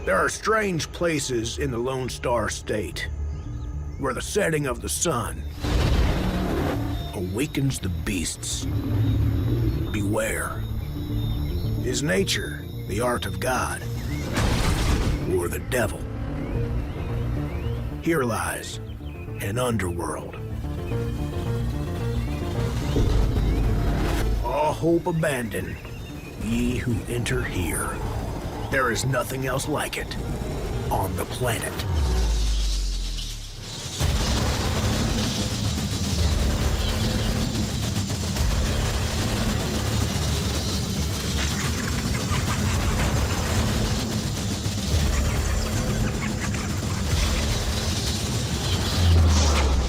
There are strange places in the Lone Star State where the setting of the sun awakens the beasts. Beware. Is nature the art of God or the devil? Here lies an underworld. All hope abandon, ye who enter here. There is nothing else like it on the planet.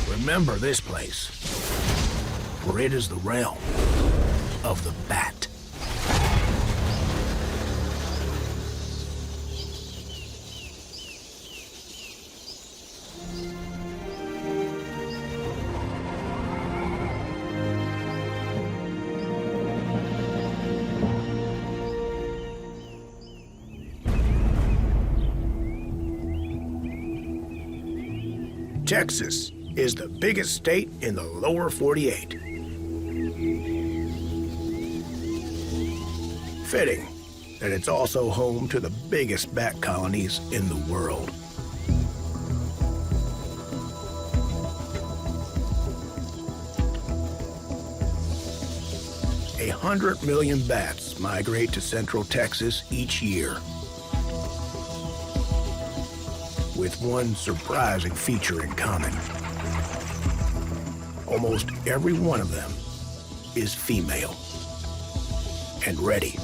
Remember this place, for it is the realm of the Bat. Texas is the biggest state in the lower 48. Fitting that it's also home to the biggest bat colonies in the world. A 100 million bats migrate to central Texas each year, with one surprising feature in common. Almost every one of them is female and ready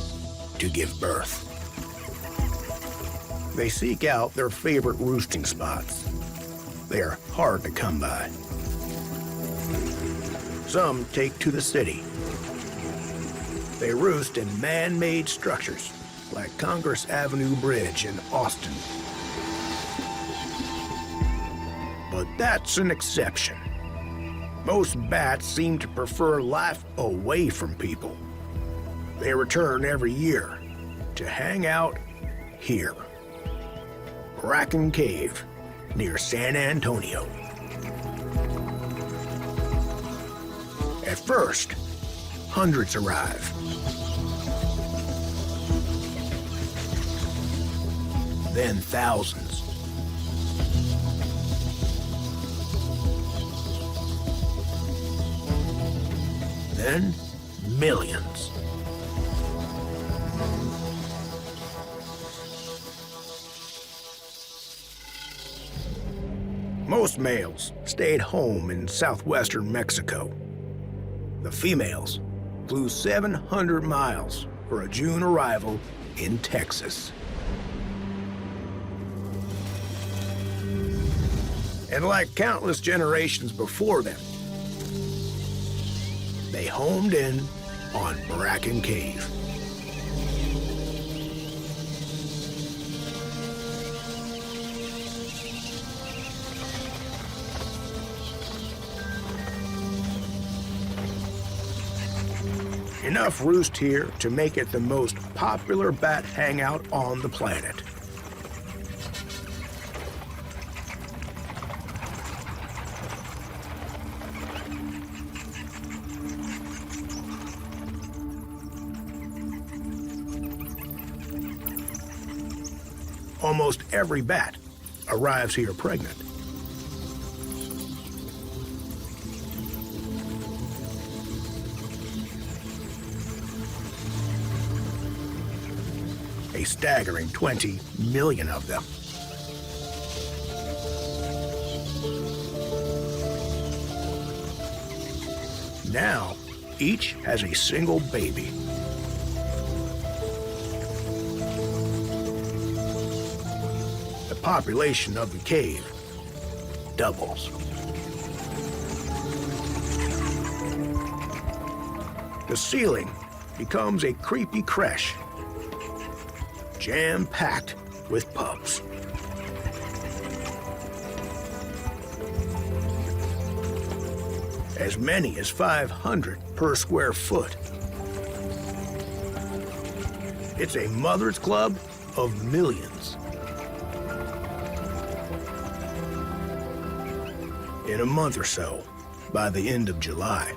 to give birth. They seek out their favorite roosting spots. They are hard to come by. Some take to the city. They roost in man-made structures like Congress Avenue Bridge in Austin. But that's an exception. Most bats seem to prefer life away from people. They return every year to hang out here. Bracken Cave, near San Antonio. At first, hundreds arrive. Then thousands. Then millions. Most males stayed home in southwestern Mexico. The females flew 700 miles for a June arrival in Texas. And like countless generations before them, they homed in on Bracken Cave. Enough roost here to make it the most popular bat hangout on the planet. Almost every bat arrives here pregnant. A staggering 20 million of them. Now, each has a single baby. The population of the cave doubles. The ceiling becomes a creepy creche, jam-packed with pups. As many as 500 per square foot. It's a mother's club of millions. In a month or so, by the end of July,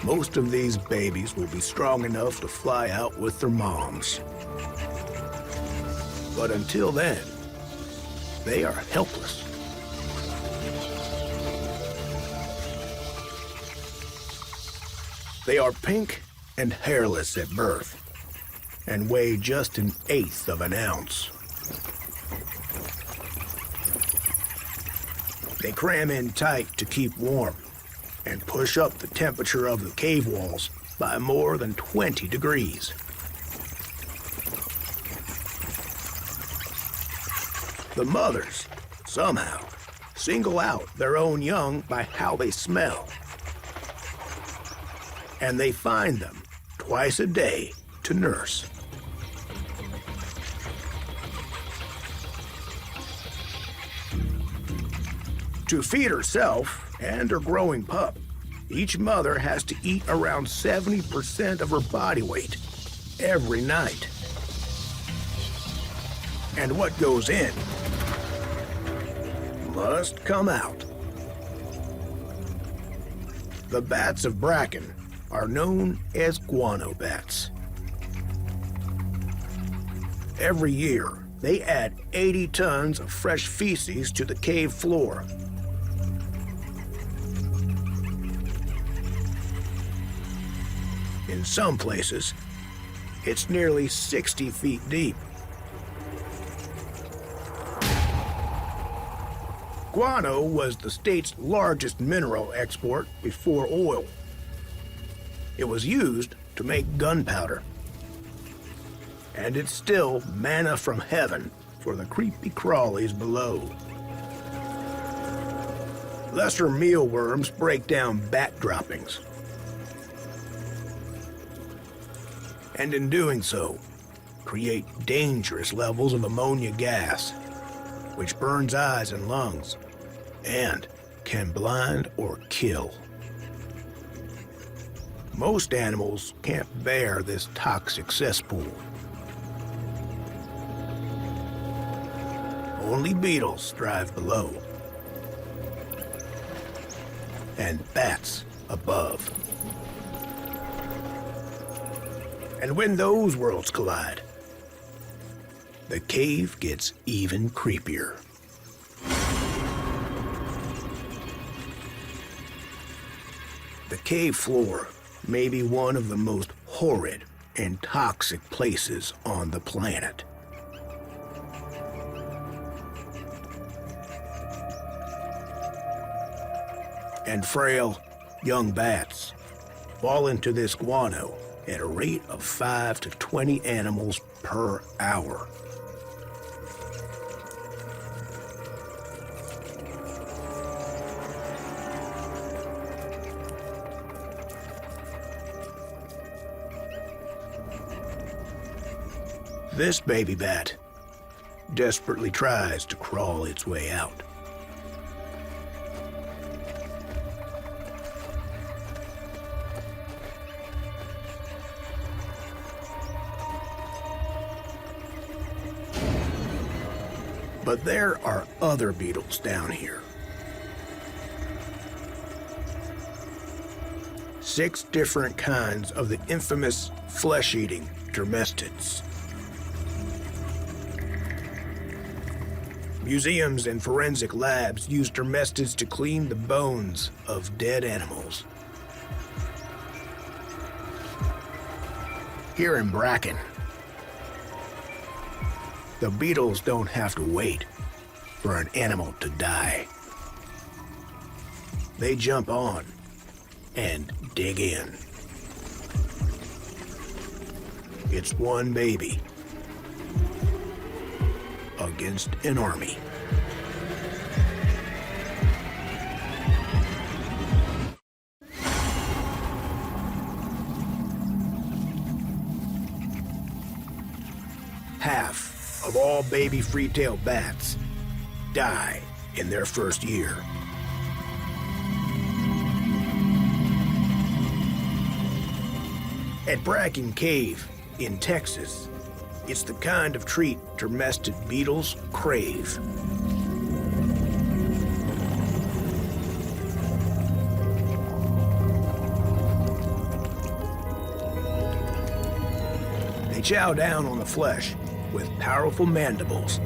most of these babies will be strong enough to fly out with their moms. But until then, they are helpless. They are pink and hairless at birth, and weigh just 1/8 of an ounce. They cram in tight to keep warm, and push up the temperature of the cave walls by more than 20 degrees. The mothers, somehow, single out their own young by how they smell. And they find them twice a day to nurse. To feed herself and her growing pup, each mother has to eat around 70% of her body weight every night. And what goes in must come out. The bats of Bracken are known as guano bats. Every year, they add 80 tons of fresh feces to the cave floor. In some places, it's nearly 60 feet deep. Guano was the state's largest mineral export before oil. It was used to make gunpowder. And it's still manna from heaven for the creepy crawlies below. Lesser mealworms break down bat droppings. And in doing so, create dangerous levels of ammonia gas, which burns eyes and lungs, and can blind or kill. Most animals can't bear this toxic cesspool. Only beetles thrive below, and bats above. And when those worlds collide, the cave gets even creepier. The cave floor may be one of the most horrid and toxic places on the planet. And frail, young bats fall into this guano at a rate of 5 to 20 animals per hour. This baby bat desperately tries to crawl its way out. But there are other beetles down here. 6 different kinds of the infamous flesh-eating dermestids. Museums and forensic labs use dermestids to clean the bones of dead animals. Here in Bracken, the beetles don't have to wait for an animal to die. They jump on and dig in. It's one baby against an army. Half of all baby free-tailed bats die in their first year. At Bracken Cave in Texas, it's the kind of treat dermestid beetles crave. They chow down on the flesh with powerful mandibles.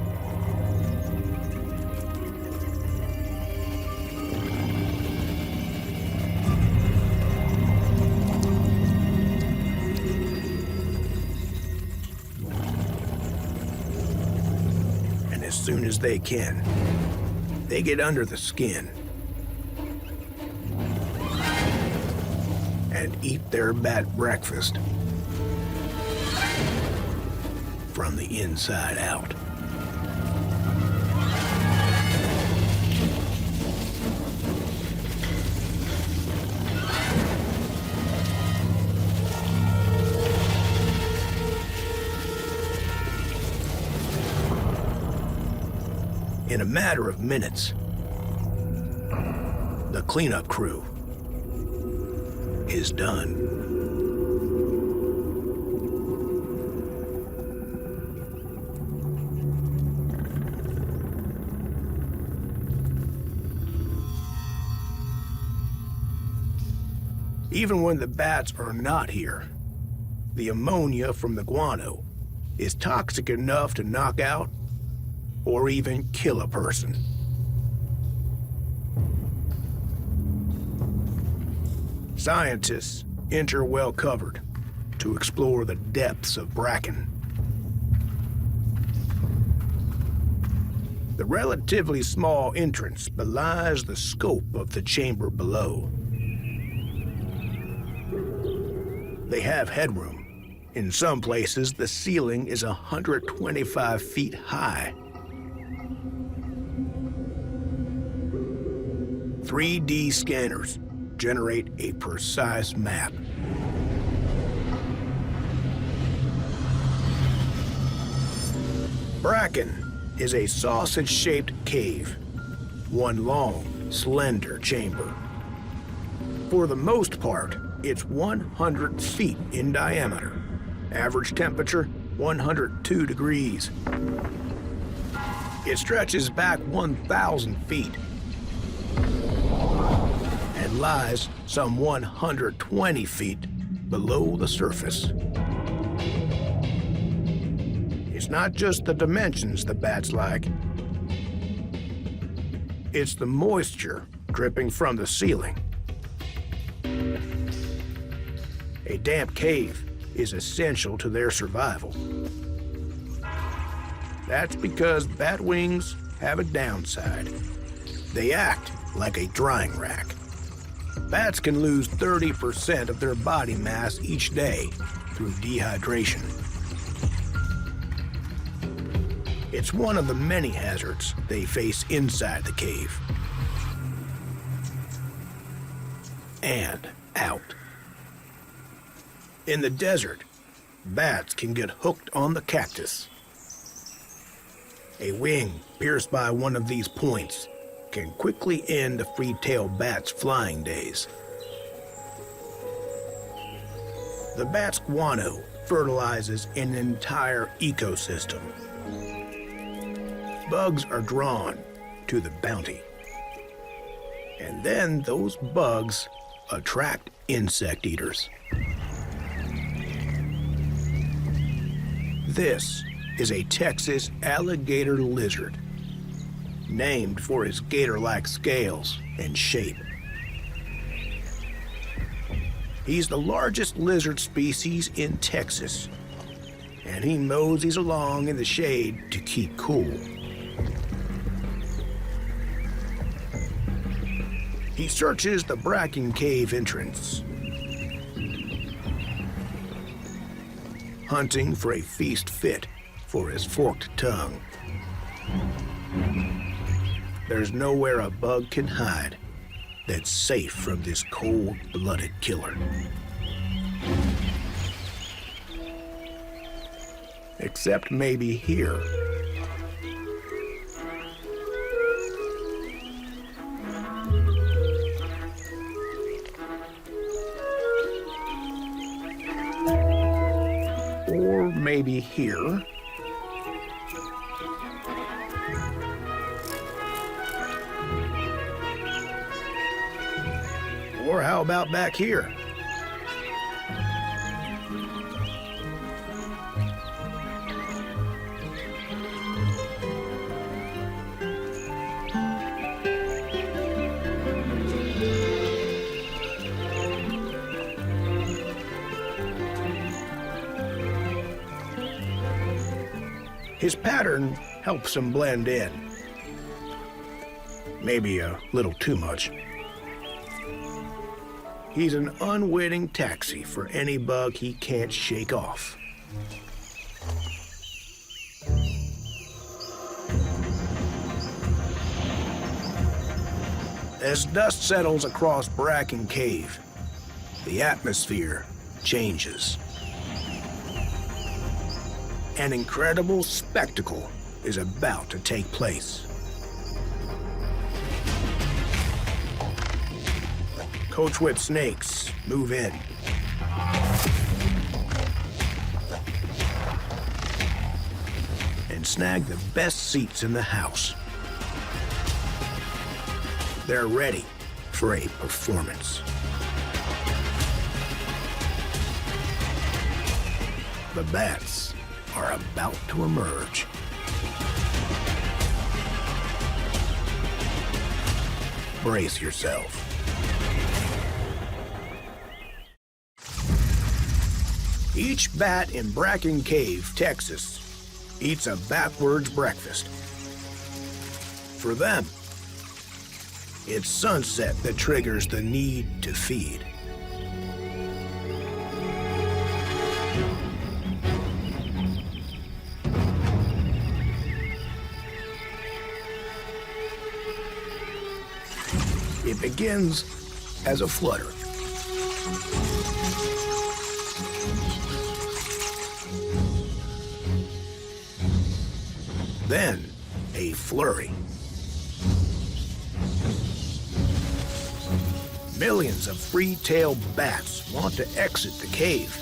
And as soon as they can, they get under the skin and eat their bat breakfast from the inside out. In a matter of minutes, the cleanup crew is done. Even when the bats are not here, the ammonia from the guano is toxic enough to knock out or even kill a person. Scientists enter well covered to explore the depths of Bracken. The relatively small entrance belies the scope of the chamber below. They have headroom. In some places, the ceiling is 125 feet high. 3D scanners generate a precise map. Bracken is a sausage-shaped cave, one long, slender chamber. For the most part, it's 100 feet in diameter. Average temperature, 102 degrees. It stretches back 1,000 feet and lies some 120 feet below the surface. It's not just the dimensions the bats like. It's the moisture dripping from the ceiling. A damp cave is essential to their survival. That's because bat wings have a downside. They act like a drying rack. Bats can lose 30% of their body mass each day through dehydration. It's one of the many hazards they face inside the cave. And out. In the desert, bats can get hooked on the cactus. A wing pierced by one of these points can quickly end a free-tailed bat's flying days. The bat's guano fertilizes an entire ecosystem. Bugs are drawn to the bounty. And then those bugs attract insect eaters. This is a Texas alligator lizard, named for his gator-like scales and shape. He's the largest lizard species in Texas, and he moseys along in the shade to keep cool. He searches the Bracken Cave entrance, hunting for a feast fit for his forked tongue. There's nowhere a bug can hide that's safe from this cold-blooded killer. Except maybe here. Or maybe here. Or how about back here? His pattern helps him blend in. Maybe a little too much. He's an unwitting taxi for any bug he can't shake off. As dust settles across Bracken Cave, the atmosphere changes. An incredible spectacle is about to take place. Coachwhip snakes move in. And snag the best seats in the house. They're ready for a performance. The bats are about to emerge. Brace yourself. Each bat in Bracken Cave, Texas, eats a backwards breakfast. For them, it's sunset that triggers the need to feed. It begins as a flutter. Then, a flurry. Millions of free-tailed bats want to exit the cave.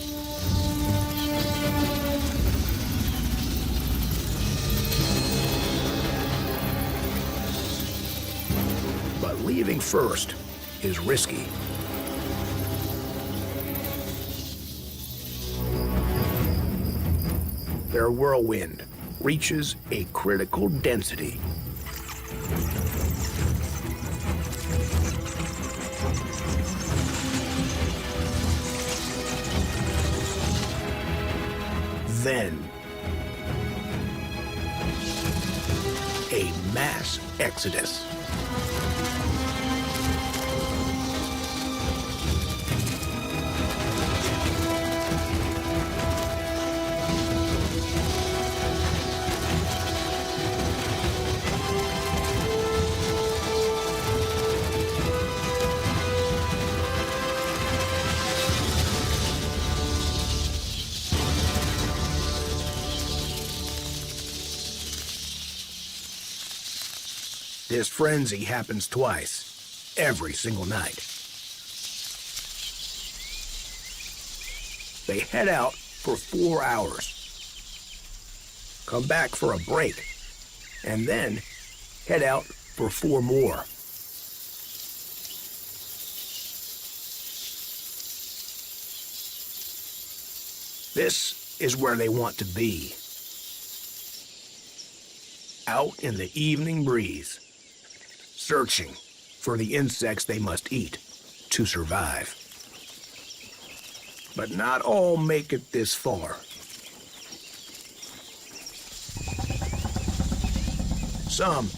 But leaving first is risky. Their whirlwind reaches a critical density. Then, a mass exodus. This frenzy happens twice, every single night. They head out for 4 hours, come back for a break, and then head out for 4 more. This is where they want to be. Out in the evening breeze, searching for the insects they must eat to survive. But not all make it this far. Some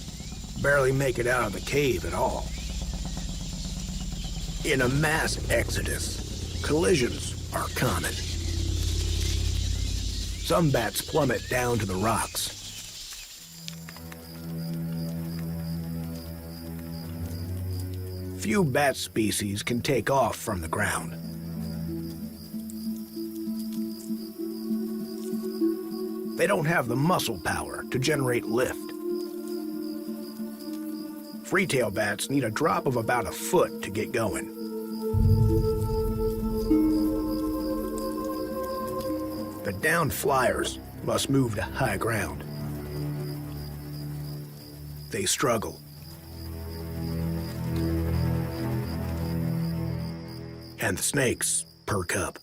barely make it out of the cave at all. In a mass exodus, collisions are common. Some bats plummet down to the rocks. Few bat species can take off from the ground. They don't have the muscle power to generate lift. Free-tail bats need a drop of about a foot to get going. The downed flyers must move to high ground. They struggle. And the snakes perk up.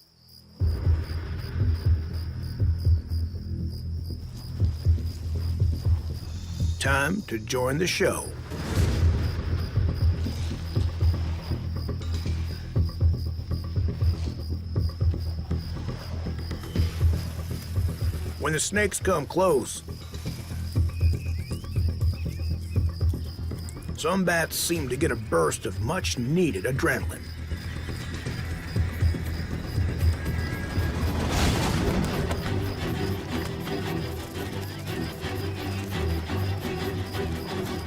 Time to join the show. When the snakes come close, Some bats seem to get a burst of much-needed adrenaline.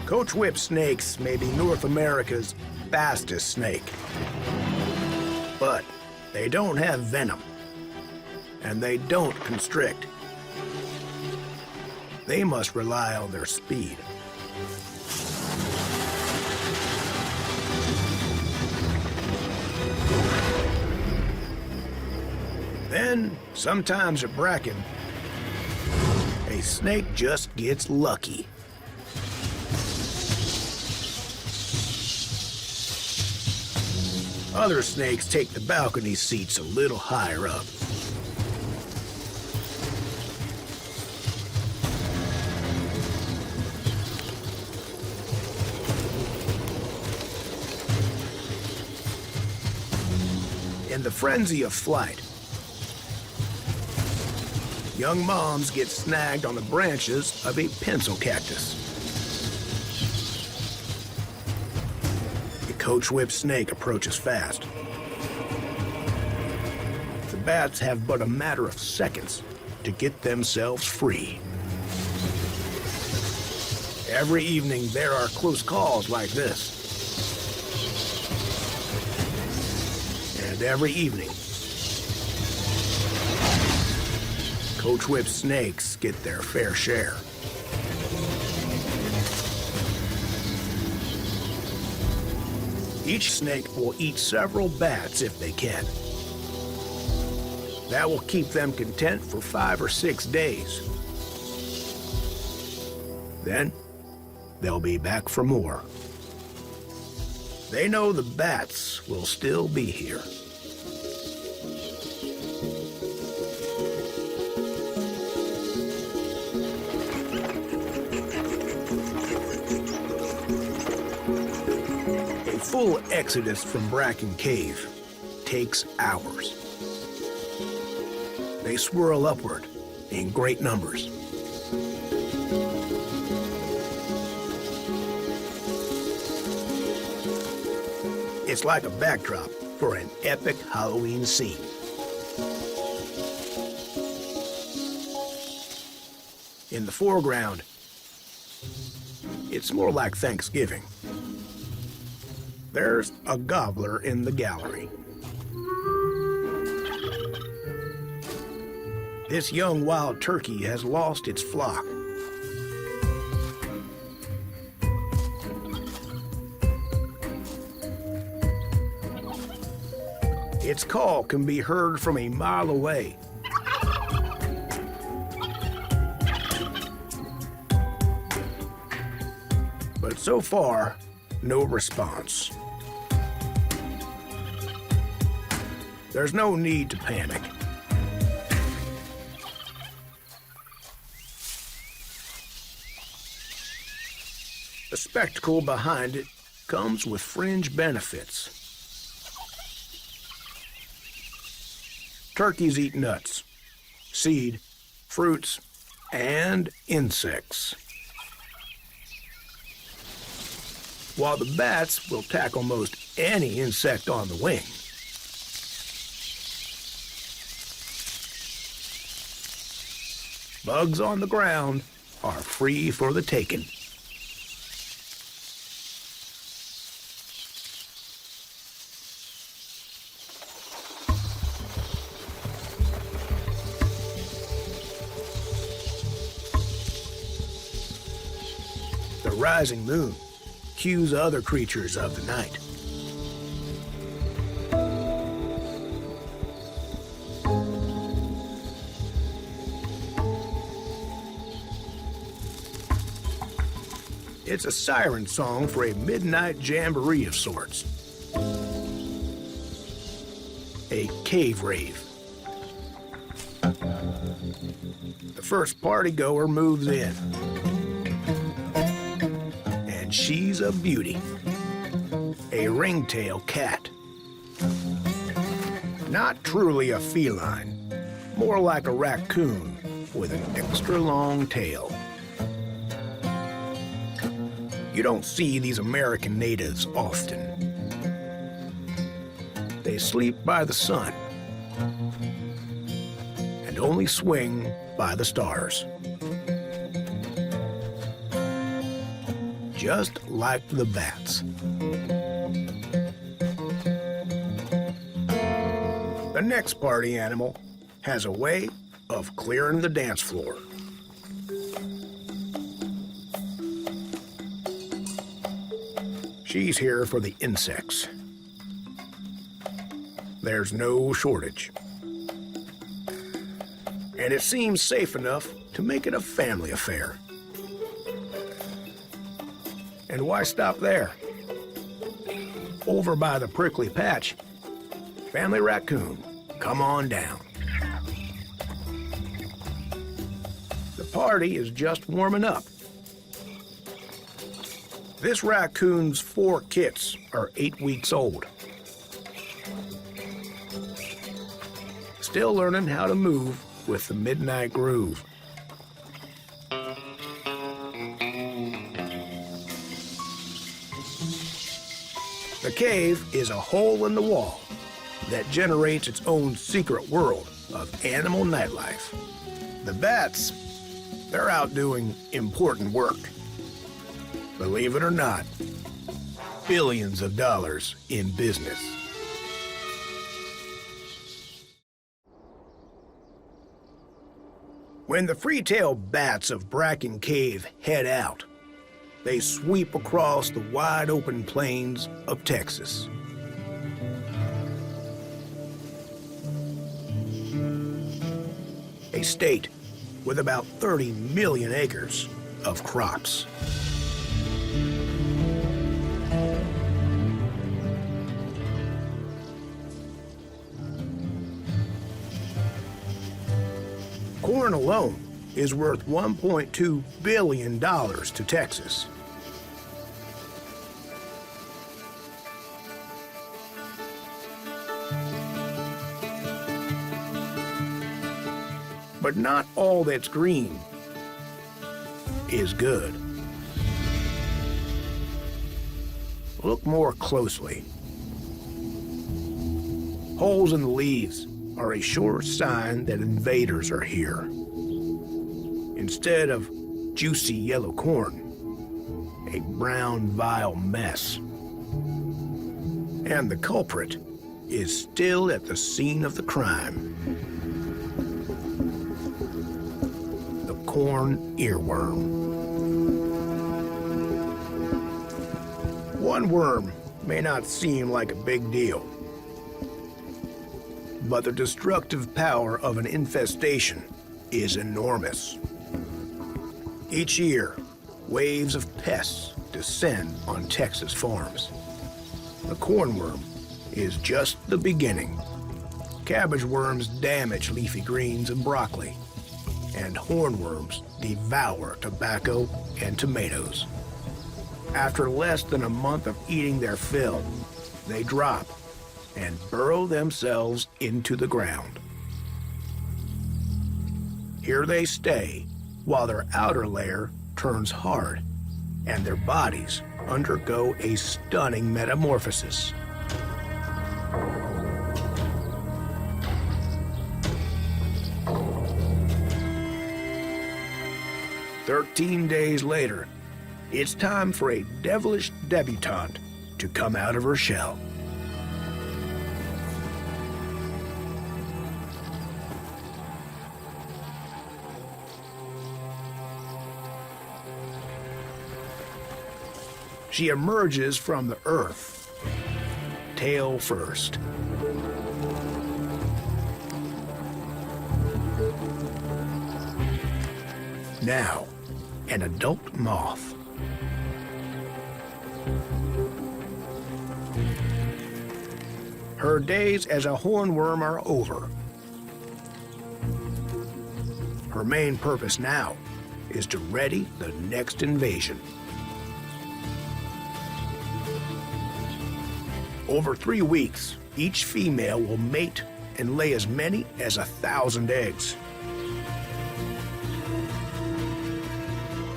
Coach whip snakes may be North America's fastest snake. But they don't have venom. And they don't constrict. They must rely on their speed. Then, sometimes at Bracken, a snake just gets lucky. Other snakes take the balcony seats a little higher up. In the frenzy of flight, young moms get snagged on the branches of a pencil cactus. The coach whip snake approaches fast. The bats have but a matter of seconds to get themselves free. Every evening there are close calls like this. And every evening, coach whip snakes get their fair share. Each snake will eat several bats if they can. That will keep them content for 5 or 6 days. Then, they'll be back for more. They know the bats will still be here. A full exodus from Bracken Cave takes hours. They swirl upward in great numbers. It's like a backdrop for an epic Halloween scene. In the foreground, it's more like Thanksgiving. There's a gobbler in the gallery. This young wild turkey has lost its flock. Its call can be heard from a mile away. But so far, no response. There's no need to panic. The spectacle behind it comes with fringe benefits. Turkeys eat nuts, seed, fruits, and insects. While the bats will tackle most any insect on the wing. Bugs on the ground are free for the taking. The rising moon cues other creatures of the night. It's a siren song for a midnight jamboree of sorts. A cave rave. The first party-goer moves in. And she's a beauty. A ringtail cat. Not truly a feline, more like a raccoon with an extra long tail. You don't see these American natives often. They sleep by the sun and only swing by the stars. Just like the bats. The next party animal has a way of clearing the dance floor. She's here for the insects. There's no shortage. And it seems safe enough to make it a family affair. And why stop there? Over by the prickly patch, family raccoon, come on down. The party is just warming up. This raccoon's 4 kits are 8 weeks old. Still learning how to move with the midnight groove. The cave is a hole in the wall that generates its own secret world of animal nightlife. The bats, they're out doing important work. Believe it or not, billions of dollars in business. When the free-tailed bats of Bracken Cave head out, they sweep across the wide-open plains of Texas. A state with about 30 million acres of crops. Corn alone is worth $1.2 billion to Texas. But not all that's green is good. Look more closely. Holes in the leaves are a sure sign that invaders are here. Instead of juicy yellow corn, a brown, vile mess. And the culprit is still at the scene of the crime. The corn earworm. One worm may not seem like a big deal, but the destructive power of an infestation is enormous. Each year, waves of pests descend on Texas farms. The cornworm is just the beginning. Cabbage worms damage leafy greens and broccoli, and hornworms devour tobacco and tomatoes. After less than a month of eating their fill, they drop and burrow themselves into the ground. Here they stay while their outer layer turns hard and their bodies undergo a stunning metamorphosis. "13 days later, it's time for a devilish debutante to come out of her shell. She emerges from the earth, tail first. Now, an adult moth. Her days as a hornworm are over. Her main purpose now is to ready the next invasion. Over 3 weeks, each female will mate and lay as many as 1,000 eggs.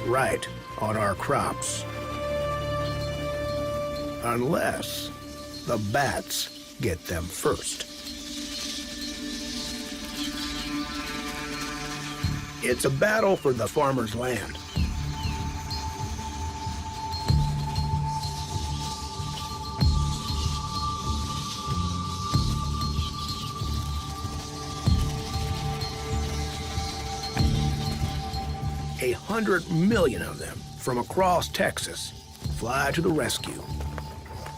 Right on our crops. Unless the bats get them first. It's a battle for the farmer's land. A 100 million of them from across Texas fly to the rescue.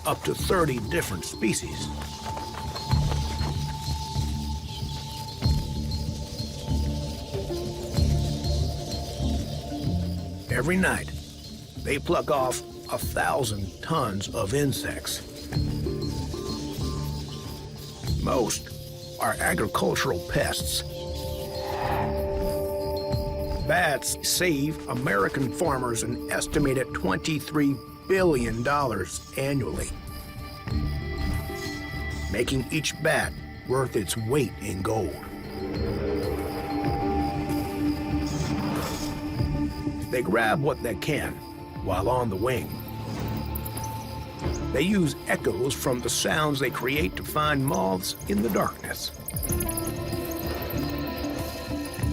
Up to 30 different species. Every night, they pluck off 1,000 tons of insects. Most are agricultural pests. Bats save American farmers an estimated $23 billion annually, making each bat worth its weight in gold. They grab what they can while on the wing. They use echoes from the sounds they create to find moths in the darkness.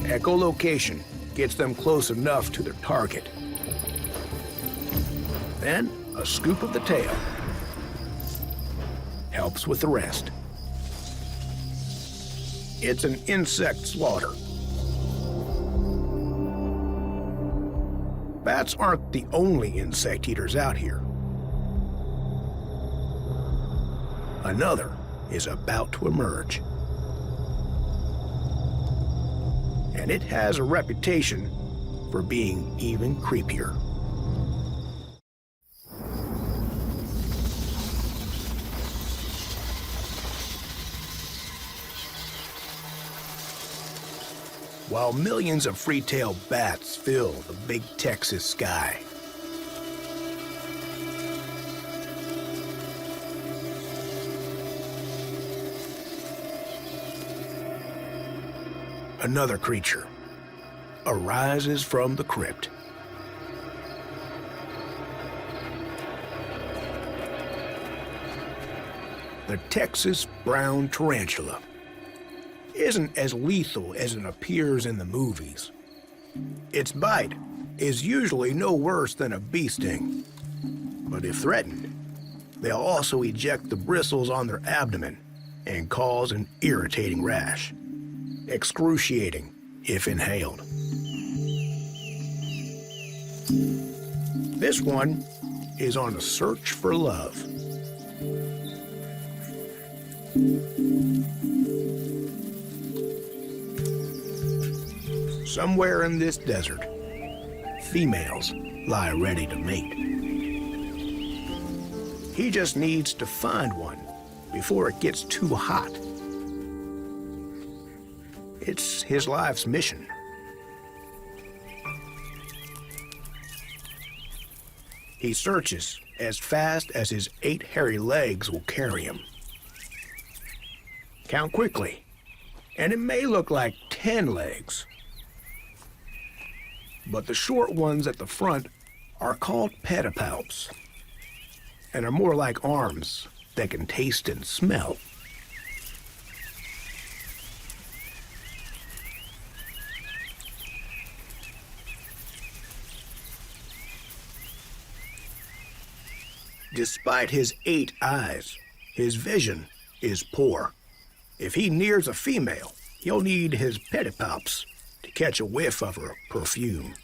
Echolocation gets them close enough to their target. Then, a scoop of the tail helps with the rest. It's an insect slaughter. Bats aren't the only insect eaters out here. Another is about to emerge. And it has a reputation for being even creepier. While millions of free-tailed bats fill the big Texas sky, another creature arises from the crypt. The Texas brown tarantula isn't as lethal as it appears in the movies. Its bite is usually no worse than a bee sting. But if threatened, they'll also eject the bristles on their abdomen and cause an irritating rash. Excruciating if inhaled. This one is on a search for love. Somewhere in this desert, females lie ready to mate. He just needs to find one before it gets too hot. It's his life's mission. He searches as fast as his 8 hairy legs will carry him. Count quickly, and it may look like 10 legs. But the short ones at the front are called pedipalps, and are more like arms that can taste and smell. Despite his 8 eyes, his vision is poor. If he nears a female, he'll need his pedipalps to catch a whiff of her perfume,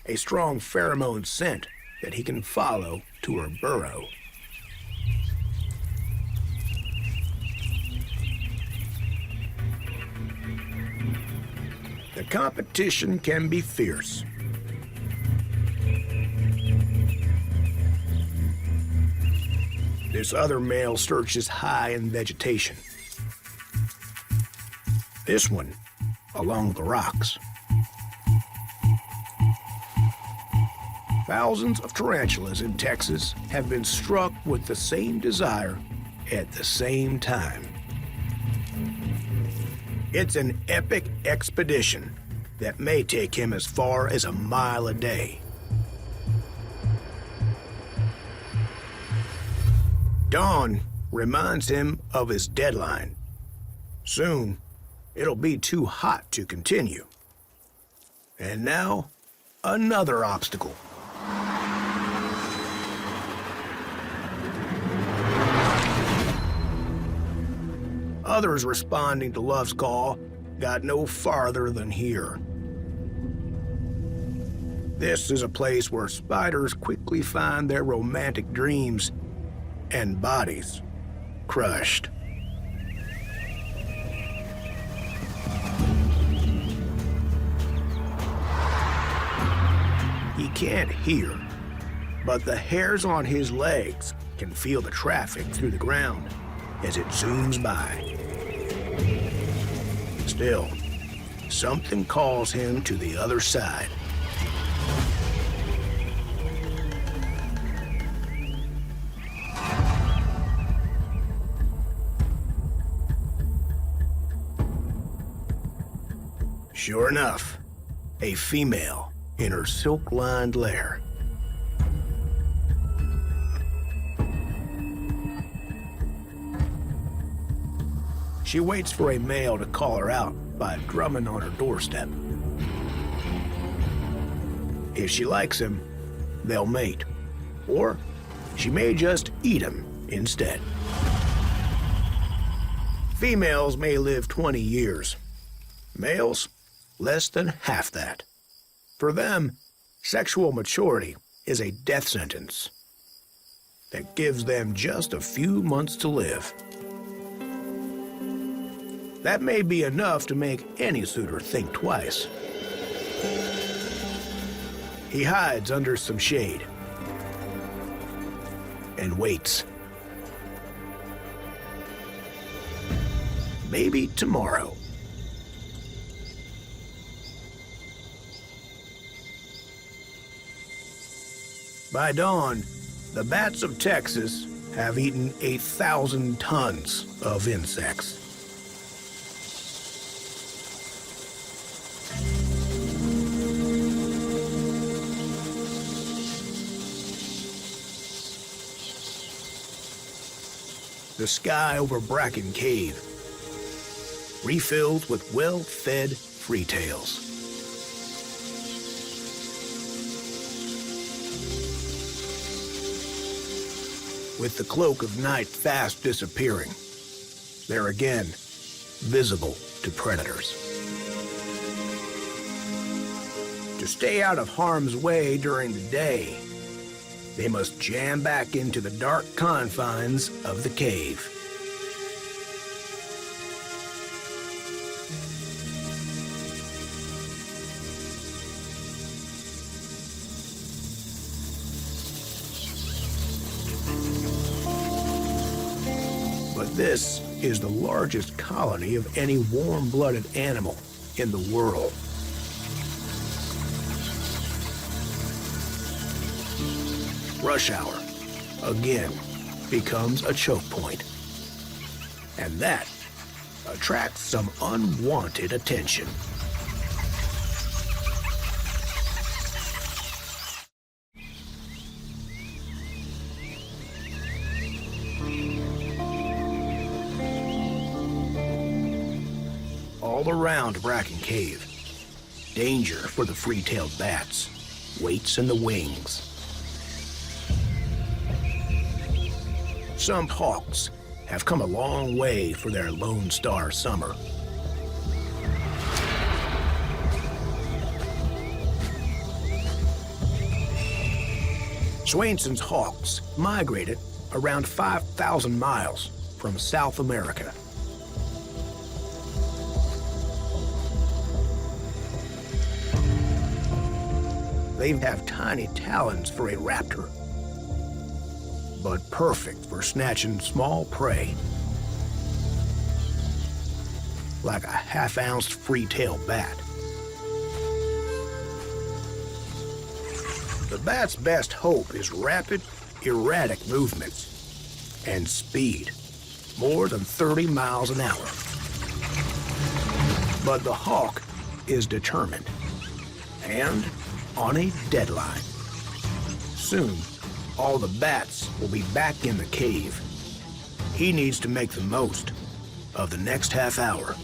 a strong pheromone scent that he can follow to her burrow. The competition can be fierce. This other male searches high in vegetation. This one along the rocks. Thousands of tarantulas in Texas have been struck with the same desire at the same time. It's an epic expedition that may take him as far as a mile a day. Dawn reminds him of his deadline. Soon, it'll be too hot to continue. And now, another obstacle. Others responding to Love's call got no farther than here. This is a place where spiders quickly find their romantic dreams and bodies crushed. He can't hear, but the hairs on his legs can feel the traffic through the ground as it zooms by. Still, something calls him to the other side. Sure enough, a female in her silk-lined lair. She waits for a male to call her out by drumming on her doorstep. If she likes him, they'll mate. Or she may just eat him instead. Females may live 20 years. Males, less than half that. For them, sexual maturity is a death sentence that gives them just a few months to live. That may be enough to make any suitor think twice. He hides under some shade and waits. Maybe tomorrow. By dawn, the bats of Texas have eaten 8,000 tons of insects. The sky over Bracken Cave, refilled with well-fed freetails. With the cloak of night fast disappearing, they're again visible to predators. To stay out of harm's way during the day, they must jam back into the dark confines of the cave. But this is the largest colony of any warm-blooded animal in the world. Rush hour, again, becomes a choke point. And that attracts some unwanted attention. All around Bracken Cave, danger for the free-tailed bats waits in the wings. Some hawks have come a long way for their Lone Star summer. Swainson's hawks migrated around 5,000 miles from South America. They have tiny talons for a raptor, but perfect for snatching small prey, like a half-ounce free-tailed bat. The bat's best hope is rapid, erratic movements and speed, more than 30 miles an hour. But the hawk is determined and on a deadline. Soon, all the bats will be back in the cave, He needs to make the most of the next half hour.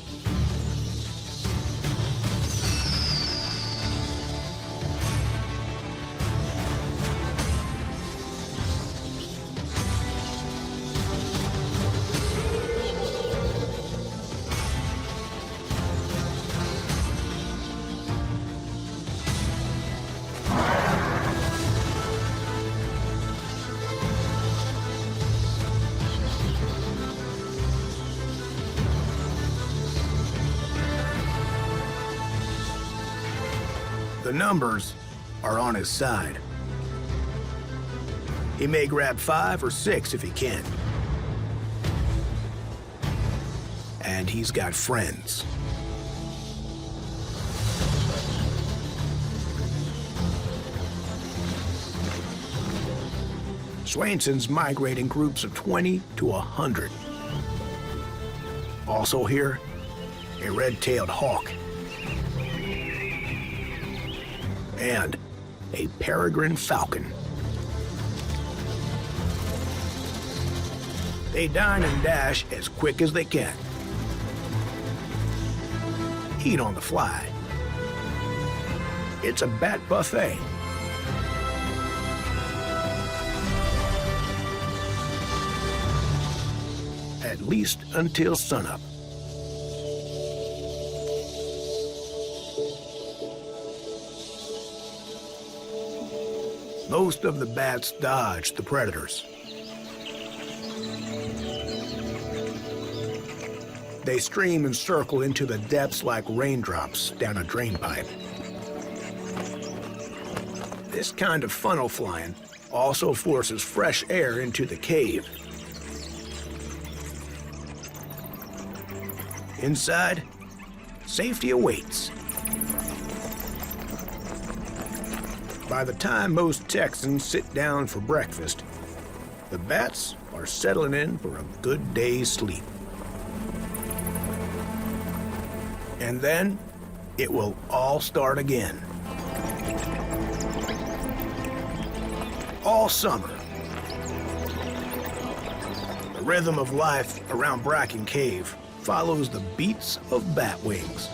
The numbers are on his side. He may grab 5 or 6 if he can. And he's got friends. Swainson's migrating groups of 20 to 100. Also here, a red-tailed hawk. And a peregrine falcon. They dine and dash as quick as they can. Eat on the fly. It's a bat buffet. At least until sunup. Most of the bats dodge the predators. They stream and circle into the depths like raindrops down a drain pipe. This kind of funnel flying also forces fresh air into the cave. Inside, safety awaits. By the time most Texans sit down for breakfast, the bats are settling in for a good day's sleep. And then, it will all start again. All summer, the rhythm of life around Bracken Cave follows the beats of bat wings.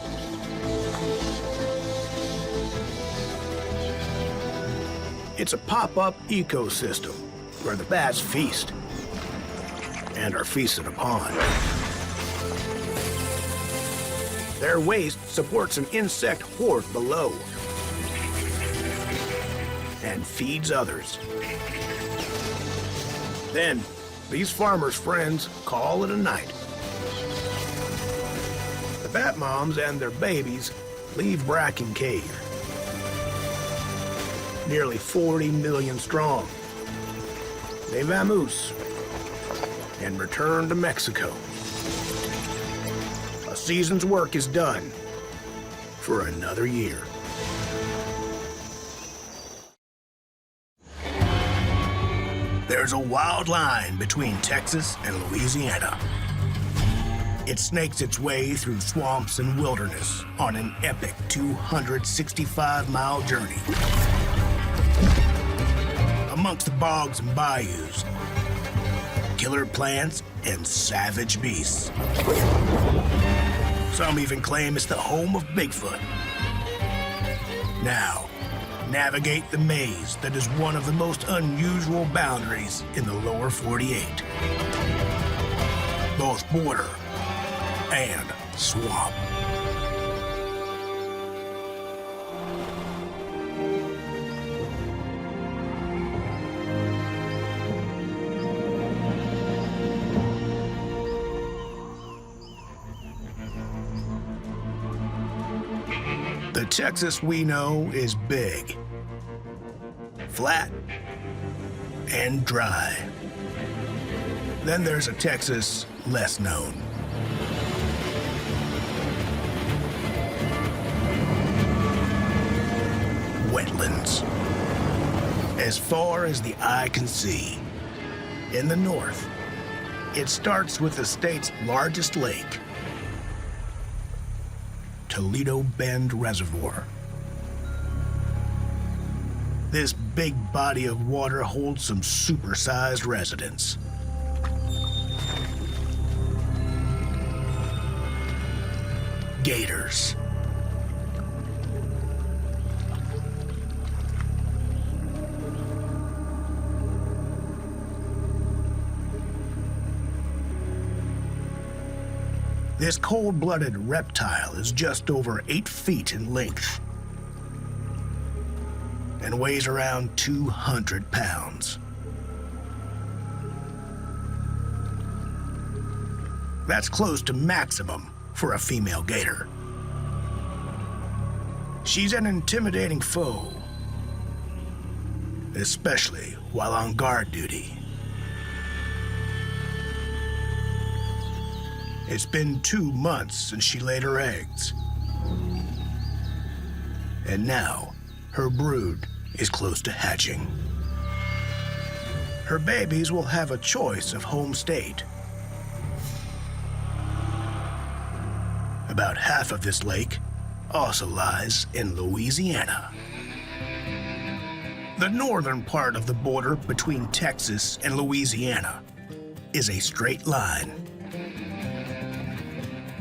It's a pop-up ecosystem where the bats feast and are feasted upon. Their waste supports an insect horde below and feeds others. Then, these farmers' friends call it a night. The bat moms and their babies leave Bracken Cave. Nearly 40 million strong. They vamoose and return to Mexico. A season's work is done for another year. There's a wild line between Texas and Louisiana. It snakes its way through swamps and wilderness on an epic 265-mile journey. Amongst the bogs and bayous, killer plants and savage beasts. Some even claim it's the home of Bigfoot. Now, navigate the maze that is one of the most unusual boundaries in the lower 48. Both border and swamp. The Texas we know is big, flat, and dry. Then there's a Texas less known. Wetlands. As far as the eye can see. In the north, it starts with the state's largest lake, Toledo Bend Reservoir. This big body of water holds some supersized residents. gators. This cold-blooded reptile is just over 8 feet in length and weighs around 200 pounds. That's close to maximum for a female gator. She's an intimidating foe, especially while on guard duty. It's been 2 months since she laid her eggs. And now, her brood is close to hatching. Her babies will have a choice of home state. About half of this lake also lies in Louisiana. The northern part of the border between Texas and Louisiana is a straight line.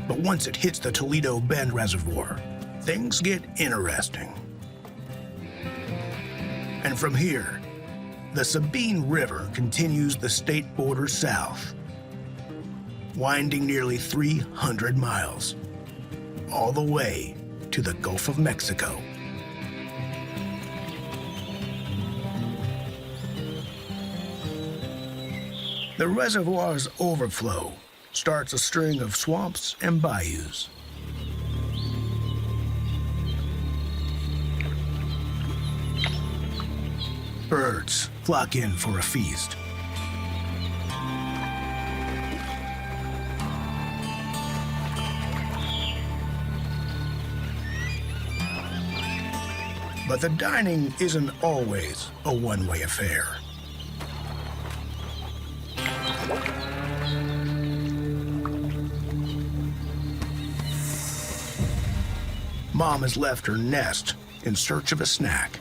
But once it hits the Toledo Bend Reservoir, things get interesting. And from here, the Sabine River continues the state border south, winding nearly 300 miles, all the way to the Gulf of Mexico. The reservoir's overflow starts a string of swamps and bayous. Birds flock in for a feast. But the dining isn't always a one-way affair. Mom has left her nest in search of a snack.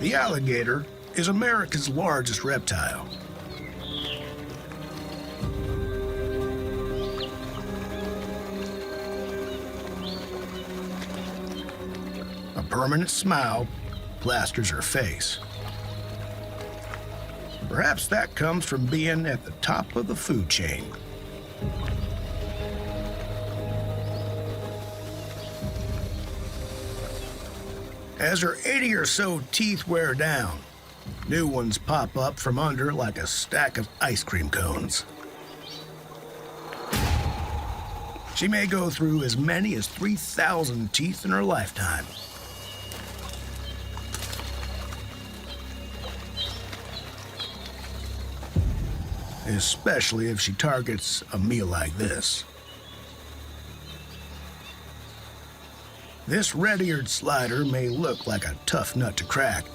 The alligator is America's largest reptile. A permanent smile plasters her face. Perhaps that comes from being at the top of the food chain. As her 80 or so teeth wear down, new ones pop up from under like a stack of ice cream cones. She may go through as many as 3,000 teeth in her lifetime. Especially if she targets a meal like this. This red-eared slider may look like a tough nut to crack,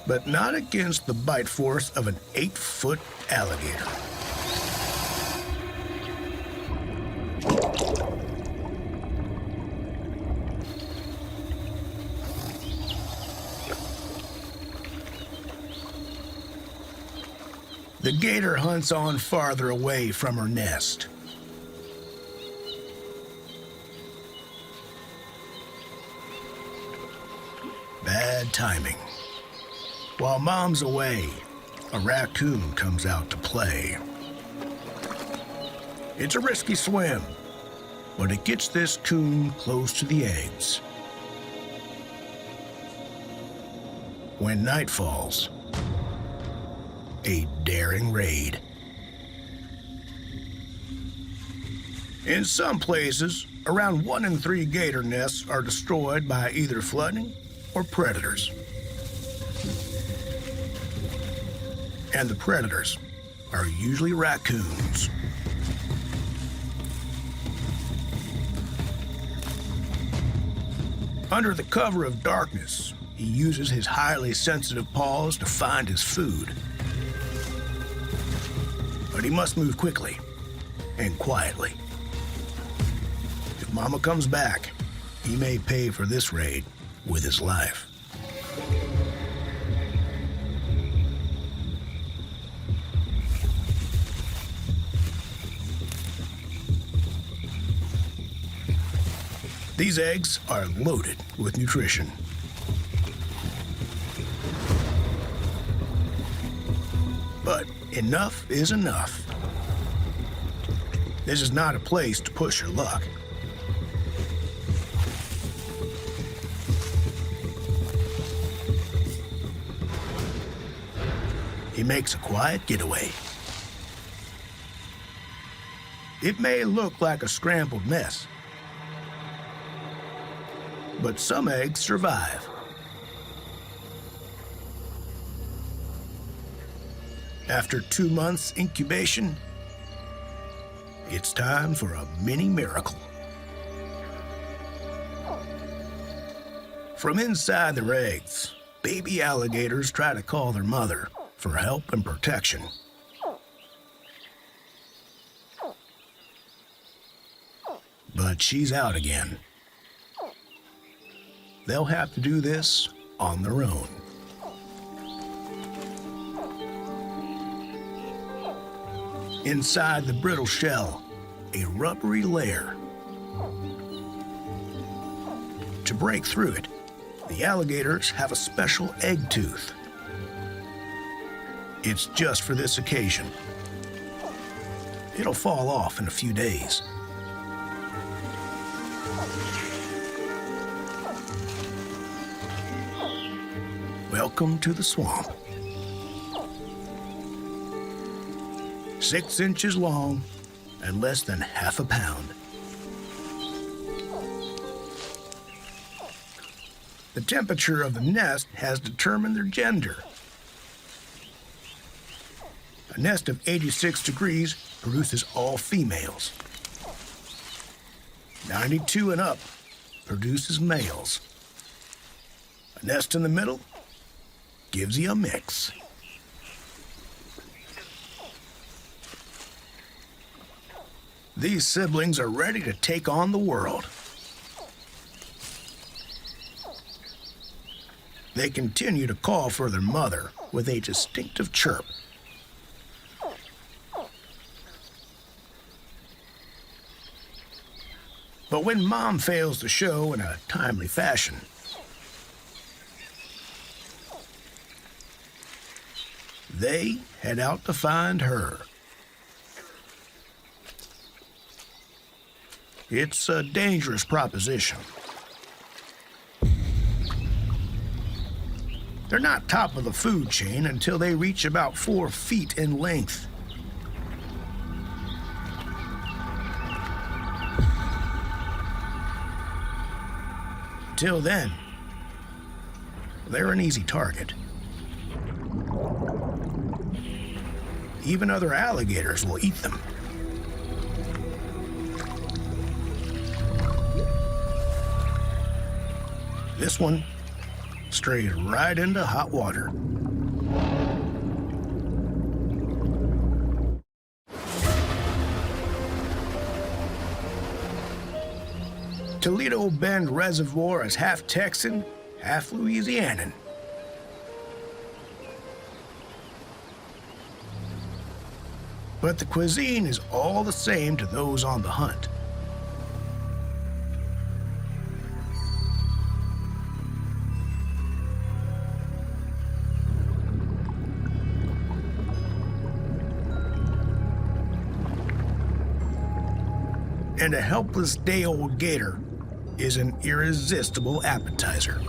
but not against the bite force of an 8-foot alligator. The gator hunts on farther away from her nest. Bad timing. While Mom's away, a raccoon comes out to play. It's a risky swim, but it gets this coon close to the eggs. When night falls, a daring raid. In some places, around 1 in 3 gator nests are destroyed by either flooding or predators. And the predators are usually raccoons. Under the cover of darkness, he uses his highly sensitive paws to find his food. But he must move quickly and quietly. If Mama comes back, he may pay for this raid with his life. These eggs are loaded with nutrition. But enough is enough. This is not a place to push your luck. He makes a quiet getaway. It may look like a scrambled mess, but some eggs survive. After 2 months incubation, it's time for a mini miracle. From inside their eggs, baby alligators try to call their mother for help and protection. But she's out again. They'll have to do this on their own. Inside the brittle shell, a rubbery layer. To break through it, the alligators have a special egg tooth. It's just for this occasion. It'll fall off in a few days. Welcome to the swamp. 6 inches long and less than half a pound. The temperature of the nest has determined their gender. A nest of 86 degrees produces all females. 92 and up produces males. A nest in the middle gives you a mix. These siblings are ready to take on the world. They continue to call for their mother with a distinctive chirp. But when Mom fails to show in a timely fashion, they head out to find her. It's a dangerous proposition. They're not top of the food chain until they reach about 4 feet in length. Till then, they're an easy target. Even other alligators will eat them. This one strayed right into hot water. Toledo Bend Reservoir is half Texan, half Louisianan. But the cuisine is all the same to those on the hunt. And a helpless day-old gator is an irresistible appetizer.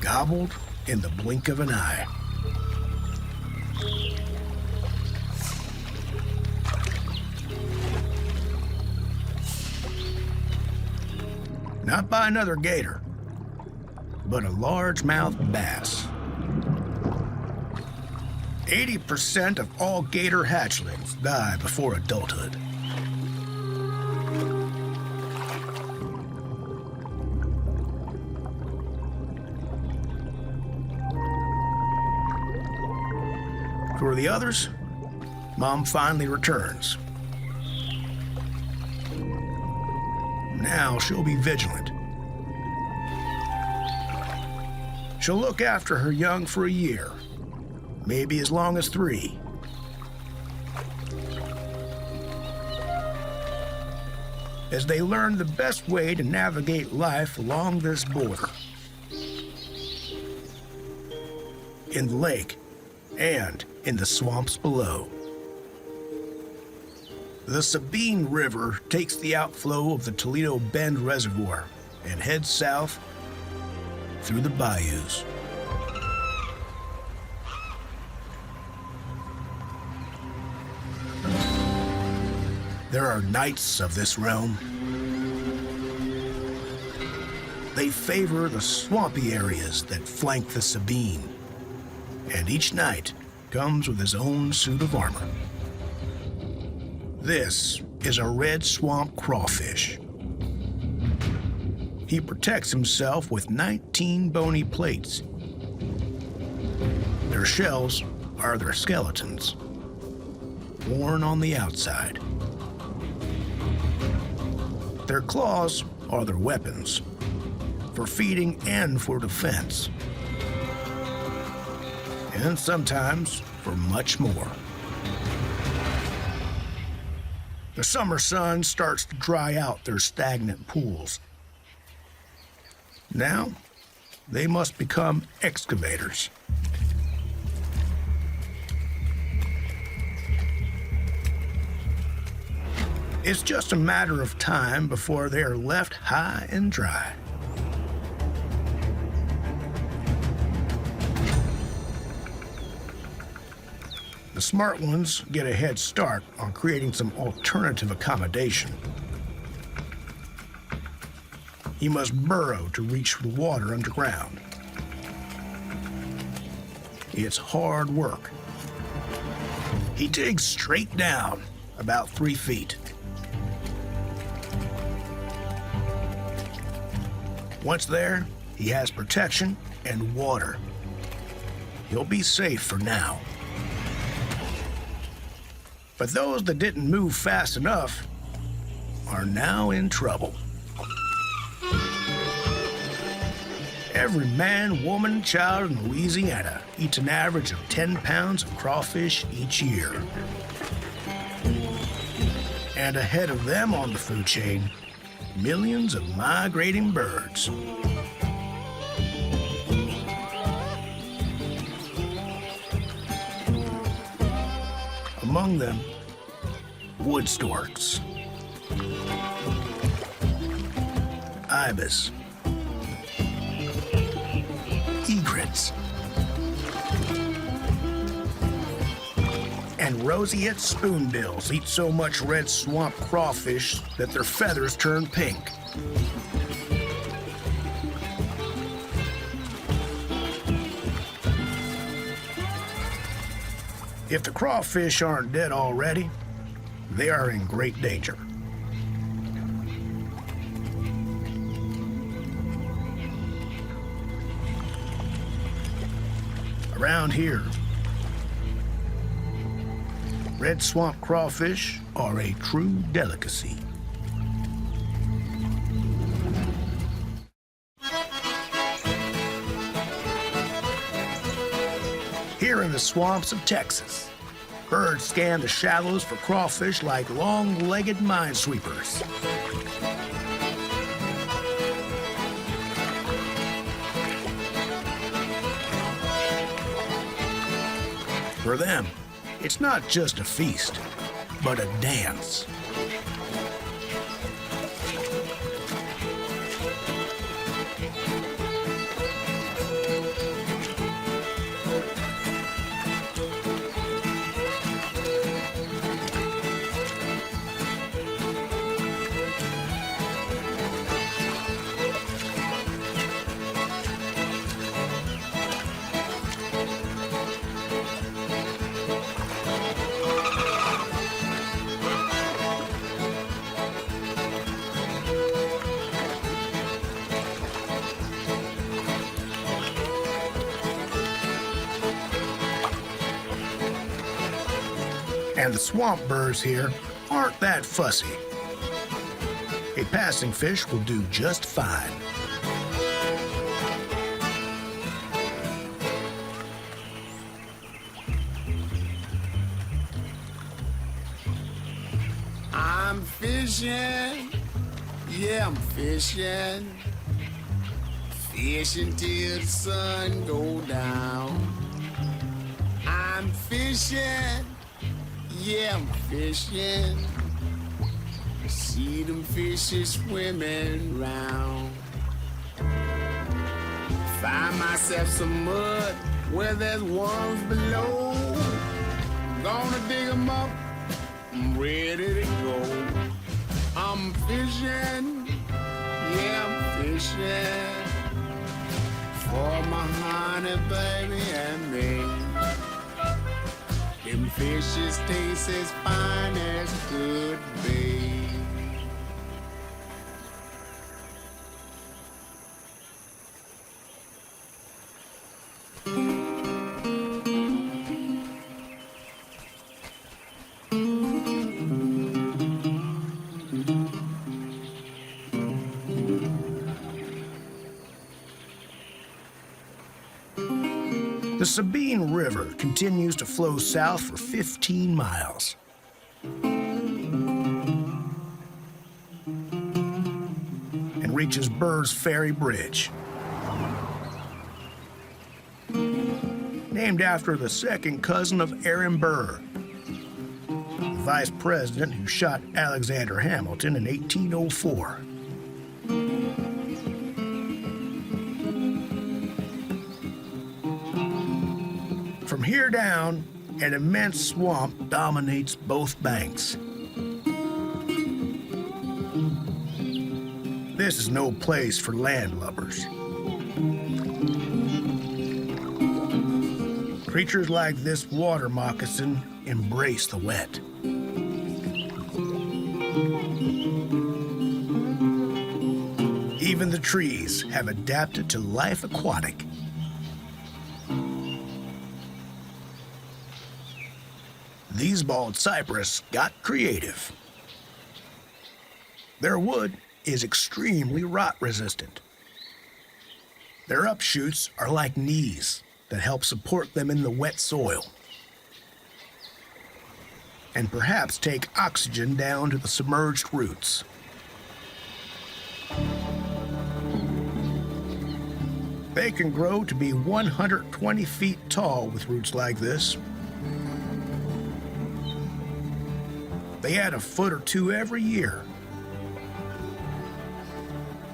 Gobbled in the blink of an eye. Not by another gator, but a largemouth bass. 80% of all gator hatchlings die before adulthood. For the others, Mom finally returns. Now she'll be vigilant. She'll look after her young for a year, maybe as long as 3. As they learn the best way to navigate life along this border. In the lake and in the swamps below. The Sabine River takes the outflow of the Toledo Bend Reservoir and heads south through the bayous. There are knights of this realm. They favor the swampy areas that flank the Sabine, and each knight comes with his own suit of armor. This is a red swamp crawfish. He protects himself with 19 bony plates. Their shells are their skeletons, worn on the outside. Their claws are their weapons, for feeding and for defense. And sometimes for much more. The summer sun starts to dry out their stagnant pools. Now, they must become excavators. It's just a matter of time before they are left high and dry. The smart ones get a head start on creating some alternative accommodation. He must burrow to reach the water underground. It's hard work. He digs straight down, about 3 feet. Once there, he has protection and water. He'll be safe for now. But those that didn't move fast enough are now in trouble. Every man, woman, child in Louisiana eats an average of 10 pounds of crawfish each year. And ahead of them on the food chain, millions of migrating birds. Among them, wood storks, ibis, egrets, and roseate spoonbills eat so much red swamp crawfish that their feathers turn pink. If the crawfish aren't dead already, they are in great danger. Around here, red swamp crawfish are a true delicacy. Here in the swamps of Texas, birds scan the shallows for crawfish like long-legged minesweepers. For them, it's not just a feast, but a dance. And the swamp birds here aren't that fussy. A passing fish will do just fine. I'm fishing, yeah, I'm fishing. Fishing till the sun go down. I'm fishing, yeah, I'm fishing. See them fishes swimming round. Find myself some mud where there's worms below. Gonna dig them up, I'm ready to go. I'm fishing, yeah, I'm fishing. For my honey, baby, and me. Them fishes taste as fine as could be. The Sabine River continues to flow south for 15 miles. And reaches Burr's Ferry Bridge. Named after the second cousin of Aaron Burr, the vice president who shot Alexander Hamilton in 1804. From here down, an immense swamp dominates both banks. This is no place for landlubbers. Creatures like this water moccasin embrace the wet. Even the trees have adapted to life aquatic. These bald cypress got creative. Their wood is extremely rot resistant. Their upshoots are like knees that help support them in the wet soil and perhaps take oxygen down to the submerged roots. They can grow to be 120 feet tall with roots like this. They add a foot or two every year.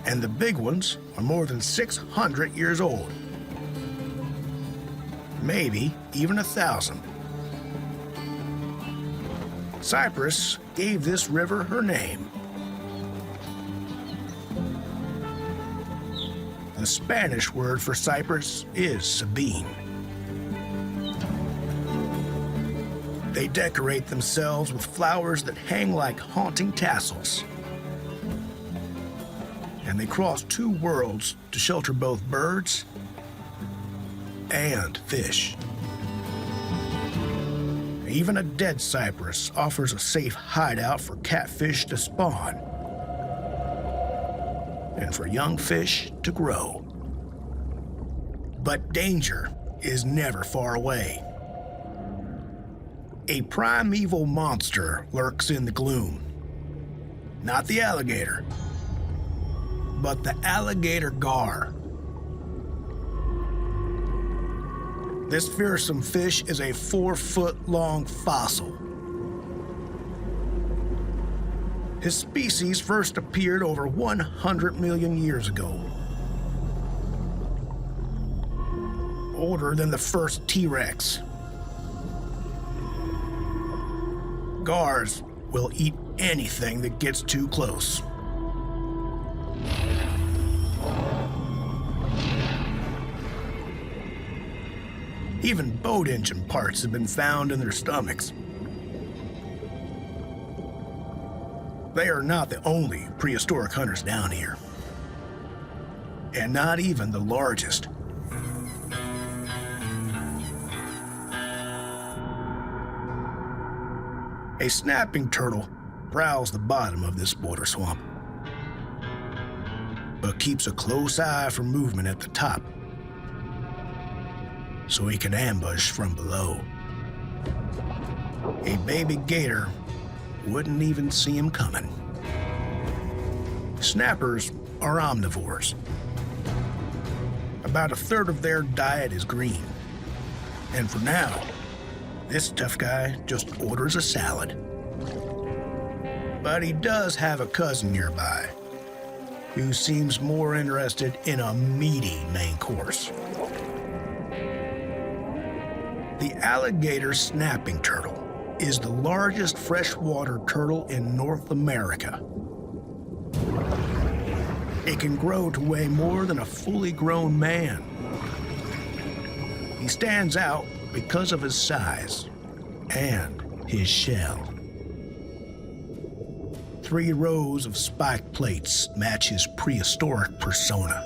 And the big ones are more than 600 years old. Maybe even 1,000. Cyprus gave this river her name. The Spanish word for cypress is Sabine. They decorate themselves with flowers that hang like haunting tassels. And they cross two worlds to shelter both birds and fish. Even a dead cypress offers a safe hideout for catfish to spawn and for young fish to grow. But danger is never far away. A primeval monster lurks in the gloom. Not the alligator, but the alligator gar. This fearsome fish is a 4-foot-long fossil. His species first appeared over 100 million years ago. Older than the first T-Rex. Gars will eat anything that gets too close. Even boat engine parts have been found in their stomachs. They are not the only prehistoric hunters down here. And not even the largest. A snapping turtle prowls the bottom of this water swamp, but keeps a close eye for movement at the top, so he can ambush from below. A baby gator wouldn't even see him coming. Snappers are omnivores. About a third of their diet is green. And for now, this tough guy just orders a salad. But he does have a cousin nearby who seems more interested in a meaty main course. The alligator snapping turtle is the largest freshwater turtle in North America. It can grow to weigh more than a fully grown man. He stands out because of his size and his shell. 3 rows of spike plates match his prehistoric persona.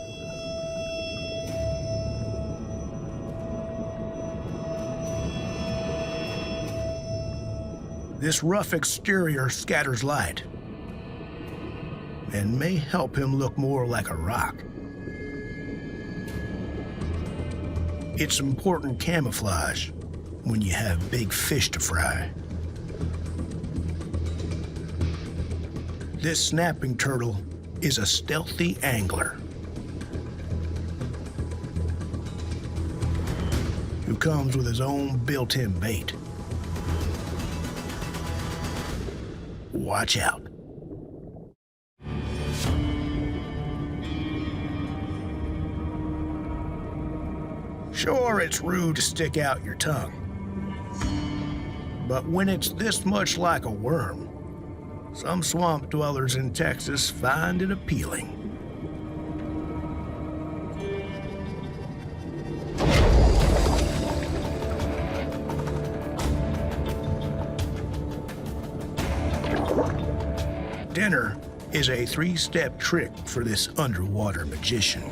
This rough exterior scatters light and may help him look more like a rock. It's important camouflage when you have big fish to fry. This snapping turtle is a stealthy angler who comes with his own built-in bait. Watch out. Sure, it's rude to stick out your tongue. But when it's this much like a worm, some swamp dwellers in Texas find it appealing. Dinner is a 3-step trick for this underwater magician.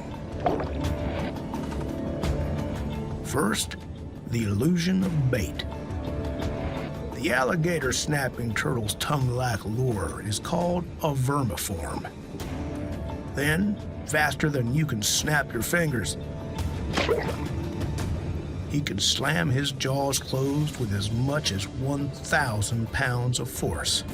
First, the illusion of bait. The alligator snapping turtle's tongue-like lure is called a vermiform. Then, faster than you can snap your fingers, he can slam his jaws closed with as much as 1,000 pounds of force.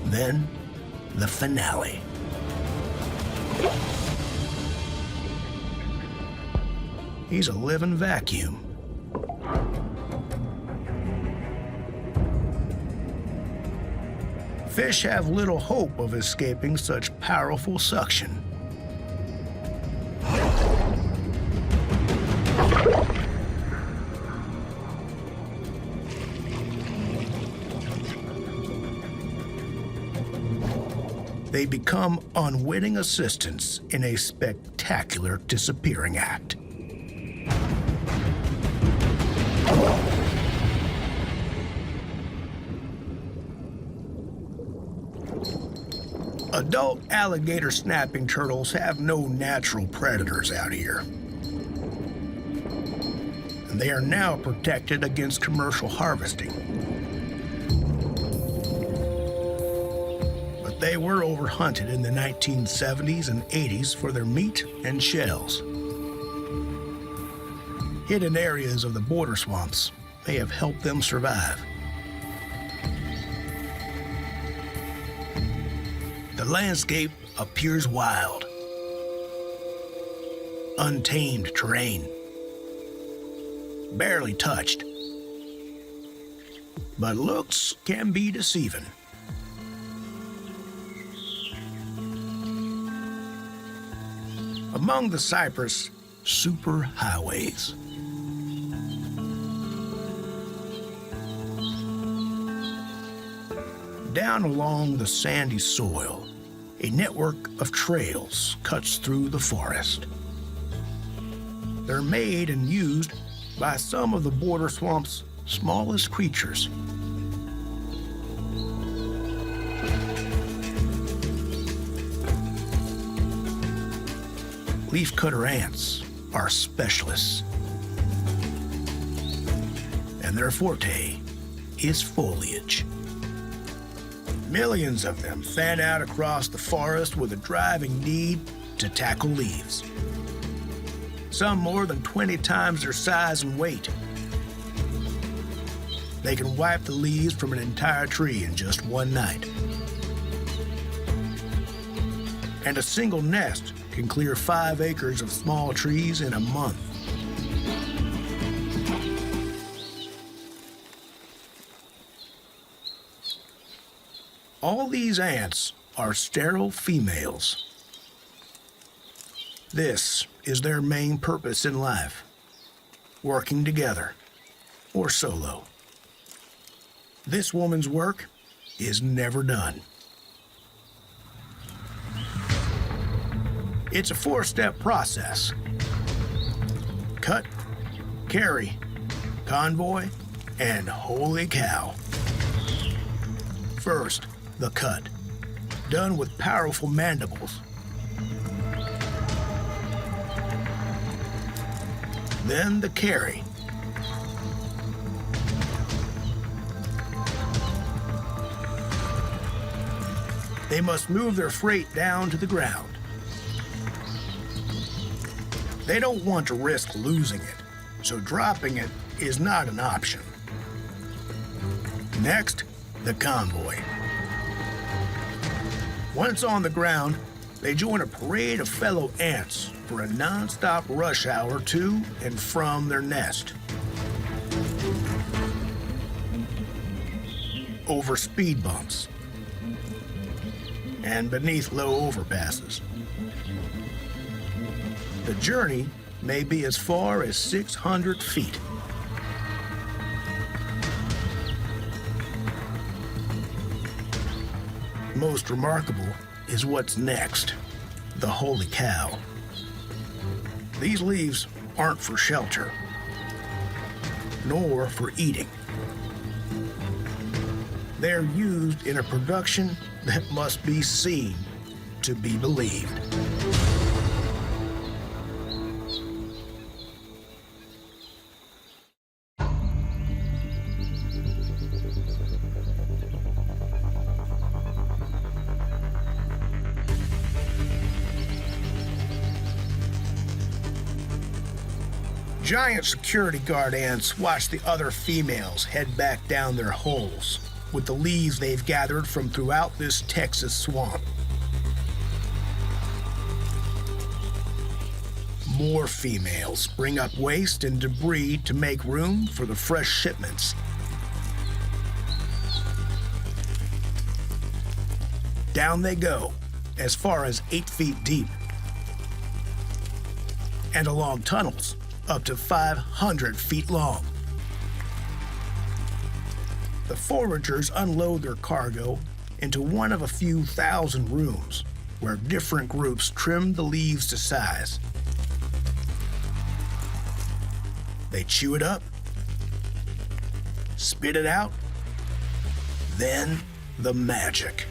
Then, the finale. He's a living vacuum. Fish have little hope of escaping such powerful suction. They become unwitting assistants in a spectacular disappearing act. Adult alligator snapping turtles have no natural predators out here. And they are now protected against commercial harvesting. But they were overhunted in the 1970s and 80s for their meat and shells. Hidden areas of the border swamps may have helped them survive. The landscape appears wild. Untamed terrain. Barely touched. But looks can be deceiving. Among the cypress, superhighways. Down along the sandy soil, a network of trails cuts through the forest. They're made and used by some of the border swamp's smallest creatures. Leafcutter ants are specialists, and their forte is foliage. Millions of them fan out across the forest with a driving need to tackle leaves. Some more than 20 times their size and weight. They can wipe the leaves from an entire tree in just one night. And a single nest can clear 5 acres of small trees in a month. All these ants are sterile females. This is their main purpose in life, working together or solo. This woman's work is never done. It's a 4-step process. Cut, carry, convoy, and holy cow. First, the cut, done with powerful mandibles. Then the carry. They must move their freight down to the ground. They don't want to risk losing it, so dropping it is not an option. Next, the convoy. Once on the ground, they join a parade of fellow ants for a non-stop rush hour to and from their nest. Over speed bumps and beneath low overpasses. The journey may be as far as 600 feet. Most remarkable is what's next, the holy cow. These leaves aren't for shelter, nor for eating. They're used in a production that must be seen to be believed. Giant security guard ants watch the other females head back down their holes with the leaves they've gathered from throughout this Texas swamp. More females bring up waste and debris to make room for the fresh shipments. Down they go, as far as 8 feet deep, and along tunnels up to 500 feet long. The foragers unload their cargo into one of a few thousand rooms where different groups trim the leaves to size. They chew it up, spit it out, then the magic.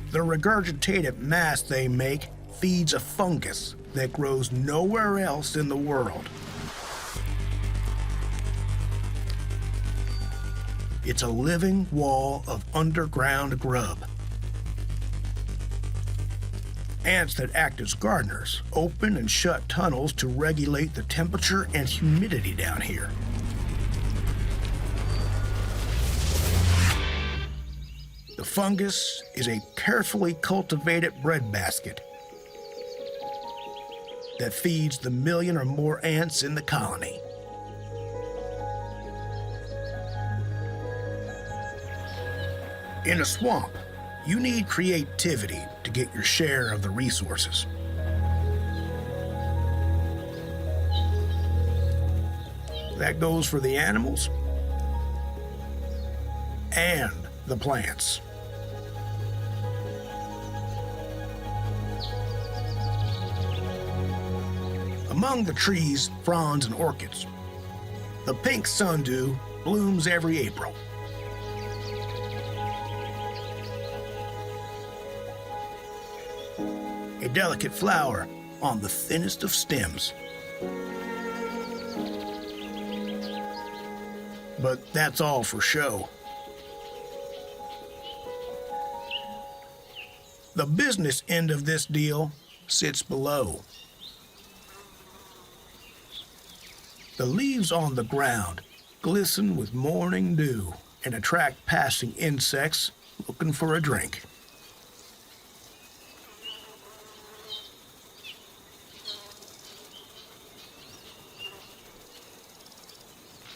The regurgitated mass they make feeds a fungus that grows nowhere else in the world. It's a living wall of underground grub. Ants that act as gardeners open and shut tunnels to regulate the temperature and humidity down here. The fungus is a carefully cultivated breadbasket that feeds the 1 million or more ants in the colony. In a swamp, you need creativity to get your share of the resources. That goes for the animals and the plants. Among the trees, fronds, and orchids, the pink sundew blooms every April. A delicate flower on the thinnest of stems. but that's all for show. The business end of this deal sits below. The leaves on the ground glisten with morning dew and attract passing insects looking for a drink.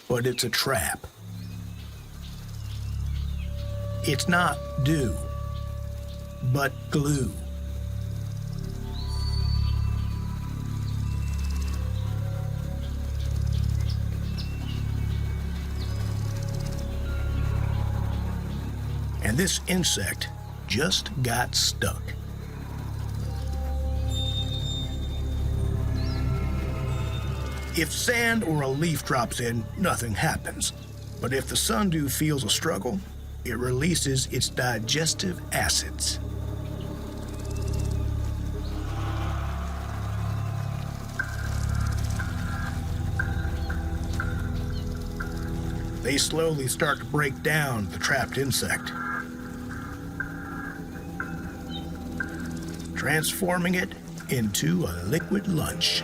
But it's a trap. It's not dew, but glue. And this insect just got stuck. If sand or a leaf drops in, nothing happens. But if the sundew feels a struggle, it releases its digestive acids. They slowly start to break down the trapped insect, transforming it into a liquid lunch.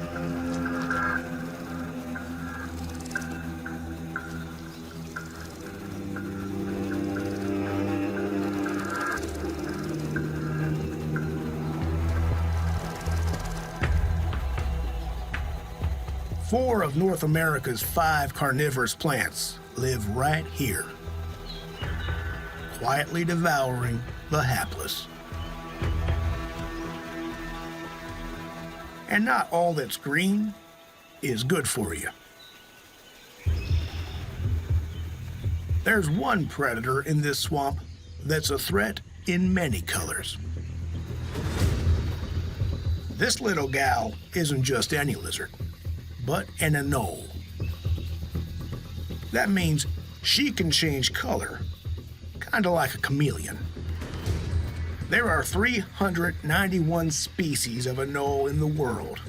Four of North America's 5 carnivorous plants live right here, quietly devouring the hapless. And not all that's green is good for you. There's one predator in this swamp that's a threat in many colors. This little gal isn't just any lizard, but an anole. That means she can change color, kinda like a chameleon. There are 391 species of anole in the world,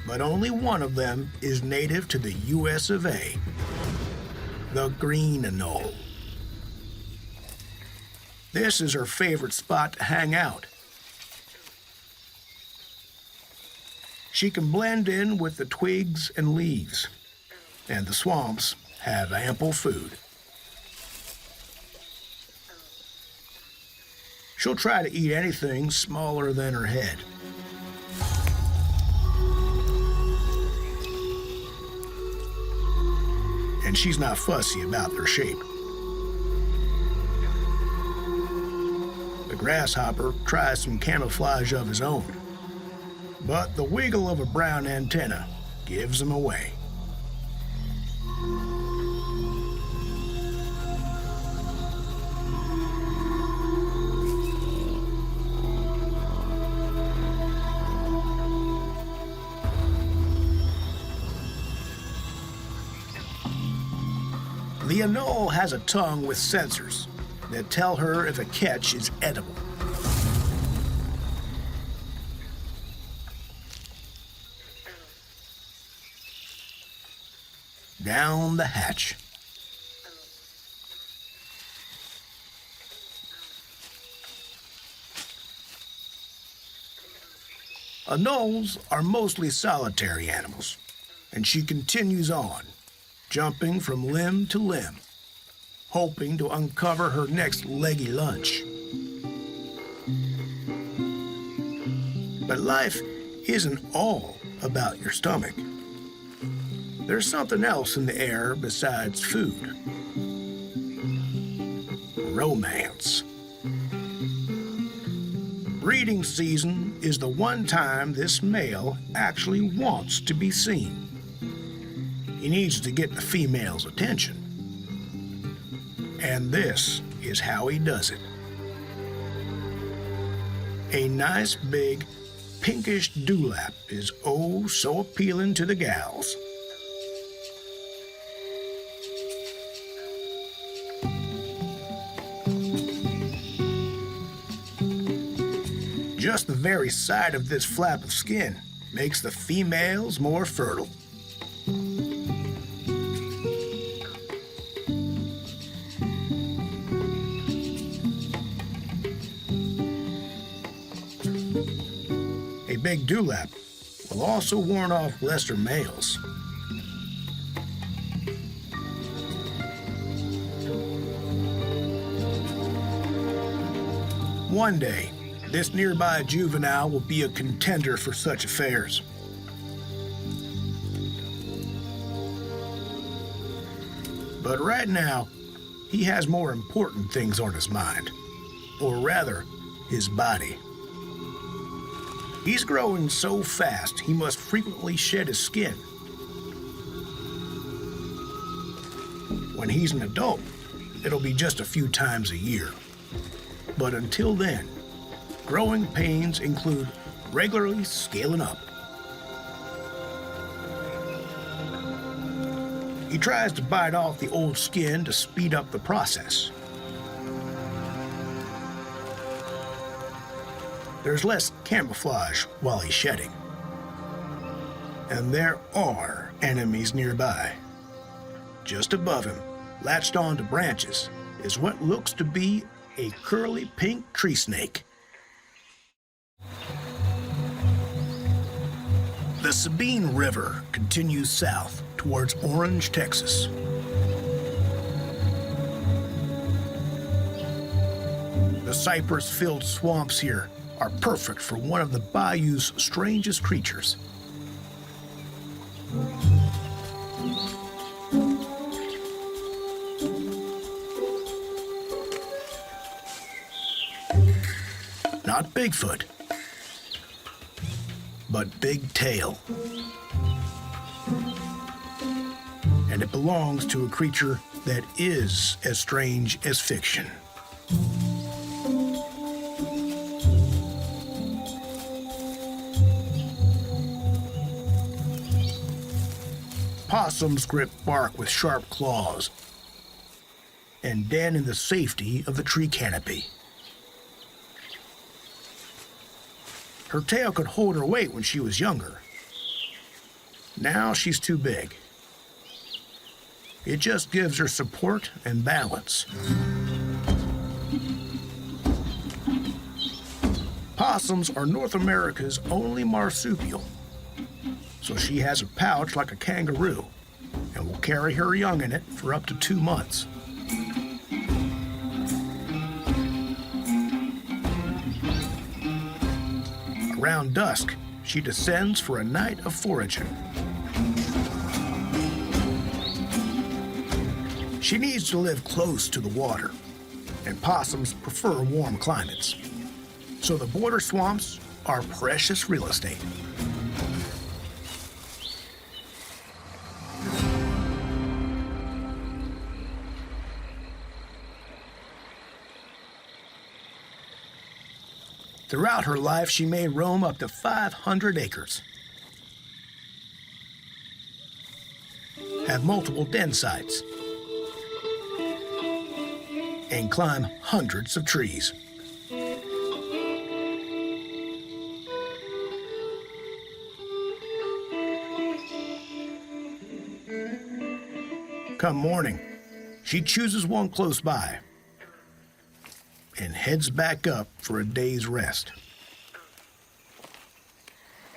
but only one of them is native to the US of A, the green anole. This is her favorite spot to hang out. She can blend in with the twigs and leaves, and the swamps have ample food. She'll try to eat anything smaller than her head. And she's not fussy about their shape. The grasshopper tries some camouflage of his own, but the wiggle of a brown antenna gives him away. The anole has a tongue with sensors that tell her if a catch is edible. Down the hatch. Anoles are mostly solitary animals, and she continues on, jumping from limb to limb, hoping to uncover her next leggy lunch. But life isn't all about your stomach. There's something else in the air besides food. Romance. Breeding season is the one time this male actually wants to be seen. He needs to get the female's attention. And this is how he does it. A nice big pinkish dewlap is oh so appealing to the gals. Just the very sight of this flap of skin makes the females more fertile. egg dewlap will also warn off lesser males. One day, this nearby juvenile will be a contender for such affairs. But right now, he has more important things on his mind. Or rather, his body. He's growing so fast, he must frequently shed his skin. When he's an adult, it'll be just a few times a year. But until then, growing pains include regularly scaling up. He tries to bite off the old skin to speed up the process. There's less camouflage while he's shedding. And there are enemies nearby. Just above him, latched onto branches, is what looks to be a curly pink tree snake. The Sabine River continues south towards Orange, Texas. The cypress-filled swamps here are perfect for one of the bayou's strangest creatures. Not Bigfoot, but Big Tail. And it belongs to a creature that is as strange as fiction. Possums grip bark with sharp claws and den in the safety of the tree canopy. Her tail could hold her weight when she was younger. Now she's too big. It just gives her support and balance. Possums are North America's only marsupial, so she has a pouch like a kangaroo and will carry her young in it for up to 2 months. Around dusk, she descends for a night of foraging. She needs to live close to the water, and possums prefer warm climates. So the border swamps are precious real estate. Throughout her life, she may roam up to 500 acres, have multiple den sites, and climb hundreds of trees. Come morning, she chooses one close by and heads back up for a day's rest.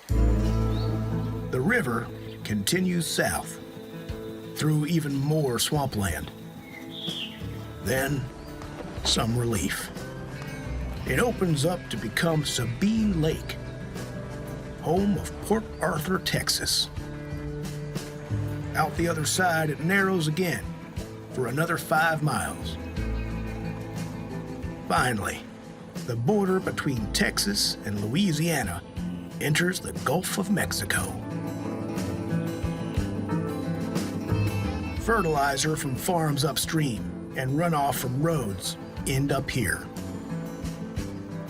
The river continues south through even more swampland. Then, some relief. It opens up to become Sabine Lake, home of Port Arthur, Texas. Out the other side, it narrows again for another 5 miles. Finally, the border between Texas and Louisiana enters the Gulf of Mexico. Fertilizer from farms upstream and runoff from roads end up here.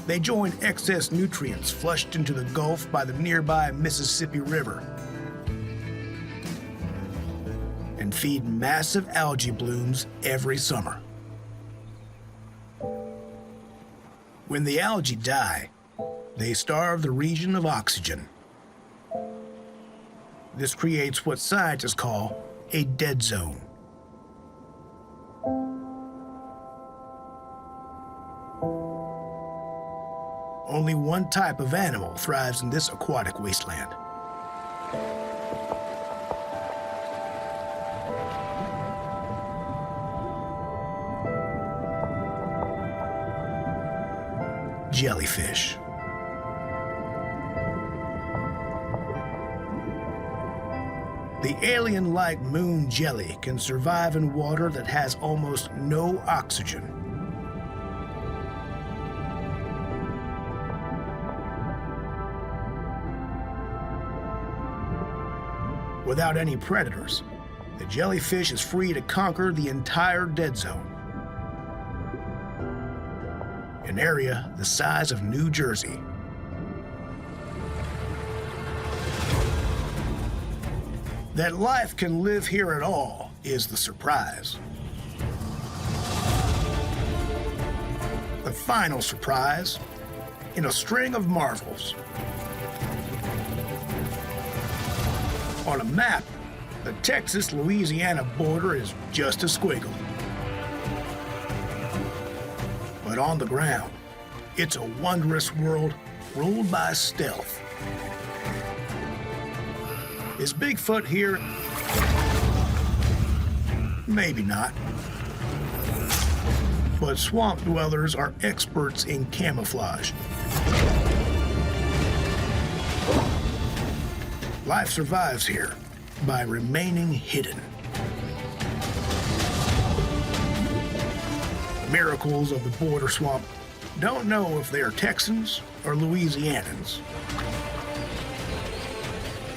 They join excess nutrients flushed into the Gulf by the nearby Mississippi River and feed massive algae blooms every summer. When the algae die, they starve the region of oxygen. This creates what scientists call a dead zone. Only Only one type of animal thrives in this aquatic wasteland. Jellyfish. The alien-like moon jelly can survive in water that has almost no oxygen. Without any predators, the jellyfish is free to conquer the entire dead zone, an area the size of New Jersey. That life can live here at all is the surprise. The final surprise in a string of marvels. On a map, the Texas-Louisiana border is just a squiggle. But on the ground, it's a wondrous world ruled by stealth. Is Bigfoot here? Maybe not. But swamp dwellers are experts in camouflage. Life survives here by remaining hidden. The miracles of the border swamp don't know if they're Texans or Louisianans.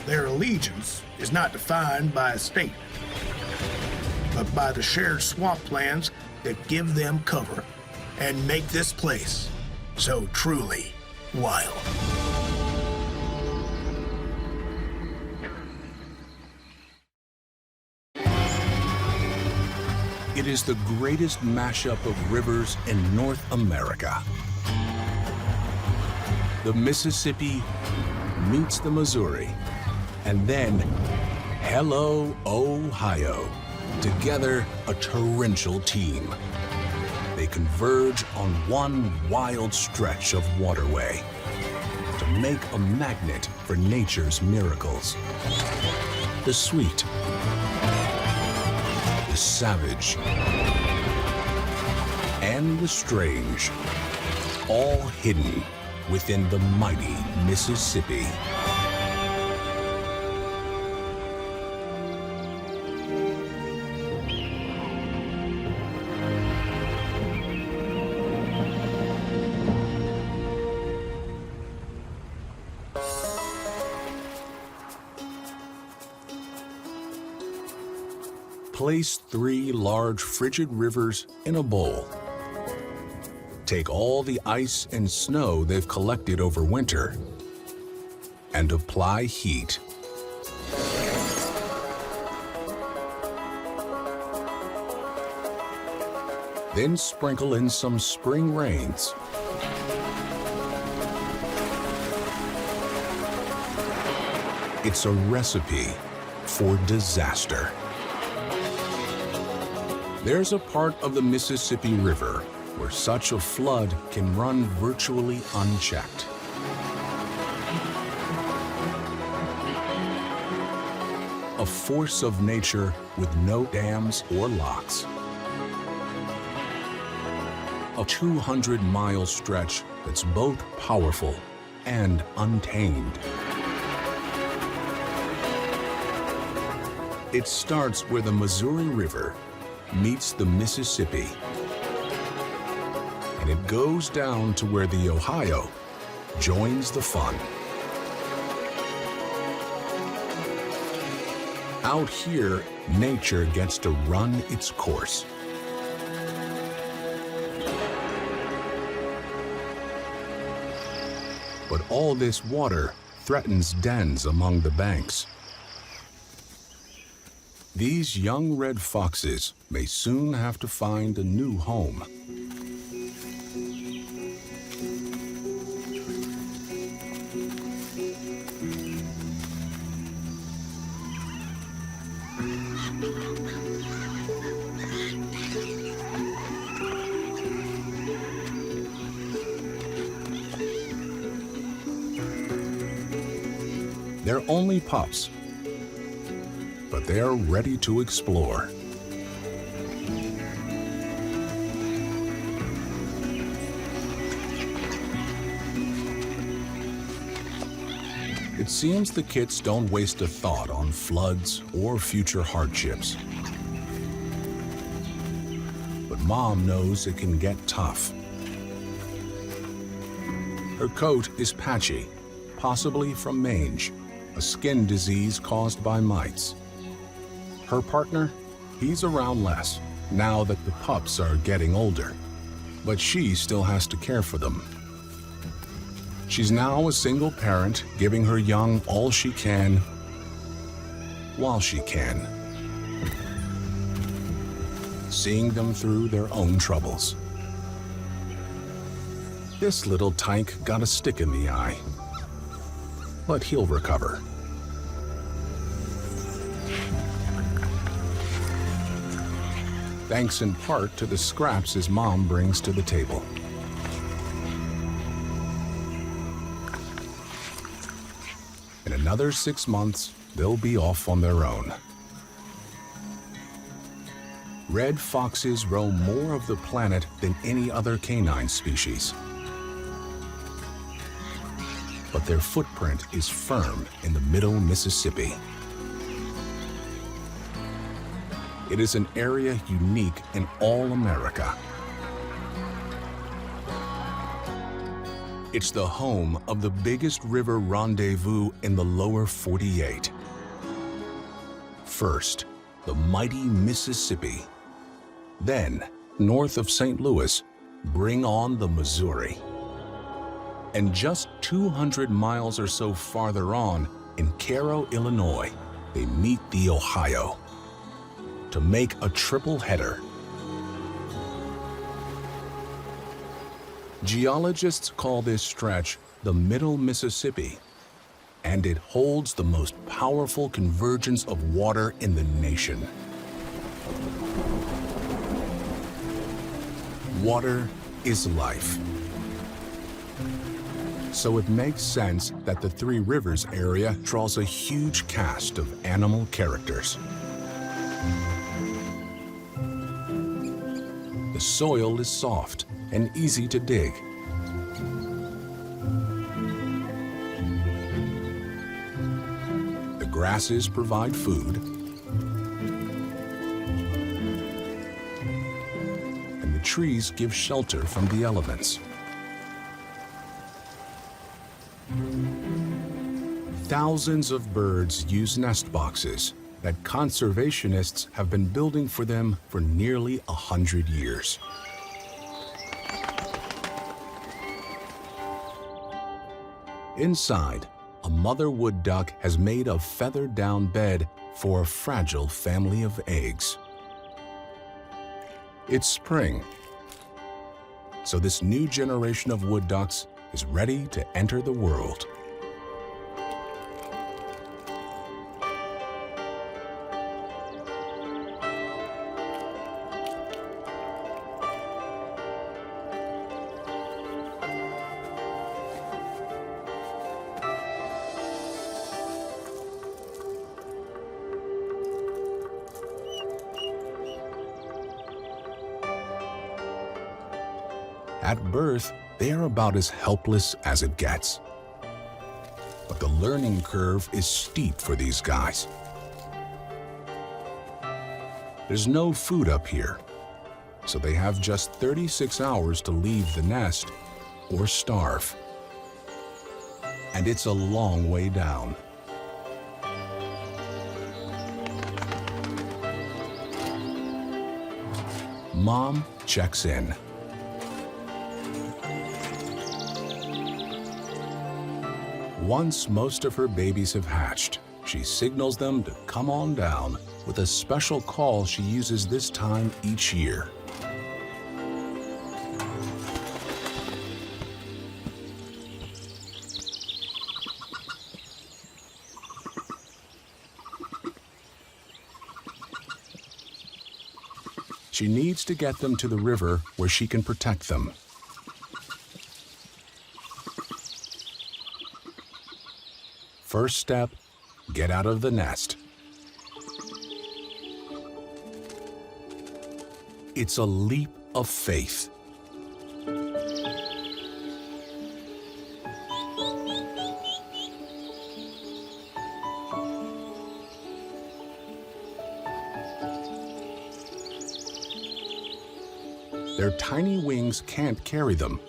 Their allegiance is not defined by a state, but by the shared swamp lands that give them cover and make this place so truly wild. It is the greatest mashup of rivers in North America. The Mississippi meets the Missouri, and then hello, Ohio. Together, a torrential team. They converge on one wild stretch of waterway to make a magnet for nature's miracles. The sweet, the savage, and the strange, all hidden within the mighty Mississippi. Place 3 large frigid rivers in a bowl. Take all the ice and snow they've collected over winter and apply heat. Then sprinkle in some spring rains. It's a recipe for disaster. There's a part of the Mississippi River where such a flood can run virtually unchecked. A force of nature with no dams or locks. A 200-mile stretch that's both powerful and untamed. It starts where the Missouri River meets the Mississippi, and it goes down to where the Ohio joins the fun. Out here, nature gets to run its course. But all this water threatens dens among the banks. These young red foxes may soon have to find a new home. They're only pups, but they're ready to explore. It seems the kits don't waste a thought on floods or future hardships. But Mom knows it can get tough. Her coat is patchy, possibly from mange, a skin disease caused by mites. Her partner, he's around less, now that the pups are getting older, but she still has to care for them. She's now a single parent, giving her young all she can, while she can, seeing them through their own troubles. This little tyke got a stick in the eye, but he'll recover. Thanks in part to the scraps his mom brings to the table. In another 6 months, they'll be off on their own. Red foxes roam more of the planet than any other canine species. But their footprint is firm in the middle Mississippi. It is an area unique in all America. It's the home of the biggest river rendezvous in the lower 48. First, the mighty Mississippi. Then, north of St. Louis, bring on the Missouri. And just 200 miles or so farther on, in Cairo, Illinois, they meet the Ohio to make a triple header. Geologists call this stretch the Middle Mississippi, and it holds the most powerful convergence of water in the nation. Water is life. So it makes sense that the Three Rivers area draws a huge cast of animal characters. The soil is soft and easy to dig. The grasses provide food, and the trees give shelter from the elements. Thousands of birds use nest boxes that conservationists have been building for them for nearly 100 years. Inside, a mother wood duck has made a feathered-down bed for a fragile family of eggs. It's spring, so this new generation of wood ducks is ready to enter the world. At birth, they are about as helpless as it gets. But the learning curve is steep for these guys. There's no food up here, so they have just 36 hours to leave the nest or starve. And it's a long way down. Mom checks in. Once most of her babies have hatched, she signals them to come on down with a special call she uses this time each year. She needs to get them to the river where she can protect them. First step, get out of the nest. It's a leap of faith. Their tiny wings can't carry them.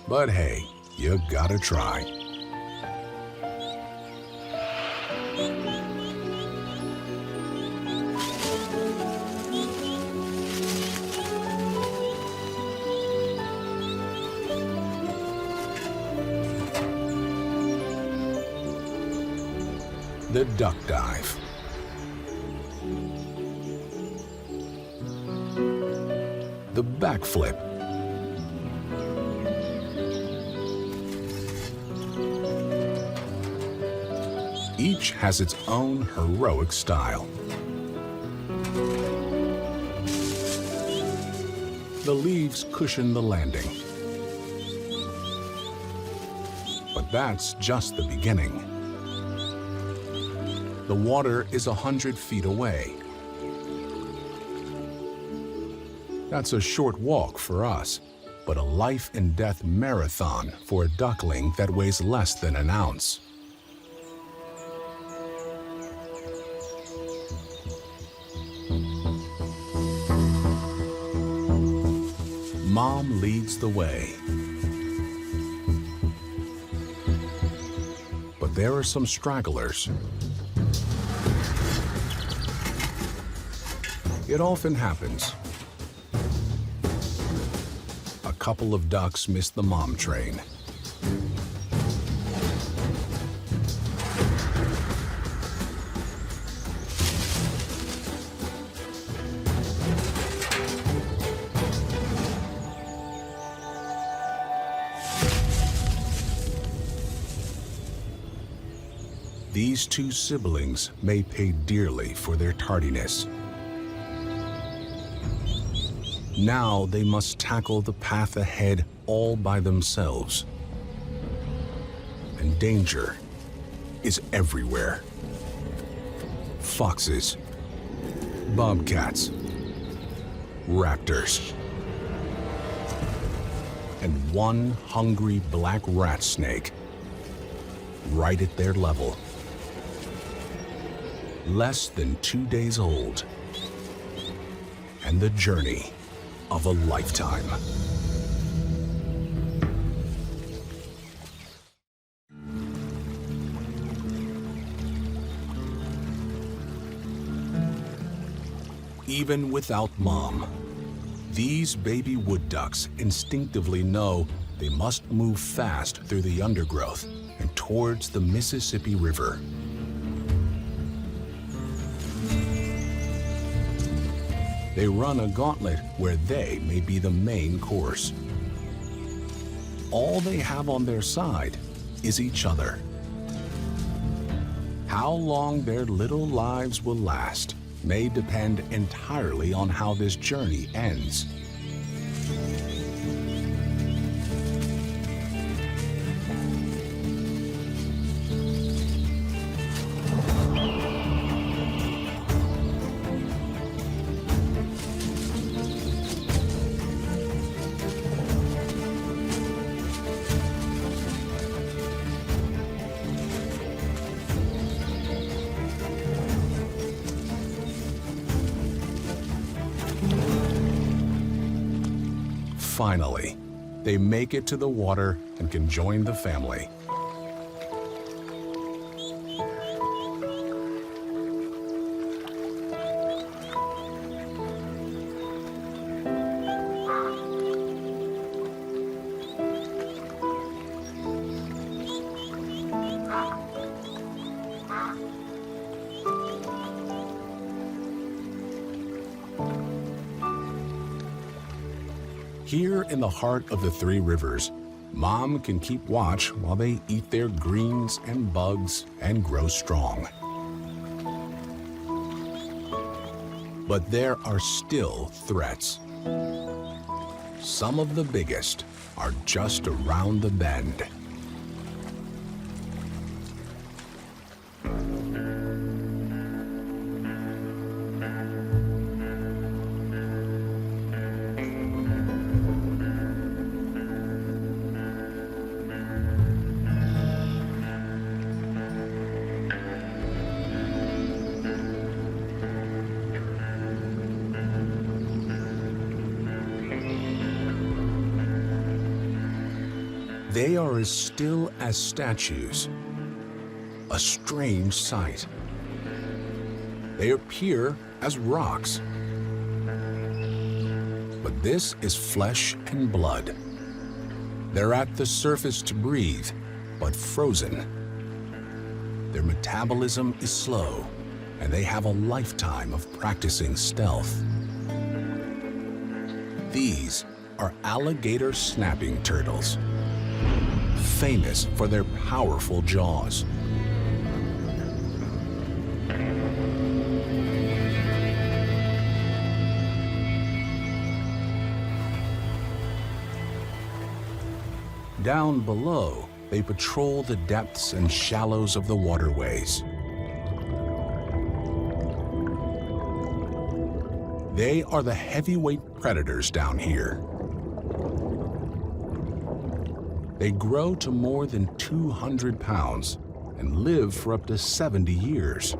But hey, you gotta try. The duck dive. The backflip. Each has its own heroic style. The leaves cushion the landing. But that's just the beginning. The water is 100 feet away. That's a short walk for us, but a life and death marathon for a duckling that weighs less than an ounce. Mom leads the way. But there are some stragglers. It often happens. A couple of ducks miss the mom train. These two siblings may pay dearly for their tardiness. Now they must tackle the path ahead all by themselves. And danger is everywhere. Foxes, bobcats, raptors, and one hungry black rat snake right at their level. Less than 2 days old, and the journey of a lifetime. Even without mom, these baby wood ducks instinctively know they must move fast through the undergrowth and towards the Mississippi River. They run a gauntlet where they may be the main course. All they have on their side is each other. How long their little lives will last may depend entirely on how this journey ends. Finally, they make it to the water and can join the family. Here in the heart of the Three Rivers, Mom can keep watch while they eat their greens and bugs and grow strong. But there are still threats. Some of the biggest are just around the bend. They are as still as statues, a strange sight. They appear as rocks. But this is flesh and blood. They're at the surface to breathe, but frozen. Their metabolism is slow, and they have a lifetime of practicing stealth. These are alligator snapping turtles, famous for their powerful jaws. Down below, they patrol the depths and shallows of the waterways. They are the heavyweight predators down here. They grow to more than 200 pounds and live for up to 70 years.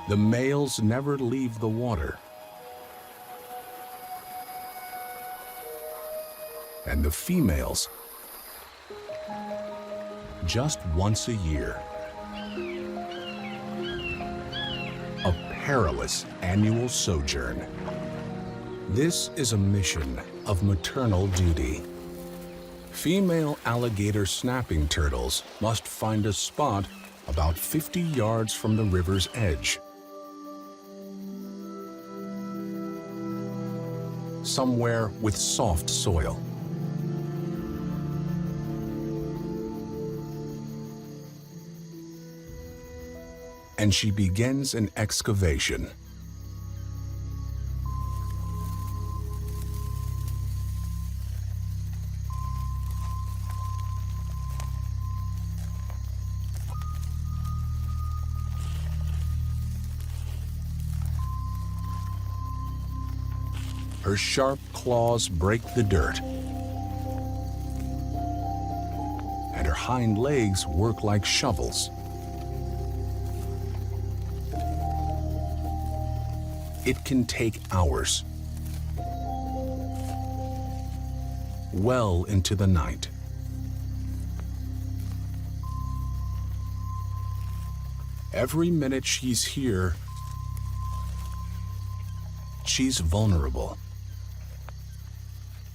The males never leave the water, and the females just once a year. A perilous annual sojourn. This is a mission of maternal duty. Female alligator snapping turtles must find a spot about 50 yards from the river's edge. Somewhere with soft soil. And she begins an excavation. Her sharp claws break the dirt, and her hind legs work like shovels. It can take hours, well into the night. Every minute she's here, she's vulnerable,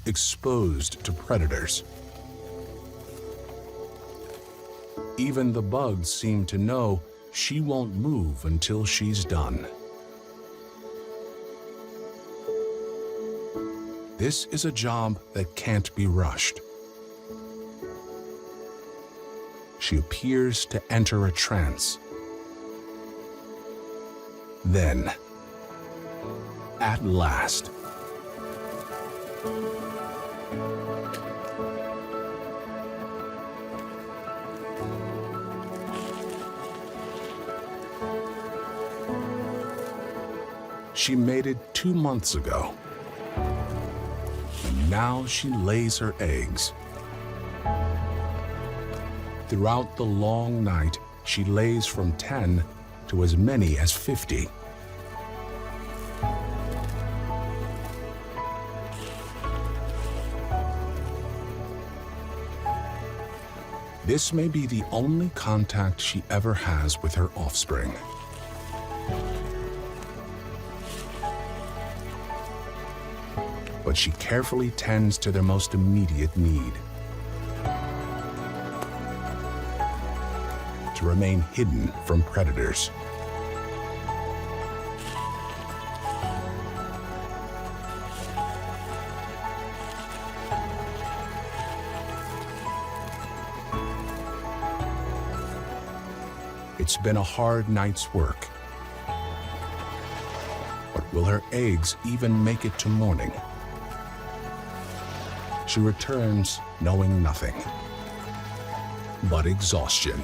exposed to predators. Even the bugs seem to know she won't move until she's done. This is a job that can't be rushed. She appears to enter a trance. Then, at last, she made it 2 months ago. Now she lays her eggs. Throughout the long night, she lays from 10 to as many as 50. This may be the only contact she ever has with her offspring. But she carefully tends to their most immediate need: to remain hidden from predators. It's been a hard night's work. But will her eggs even make it to morning? She returns knowing nothing but exhaustion.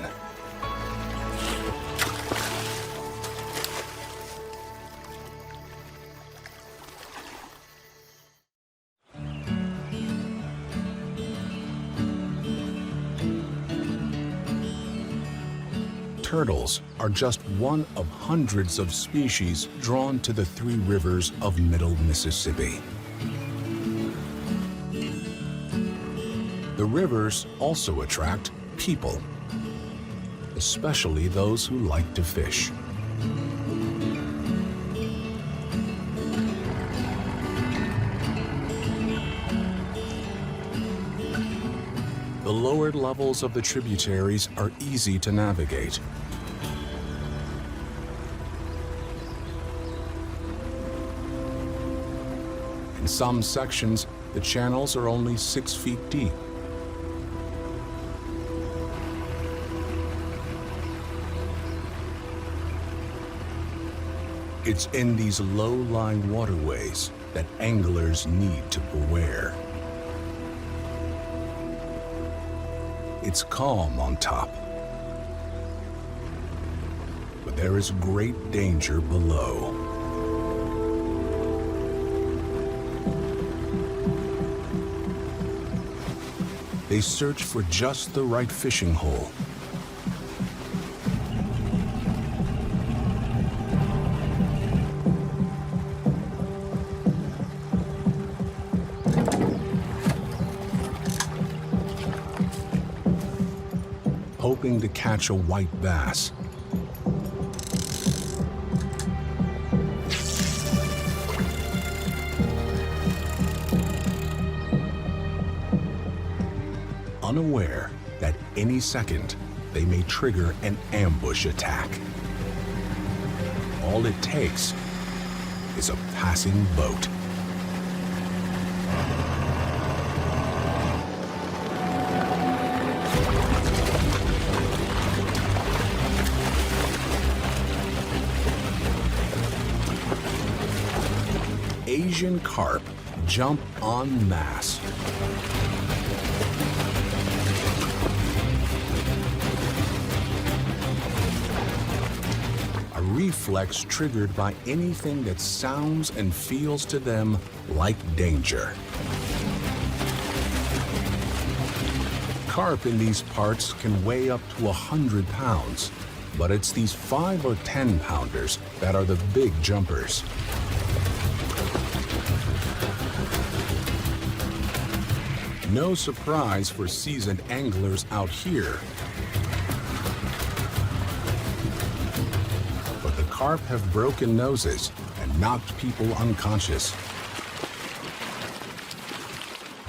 Turtles are just one of hundreds of species drawn to the 3 rivers of Middle Mississippi. The rivers also attract people, especially those who like to fish. The lower levels of the tributaries are easy to navigate. In some sections, the channels are only 6 feet deep. It's in these low-lying waterways that anglers need to beware. It's calm on top, but there is great danger below. They search for just the right fishing hole. Hoping to catch a white bass. Unaware that any second they may trigger an ambush attack. All it takes is a passing boat. Asian carp jump en masse. A reflex triggered by anything that sounds and feels to them like danger. Carp in these parts can weigh up to 100 pounds, but it's these 5 or 10 pounders that are the big jumpers. No surprise for seasoned anglers out here. But the carp have broken noses and knocked people unconscious.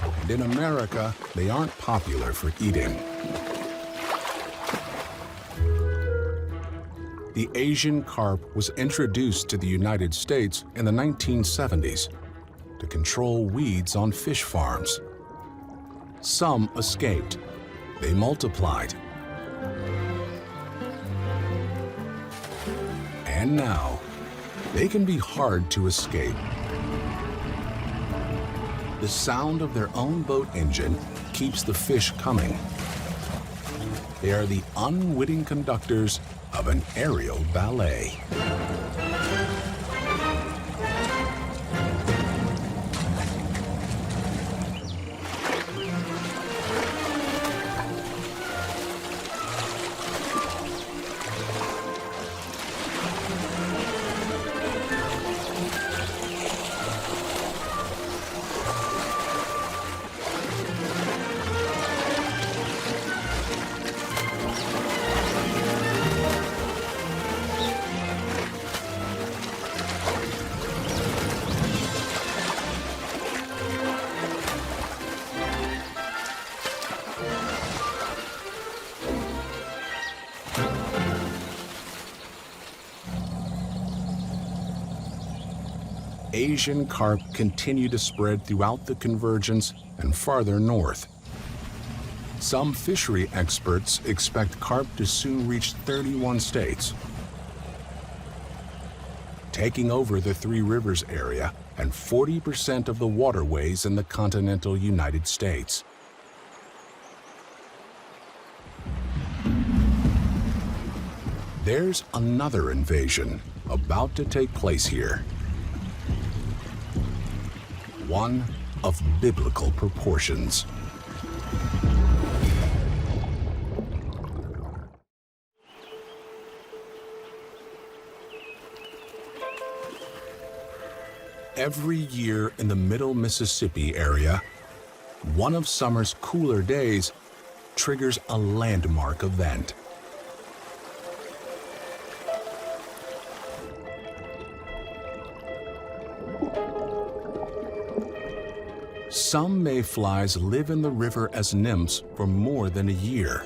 And in America, they aren't popular for eating. The Asian carp was introduced to the United States in the 1970s to control weeds on fish farms. Some escaped. They multiplied. And now, they can be hard to escape. The sound of their own boat engine keeps the fish coming. They are the unwitting conductors of an aerial ballet. Asian carp continue to spread throughout the convergence and farther north. Some fishery experts expect carp to soon reach 31 states, taking over the Three Rivers area and 40% of the waterways in the continental United States. There's another invasion about to take place here. One of biblical proportions. Every year in the Middle Mississippi area, one of summer's cooler days triggers a landmark event. Some mayflies live in the river as nymphs for more than a year.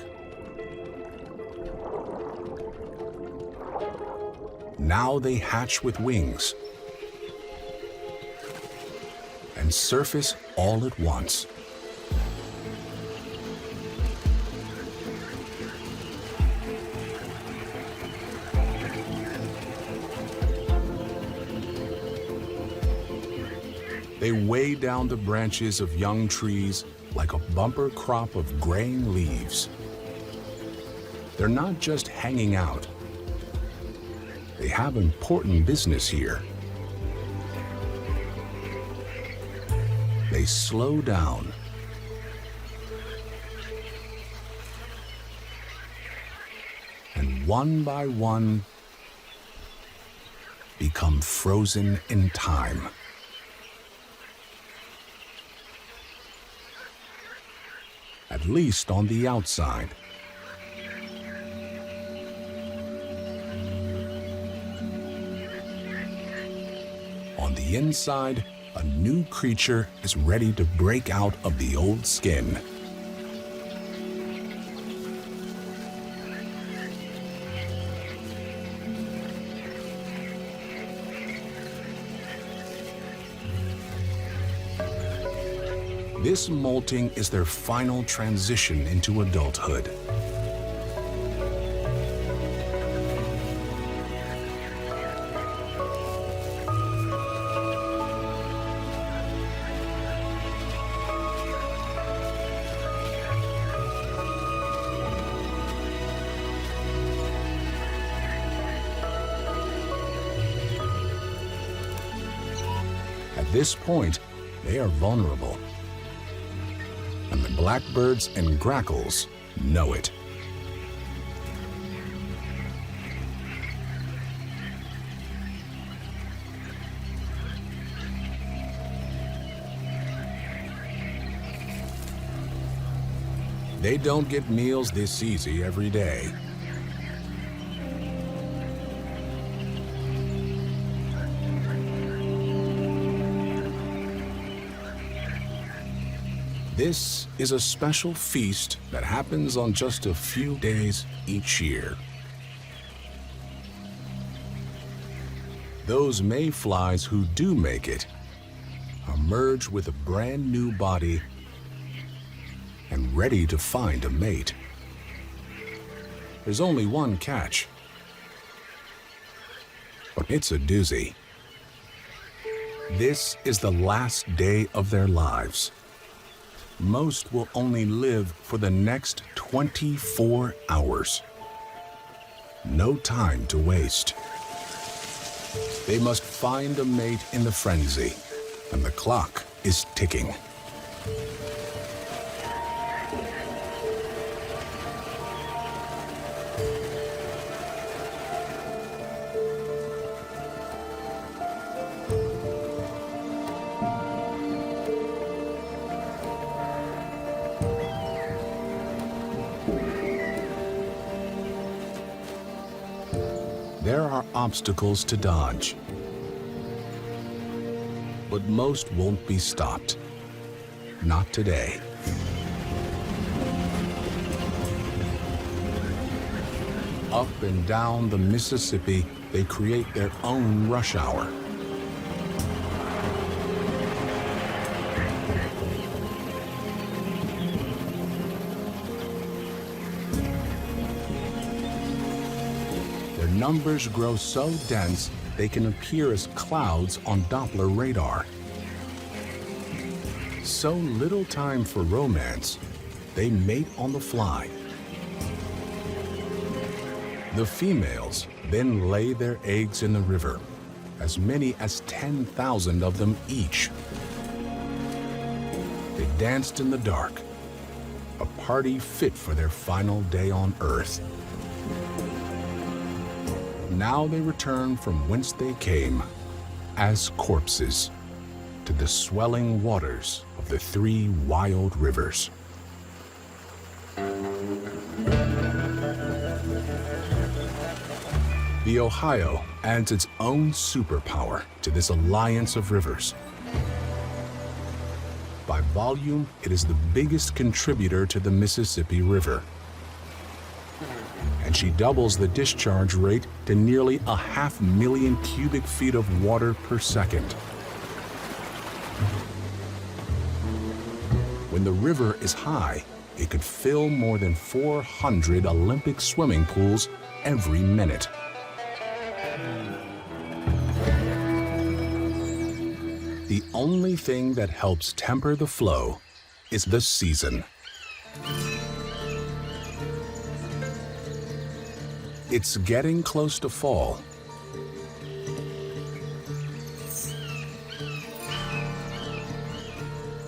Now they hatch with wings and surface all at once. They weigh down the branches of young trees like a bumper crop of graying leaves. They're not just hanging out. They have important business here. They slow down. And one by one, become frozen in time. At least on the outside. On the inside, a new creature is ready to break out of the old skin. This molting is their final transition into adulthood. At this point, they are vulnerable. And the blackbirds and grackles know it. They don't get meals this easy every day. This is a special feast that happens on just a few days each year. Those mayflies who do make it emerge with a brand new body and ready to find a mate. There's only one catch, but it's a doozy. This is the last day of their lives. Most will only live for the next 24 hours. No time to waste. They must find a mate in the frenzy, and the clock is ticking. There are obstacles to dodge, but most won't be stopped. Not today. Up and down the Mississippi, they create their own rush hour. Numbers grow so dense they can appear as clouds on Doppler radar. So little time for romance, they mate on the fly. The females then lay their eggs in the river, as many as 10,000 of them each. They danced in the dark, a party fit for their final day on Earth. Now they return from whence they came, as corpses. to the swelling waters of the three wild rivers. The Ohio adds its own superpower to this alliance of rivers. By volume, it is the biggest contributor to the Mississippi River. And she doubles the discharge rate to nearly 500,000 cubic feet of water per second. When the river is high, it could fill more than 400 Olympic swimming pools every minute. The only thing that helps temper the flow is the season. It's getting close to fall.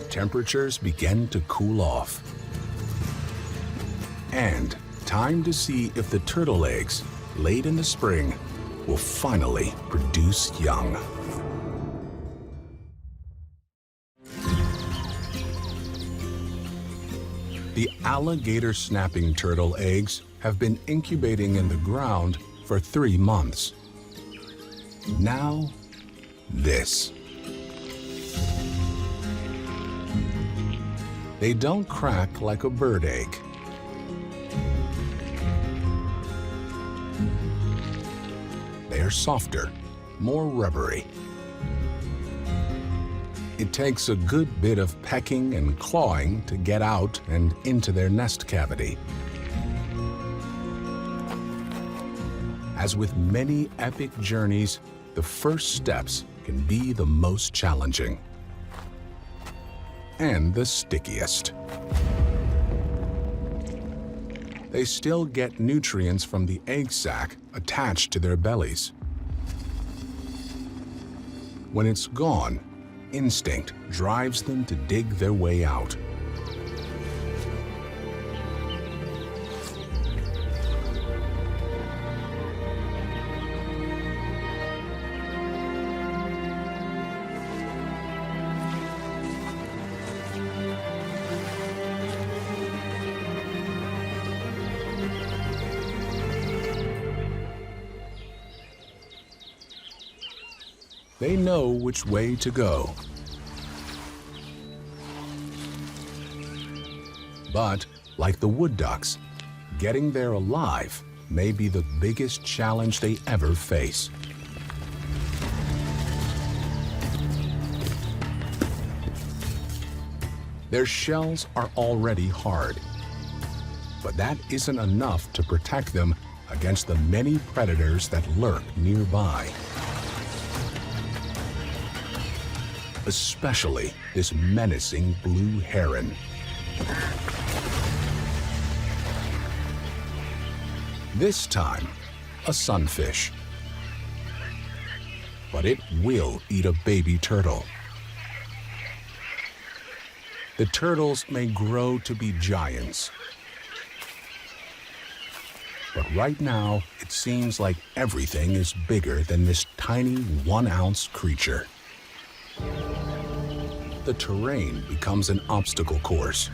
Temperatures begin to cool off. And time to see if the turtle eggs, laid in the spring, will finally produce young. The alligator snapping turtle eggs have been incubating in the ground for 3 months. Now, this. They don't crack like a bird egg. They are softer, more rubbery. It takes a good bit of pecking and clawing to get out and into their nest cavity. As with many epic journeys, the first steps can be the most challenging and the stickiest. They still get nutrients from the egg sac attached to their bellies. When it's gone, instinct drives them to dig their way out. They know which way to go. But, like the wood ducks, getting there alive may be the biggest challenge they ever face. Their shells are already hard, but that isn't enough to protect them against the many predators that lurk nearby. Especially this menacing blue heron. This time, a sunfish. But it will eat a baby turtle. The turtles may grow to be giants. But right now, it seems like everything is bigger than this tiny 1-ounce creature. The terrain becomes an obstacle course.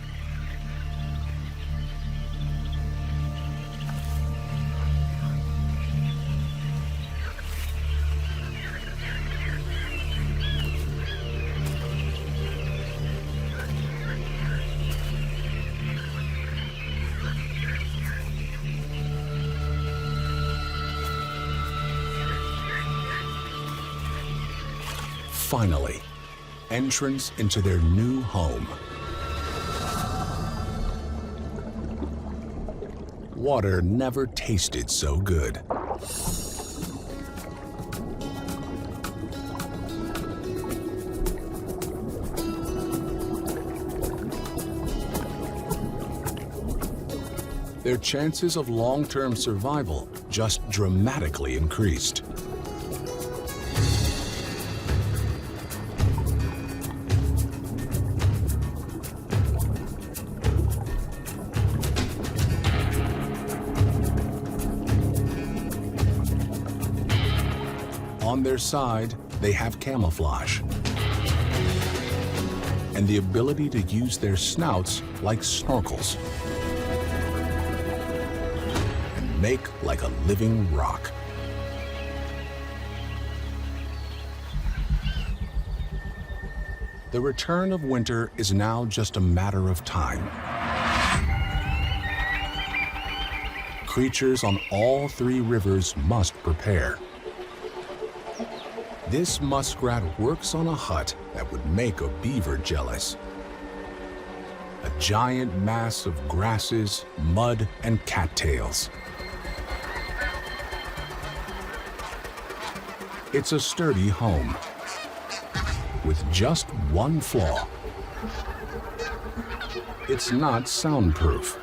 Finally, entrance into their new home. Water never tasted so good. Their chances of long-term survival just dramatically increased. On their side, they have camouflage. and the ability to use their snouts like snorkels and make like a living rock. The return of winter is now just a matter of time. Creatures on all three rivers must prepare. This muskrat works on a hut that would make a beaver jealous. A giant mass of grasses, mud, and cattails. It's a sturdy home, with just one flaw. It's not soundproof.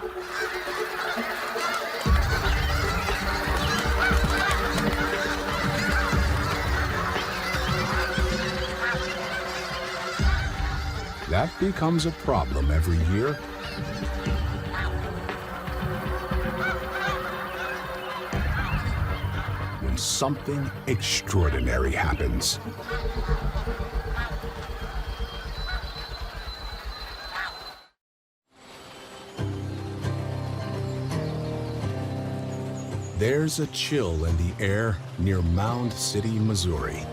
That becomes a problem every year. When something extraordinary happens. There's a chill in the air near Mound City, Missouri.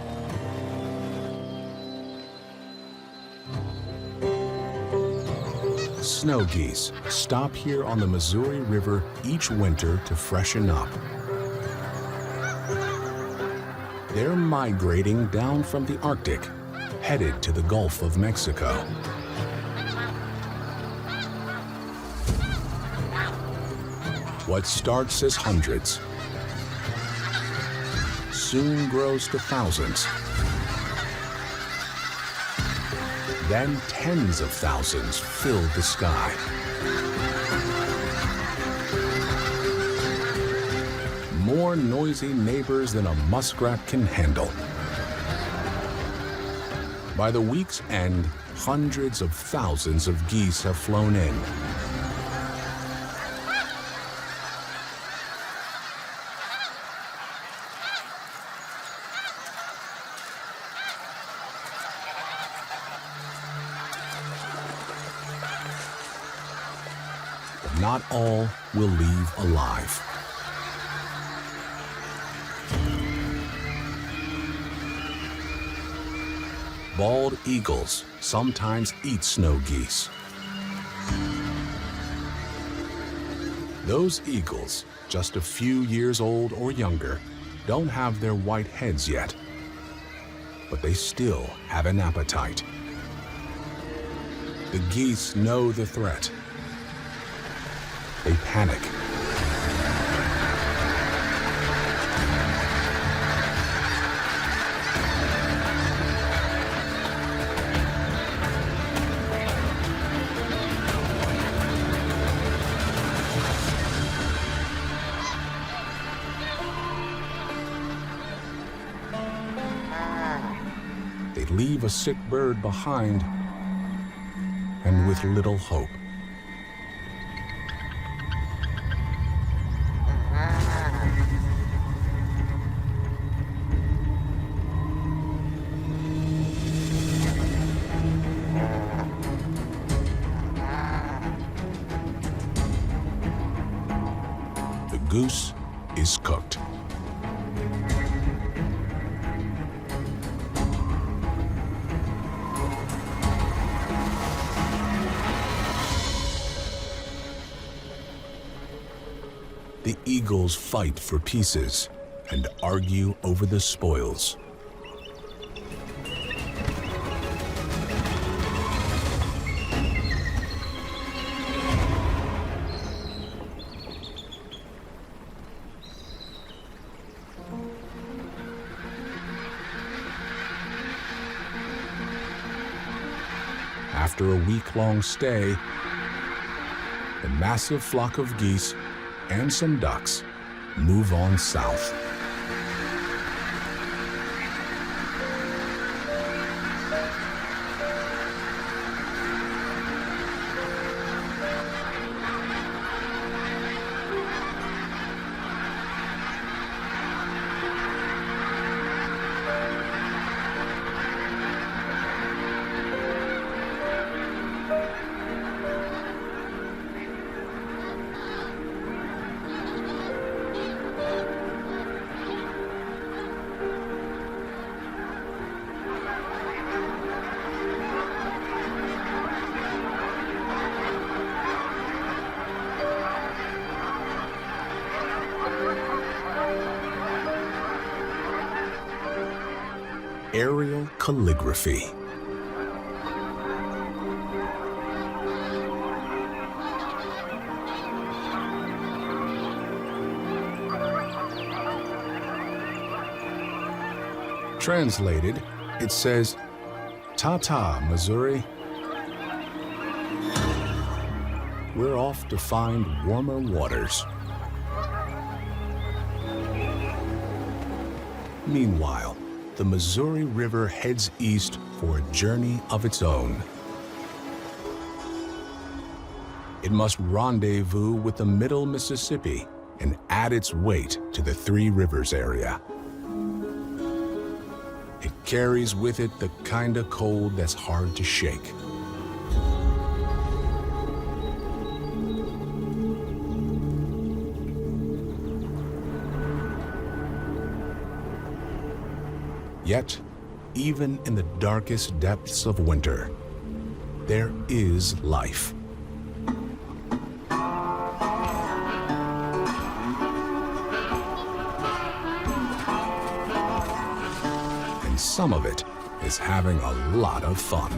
Snow geese stop here on the Missouri River each winter to freshen up. They're migrating down from the Arctic, headed to the Gulf of Mexico. What starts as hundreds soon grows to thousands. Then tens of thousands filled the sky. More noisy neighbors than a muskrat can handle. By the week's end, hundreds of thousands of geese have flown in. Not all will leave alive. Bald eagles sometimes eat snow geese. Those eagles, just a few years old or younger, don't have their white heads yet, but they still have an appetite. The geese know the threat. They panic. They leave a sick bird behind, and with little hope. The goose is cooked. The eagles fight for pieces and argue over the spoils. After a week-long stay, the massive flock of geese and some ducks move on south. aerial calligraphy. Translated, it says, "Ta-ta, Missouri. We're off to find warmer waters." Meanwhile, the Missouri River heads east for a journey of its own. It must rendezvous with the Middle Mississippi and add its weight to the Three Rivers area. It carries with it the kind of cold that's hard to shake. Yet, even in the darkest depths of winter, there is life. And some of it is having a lot of fun.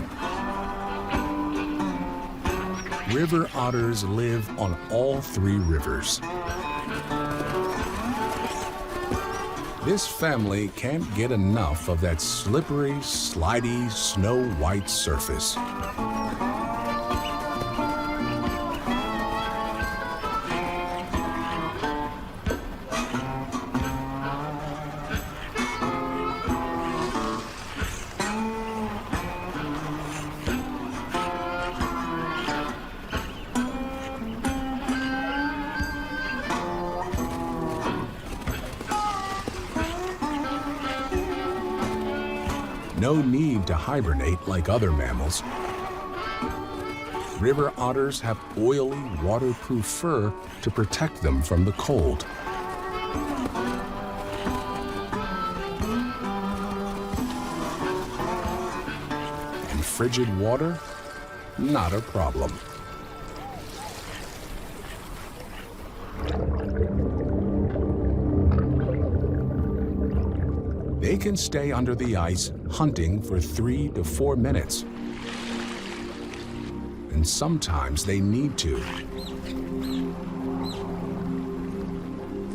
River otters live on all three rivers. This family can't get enough of that slippery, slidey, snow-white surface. No need to hibernate like other mammals. River otters have oily, waterproof fur to protect them from the cold. And frigid water? Not a problem. They can stay under the ice hunting for 3 to 4 minutes. And sometimes they need to.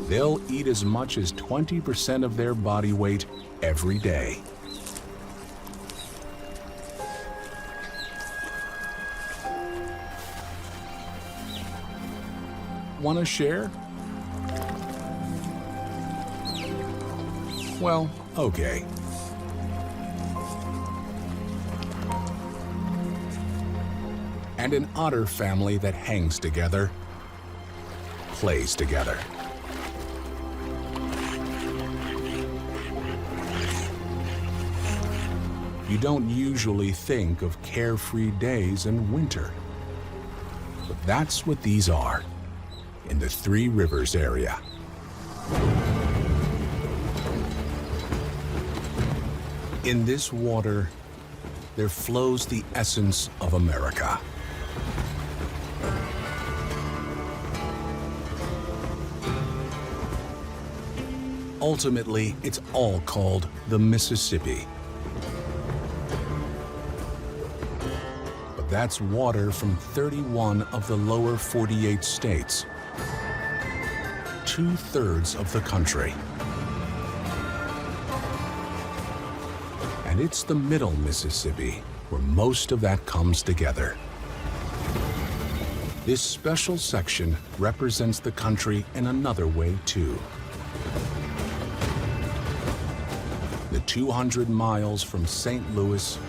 They'll eat as much as 20% of their body weight every day. Want to share? Well, okay. And an otter family that hangs together, plays together. You don't usually think of carefree days in winter, but that's what these are in the Three Rivers area. In this water, there flows the essence of America. Ultimately, it's all called the Mississippi. But that's water from 31 of the lower 48 states, 2/3 of the country. And it's the Middle Mississippi where most of that comes together. This special section represents the country in another way, too. The 200 miles from St. Louis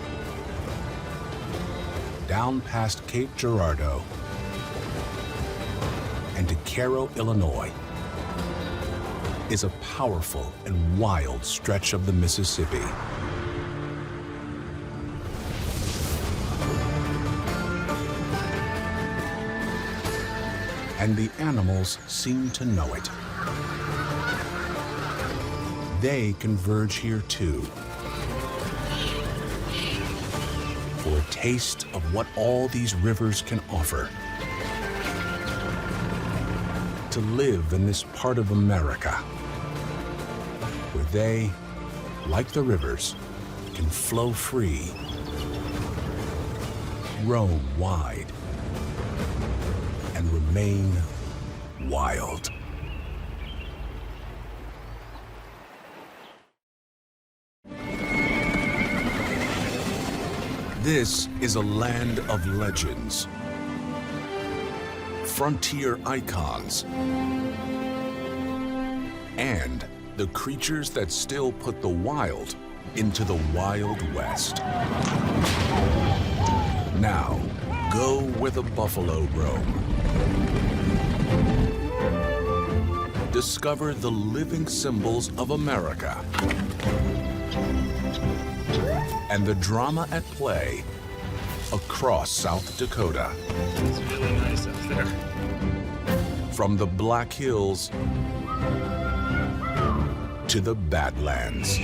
down past Cape Girardeau and to Cairo, Illinois, is a powerful and wild stretch of the Mississippi. And the animals seem to know it. They converge here too, for a taste of what all these rivers can offer. To live in this part of America, where they, like the rivers, can flow free, roam wide, and remain wild. This is a land of legends, frontier icons, and the creatures that still put the wild into the Wild West. Now, go where the buffalo roam. Discover the living symbols of America and the drama at play across South Dakota. It's really nice up there. From the Black Hills to the Badlands.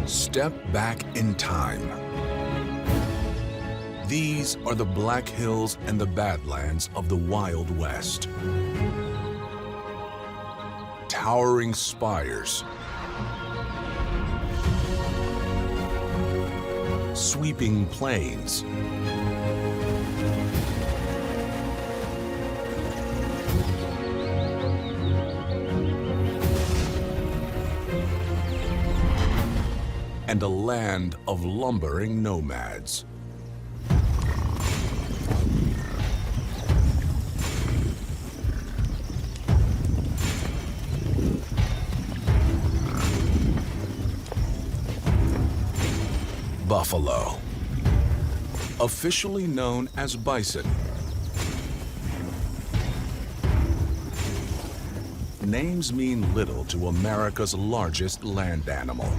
Step back in time. These are the Black Hills and the Badlands of the Wild West. Towering spires, sweeping plains, and a land of lumbering nomads. Buffalo, officially known as bison. Names mean little to America's largest land animal.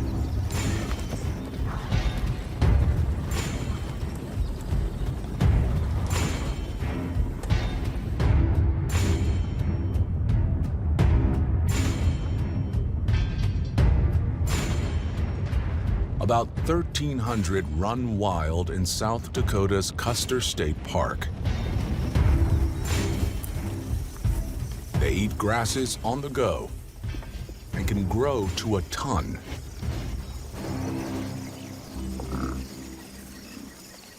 About 1,300 run wild in South Dakota's Custer State Park. They eat grasses on the go and can grow to a ton.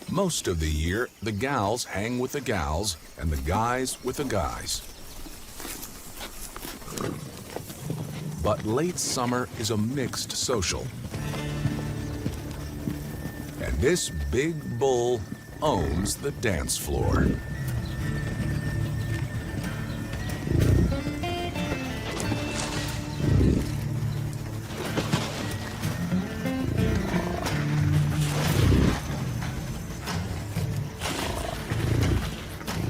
Most of the year, the gals hang with the gals and the guys with the guys. But late summer is a mixed social. And this big bull owns the dance floor.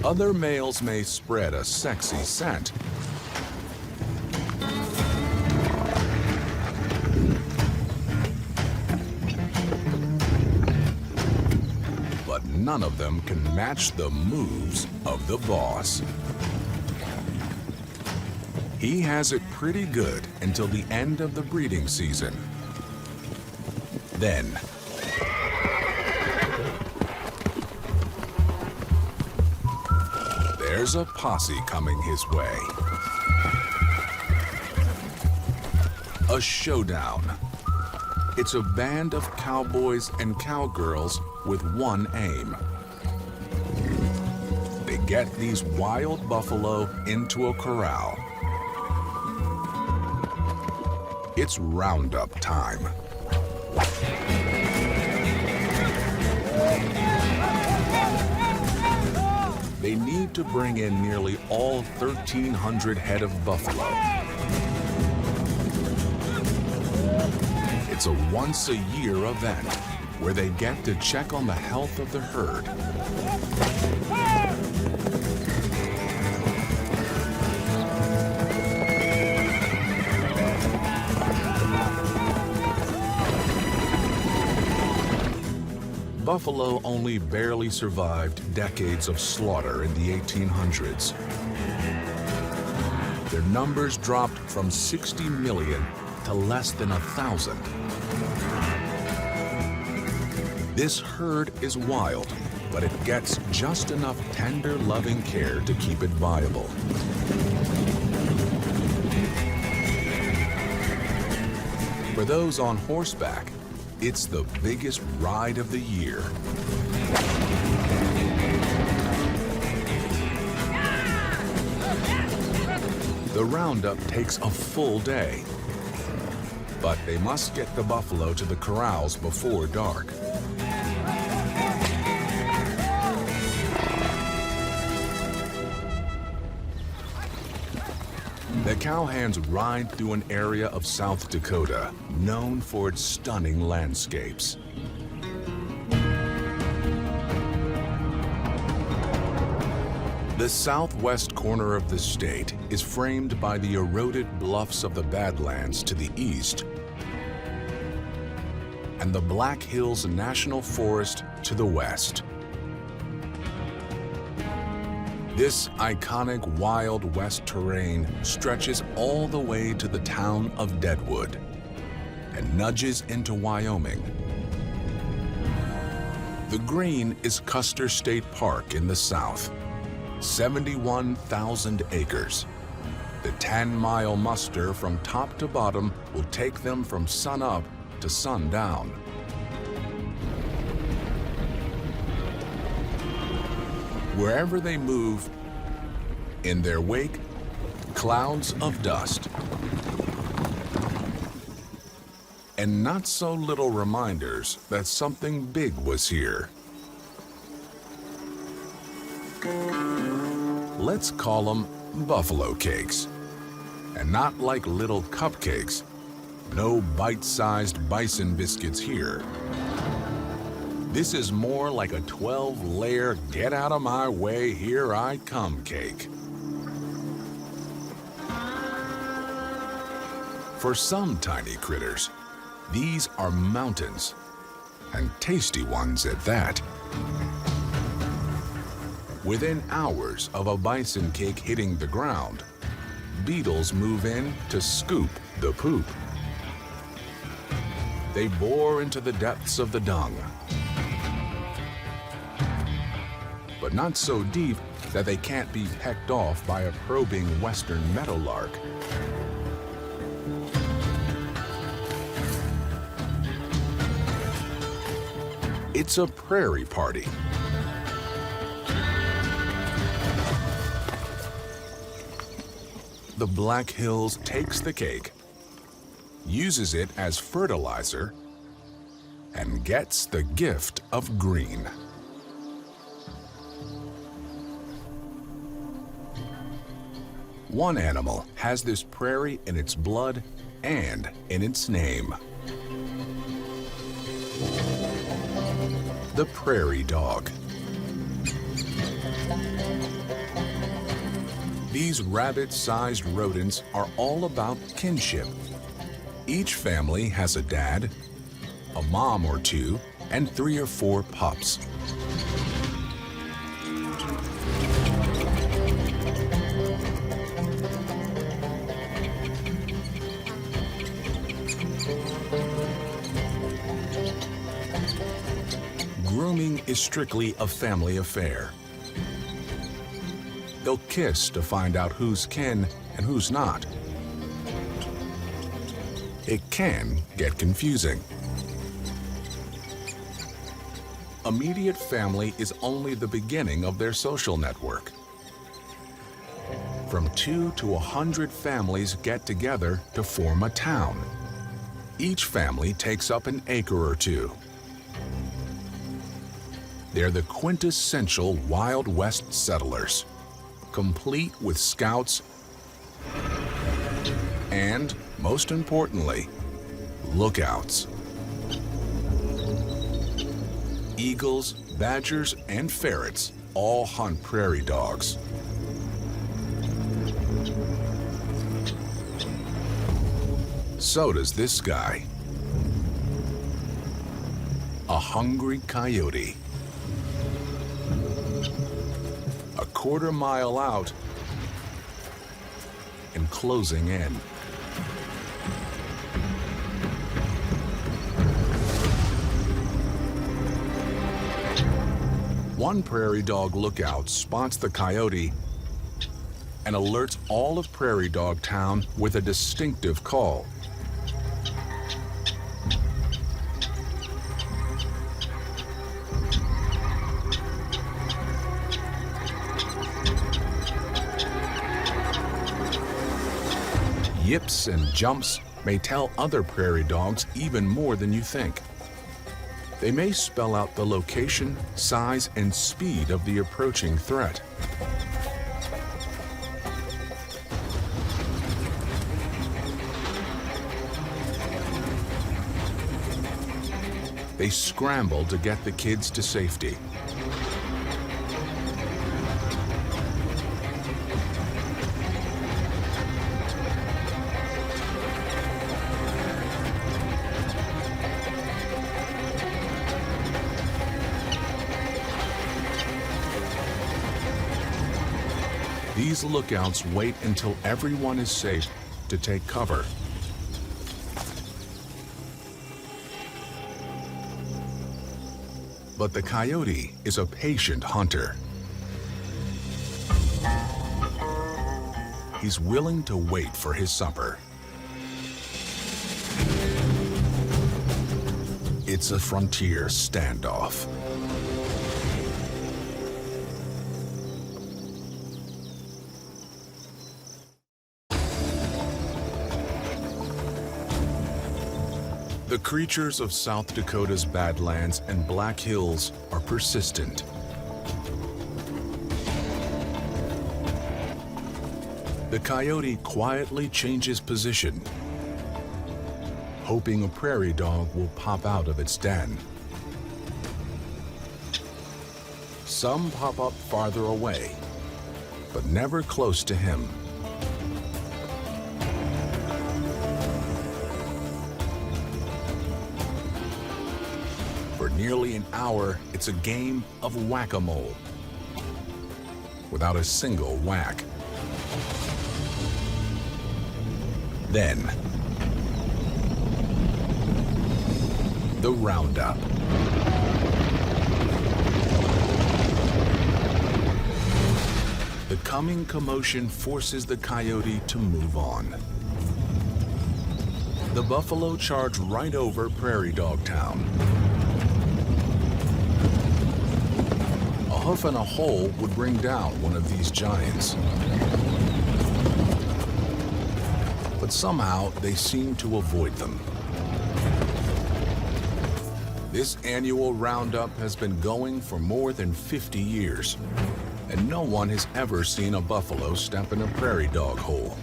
Other males may spread a sexy scent, but none of them can match the moves of the boss. He has it pretty good until the end of the breeding season. Then, there's a posse coming his way. A showdown. It's a band of cowboys and cowgirls with one aim. They get these wild buffalo into a corral. It's roundup time. They need to bring in nearly all 1,300 head of buffalo. It's a once-a-year event where they get to check on the health of the herd. Buffalo only barely survived decades of slaughter in the 1800s. Their numbers dropped from 60 million to less than 1,000. This herd is wild, but it gets just enough tender, loving care to keep it viable. For those on horseback, it's the biggest ride of the year. The roundup takes a full day, but they must get the buffalo to the corrals before dark. The cowhands ride through an area of South Dakota known for its stunning landscapes. The southwest corner of the state is framed by the eroded bluffs of the Badlands to the east and the Black Hills National Forest to the west. This iconic Wild West terrain stretches all the way to the town of Deadwood and nudges into Wyoming. The green is Custer State Park in the south, 71,000 acres. The 10-mile muster from top to bottom will take them from sunup to sundown. Wherever they move, in their wake, clouds of dust. And not so little reminders that something big was here. Let's call them buffalo cakes. And not like little cupcakes. No bite-sized bison biscuits here. This is more like a 12-layer, get out of my way, here I come cake. For some tiny critters, these are mountains, and tasty ones at that. Within hours of a bison cake hitting the ground, beetles move in to scoop the poop. They bore into the depths of the dung, but not so deep that they can't be pecked off by a probing western meadowlark. It's a prairie party. The Black Hills takes the cake, uses it as fertilizer, and gets the gift of green. One animal has this prairie in its blood and in its name. The prairie dog. These rabbit-sized rodents are all about kinship. Each family has a dad, a mom or two, and 3 or 4 pups. Grooming is strictly a family affair. They'll kiss to find out who's kin and who's not. It can get confusing. Immediate family is only the beginning of their social network. From 2 to 100 families get together to form a town. Each family takes up an acre or two. They're the quintessential Wild West settlers, complete with scouts and, most importantly, lookouts. Eagles, badgers, and ferrets all hunt prairie dogs. So does this guy. A hungry coyote. A quarter-mile out and closing in. One prairie dog lookout spots the coyote and alerts all of Prairie Dog Town with a distinctive call. Yips and jumps may tell other prairie dogs even more than you think. They may spell out the location, size, and speed of the approaching threat. They scramble to get the kids to safety. These lookouts wait until everyone is safe to take cover. But the coyote is a patient hunter. He's willing to wait for his supper. It's a frontier standoff. The creatures of South Dakota's Badlands and Black Hills are persistent. The coyote quietly changes position, hoping a prairie dog will pop out of its den. Some pop up farther away, but never close to him. For nearly an hour, it's a game of whack-a-mole, without a single whack. Then, the roundup. The coming commotion forces the coyote to move on. The buffalo charge right over Prairie Dog Town. A hoof and a hole would bring down one of these giants. But somehow they seem to avoid them. This annual roundup has been going for more than 50 years, and no one has ever seen a buffalo step in a prairie dog hole.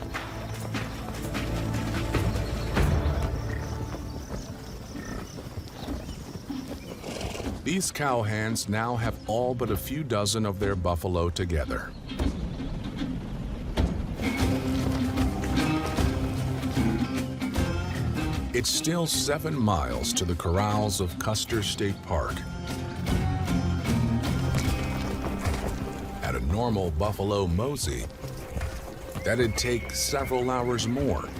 These cowhands now have all but a few dozen of their buffalo together. It's still 7 miles to the corrals of Custer State Park. At a normal buffalo mosey, that'd take several hours more.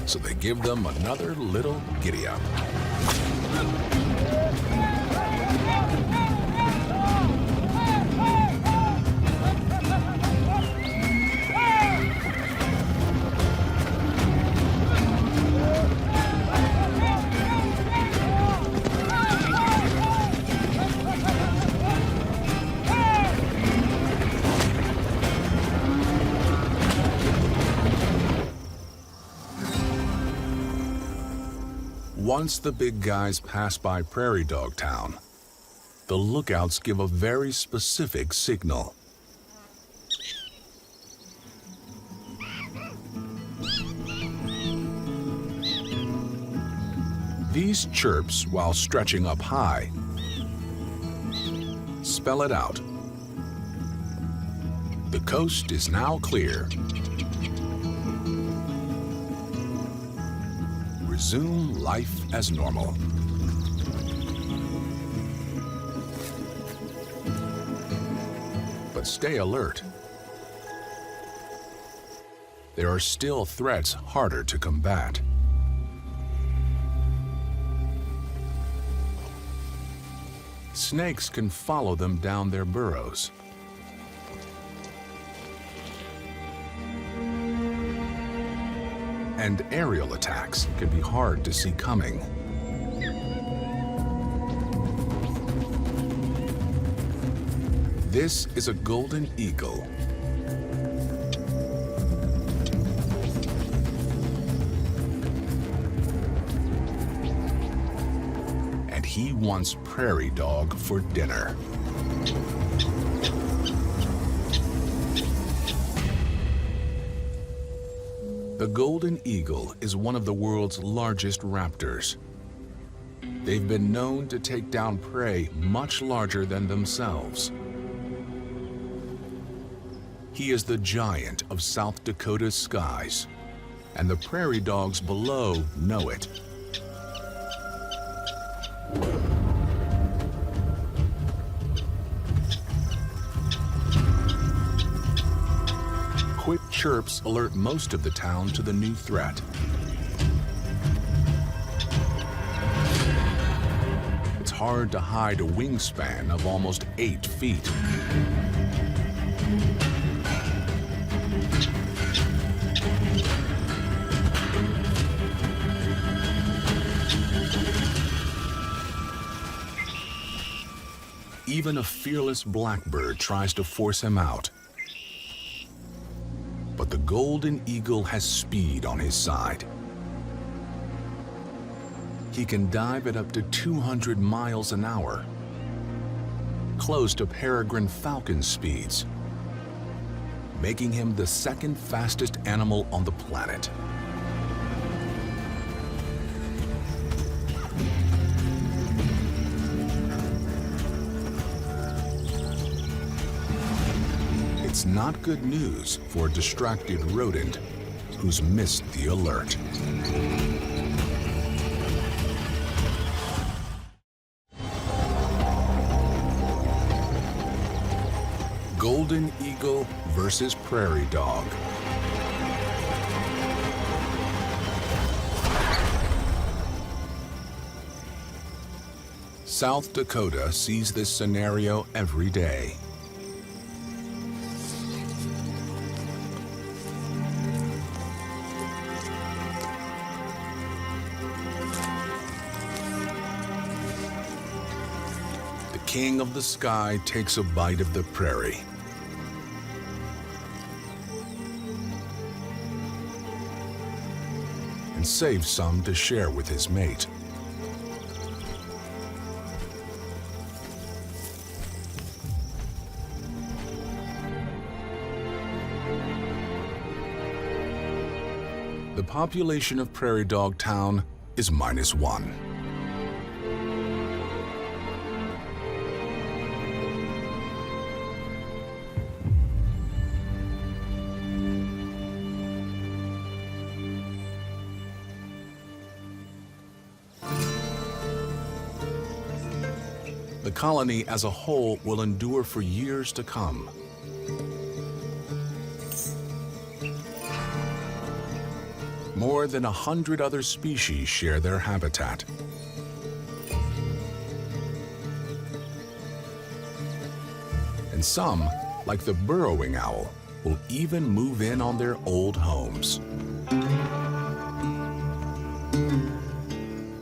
So they give them another little giddy-up. Once the big guys pass by Prairie Dog Town, the lookouts give a very specific signal. These chirps, while stretching up high, spell it out. The coast is now clear. Resume life as normal. But stay alert. There are still threats harder to combat. Snakes can follow them down their burrows. And aerial attacks can be hard to see coming. This is a golden eagle. And he wants prairie dog for dinner. The golden eagle is one of the world's largest raptors. They've been known to take down prey much larger than themselves. He is the giant of South Dakota's skies, and the prairie dogs below know it. Quick chirps alert most of the town to the new threat. It's hard to hide a wingspan of almost 8 feet. Even a fearless blackbird tries to force him out. But the golden eagle has speed on his side. He can dive at up to 200 miles an hour, close to peregrine falcon speeds, making him the second fastest animal on the planet. It's not good news for a distracted rodent who's missed the alert. Golden eagle versus prairie dog. South Dakota sees this scenario every day. The king of the sky takes a bite of the prairie. And saves some to share with his mate. The population of Prairie Dog Town is -1. The colony as a whole will endure for years to come. More than 100 other species share their habitat. And some, like the burrowing owl, will even move in on their old homes.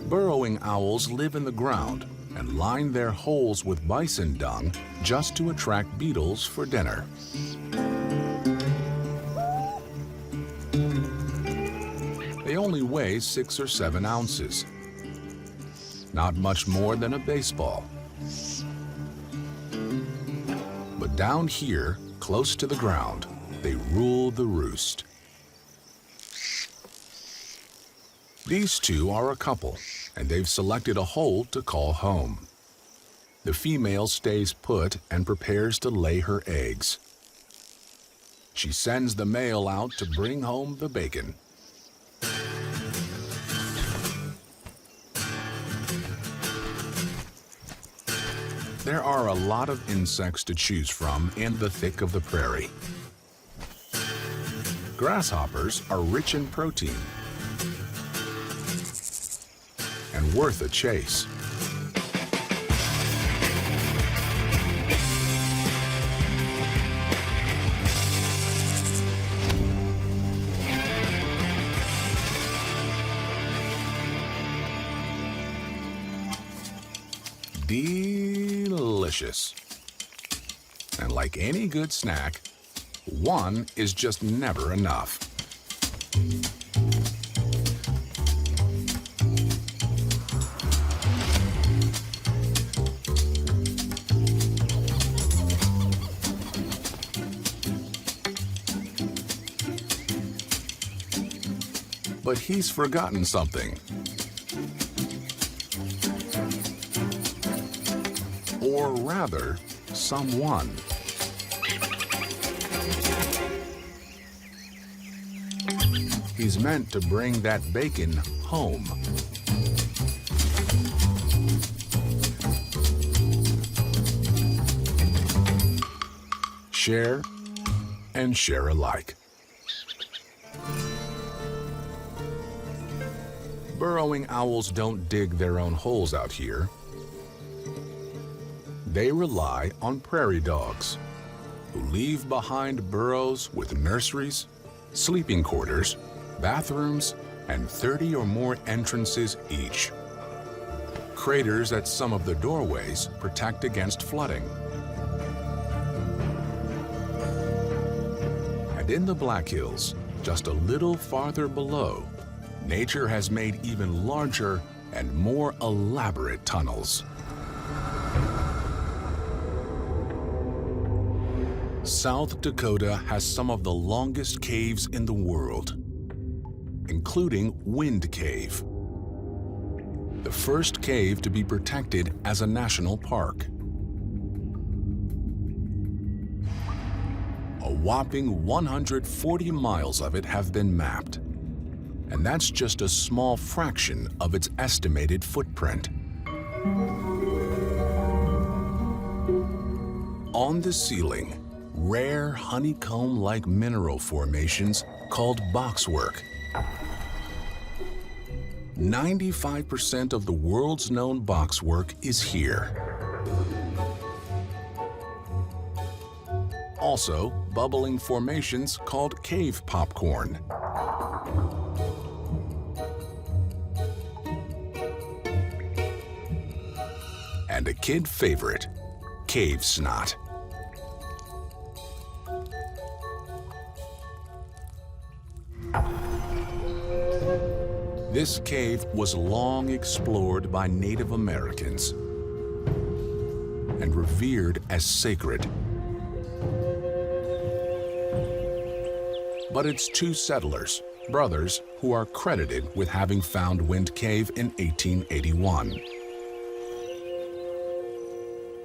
Burrowing owls live in the ground and line their holes with bison dung just to attract beetles for dinner. They only weigh 6 or 7 ounces. Not much more than a baseball. But down here, close to the ground, they rule the roost. These two are a couple, and they've selected a hole to call home. The female stays put and prepares to lay her eggs. She sends the male out to bring home the bacon. There are a lot of insects to choose from in the thick of the prairie. Grasshoppers are rich in protein and worth a chase. delicious. And like any good snack, one is just never enough. But he's forgotten something. Or rather, someone. He's meant to bring that bacon home. Share and share alike. Burrowing owls don't dig their own holes out here. They rely on prairie dogs, who leave behind burrows with nurseries, sleeping quarters, bathrooms, and 30 or more entrances each. Craters at some of the doorways protect against flooding. And in the Black Hills, just a little farther below, nature has made even larger and more elaborate tunnels. South Dakota has some of the longest caves in the world, including Wind Cave, the first cave to be protected as a national park. A whopping 140 miles of it have been mapped, and that's just a small fraction of its estimated footprint. On the ceiling, rare honeycomb-like mineral formations called boxwork. 95% of the world's known boxwork is here. Also, bubbling formations called cave popcorn. And a kid favorite, cave snot. This cave was long explored by Native Americans and revered as sacred. But it's two settlers, brothers, who are credited with having found Wind Cave in 1881.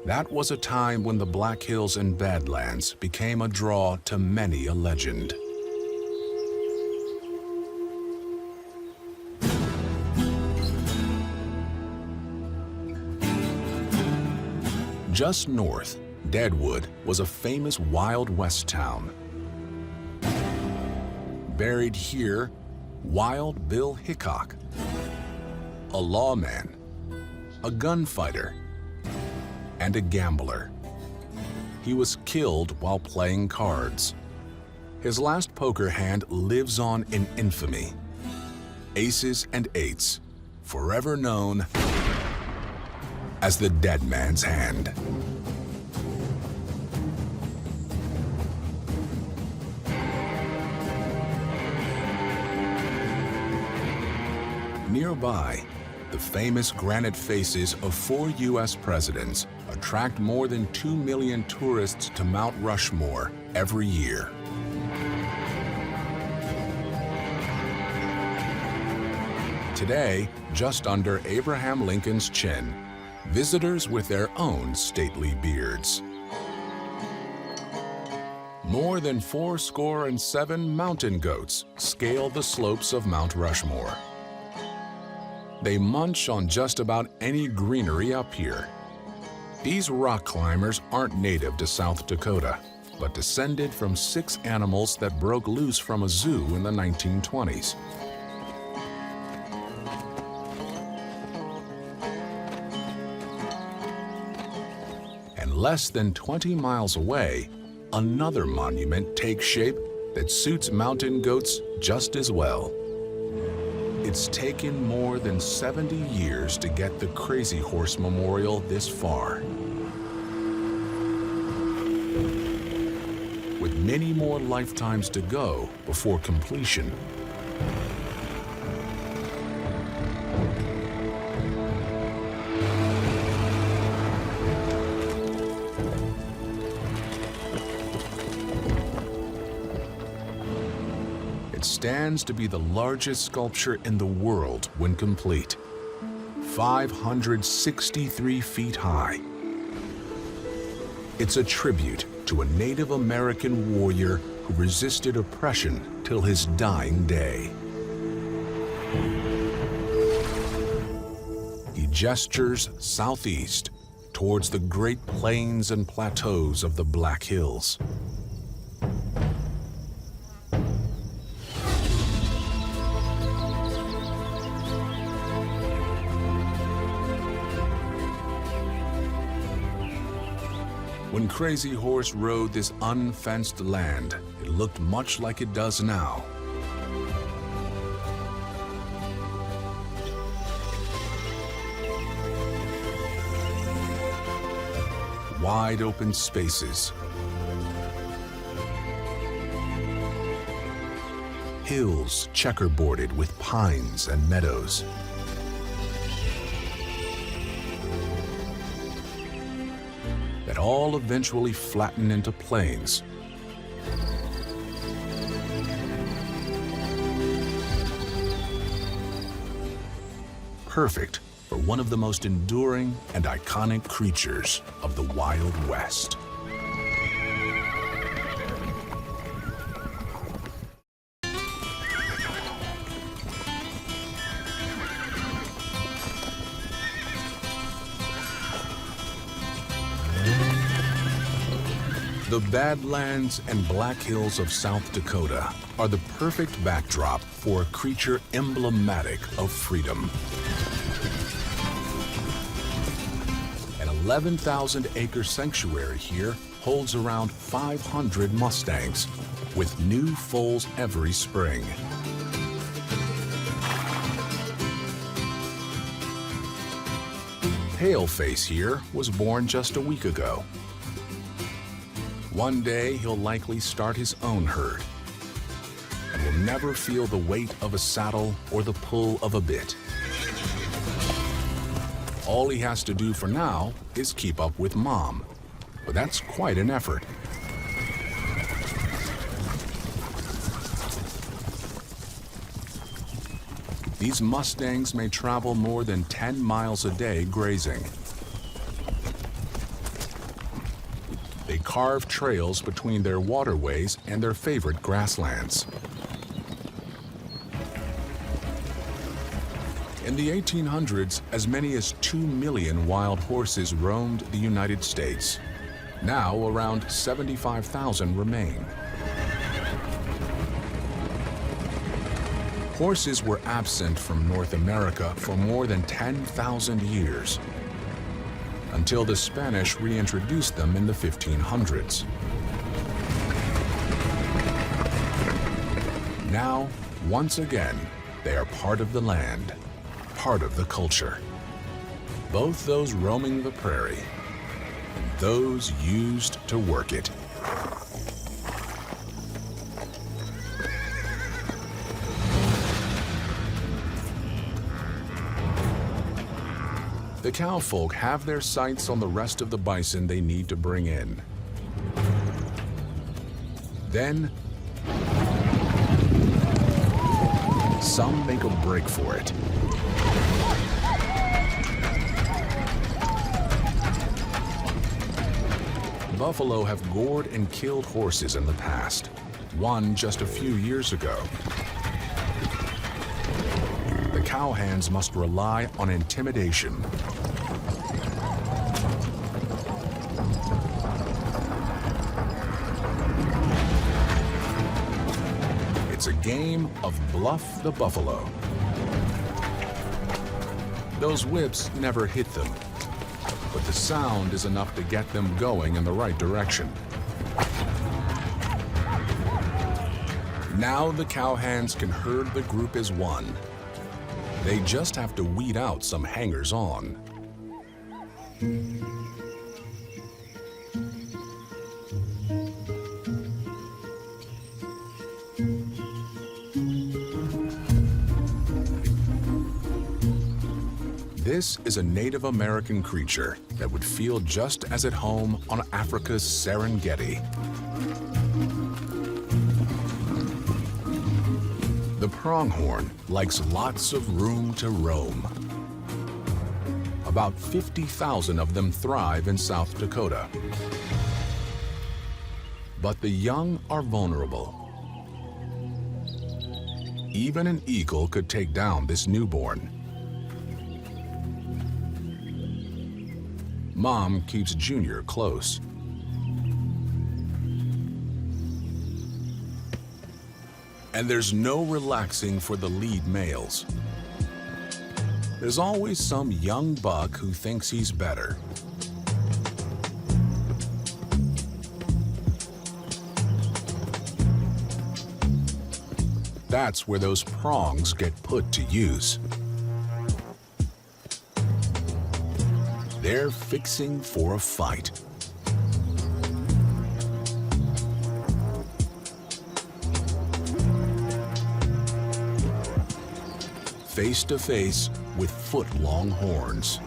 That was a time when the Black Hills and Badlands became a draw to many a legend. Just north, Deadwood was a famous Wild West town. Buried here, Wild Bill Hickok, a lawman, a gunfighter, and a gambler. He was killed while playing cards. His last poker hand lives on in infamy. Aces and eights, forever known as the Dead Man's Hand. Nearby, the famous granite faces of 4 U.S. presidents attract more than 2 million tourists to Mount Rushmore every year. Today, just under Abraham Lincoln's chin, visitors with their own stately beards. More than 87 mountain goats scale the slopes of Mount Rushmore. They munch on just about any greenery up here. These rock climbers aren't native to South Dakota, but descended from 6 animals that broke loose from a zoo in the 1920s. And less than 20 miles away, another monument takes shape that suits mountain goats just as well. It's taken more than 70 years to get the Crazy Horse Memorial this far. With many more lifetimes to go before completion. It stands to be the largest sculpture in the world when complete. 563 feet high. It's a tribute to a Native American warrior who resisted oppression till his dying day. He gestures southeast towards the Great Plains and plateaus of the Black Hills. When Crazy Horse rode this unfenced land, it looked much like it does now. Wide open spaces. Hills checkerboarded with pines and meadows. That all eventually flatten into plains. Perfect for one of the most enduring and iconic creatures of the Wild West. The Badlands and Black Hills of South Dakota are the perfect backdrop for a creature emblematic of freedom. An 11,000-acre sanctuary here holds around 500 Mustangs, with new foals every spring. Paleface here was born just a week ago. One day, he'll likely start his own herd and will never feel the weight of a saddle or the pull of a bit. All he has to do for now is keep up with Mom, but that's quite an effort. These Mustangs may travel more than 10 miles a day grazing. They carve trails between their waterways and their favorite grasslands. In the 1800s, as many as 2 million wild horses roamed the United States. Now, around 75,000 remain. Horses were absent from North America for more than 10,000 years, until the Spanish reintroduced them in the 1500s. Now, once again, they are part of the land, part of the culture. Both those roaming the prairie and those used to work it. The cowfolk have their sights on the rest of the bison they need to bring in. Then, some make a break for it. Buffalo have gored and killed horses in the past, one just a few years ago. The cowhands must rely on intimidation. It's a game of bluff the buffalo. Those whips never hit them, but the sound is enough to get them going in the right direction. Now the cowhands can herd the group as one, They just have to weed out some hangers-on. This is a Native American creature that would feel just as at home on Africa's Serengeti. The pronghorn likes lots of room to roam. About 50,000 of them thrive in South Dakota. But the young are vulnerable. Even an eagle could take down this newborn. Mom keeps Junior close. And there's no relaxing for the lead males. There's always some young buck who thinks he's better. That's where those prongs get put to use. They're fixing for a fight. Face to face with foot-long horns.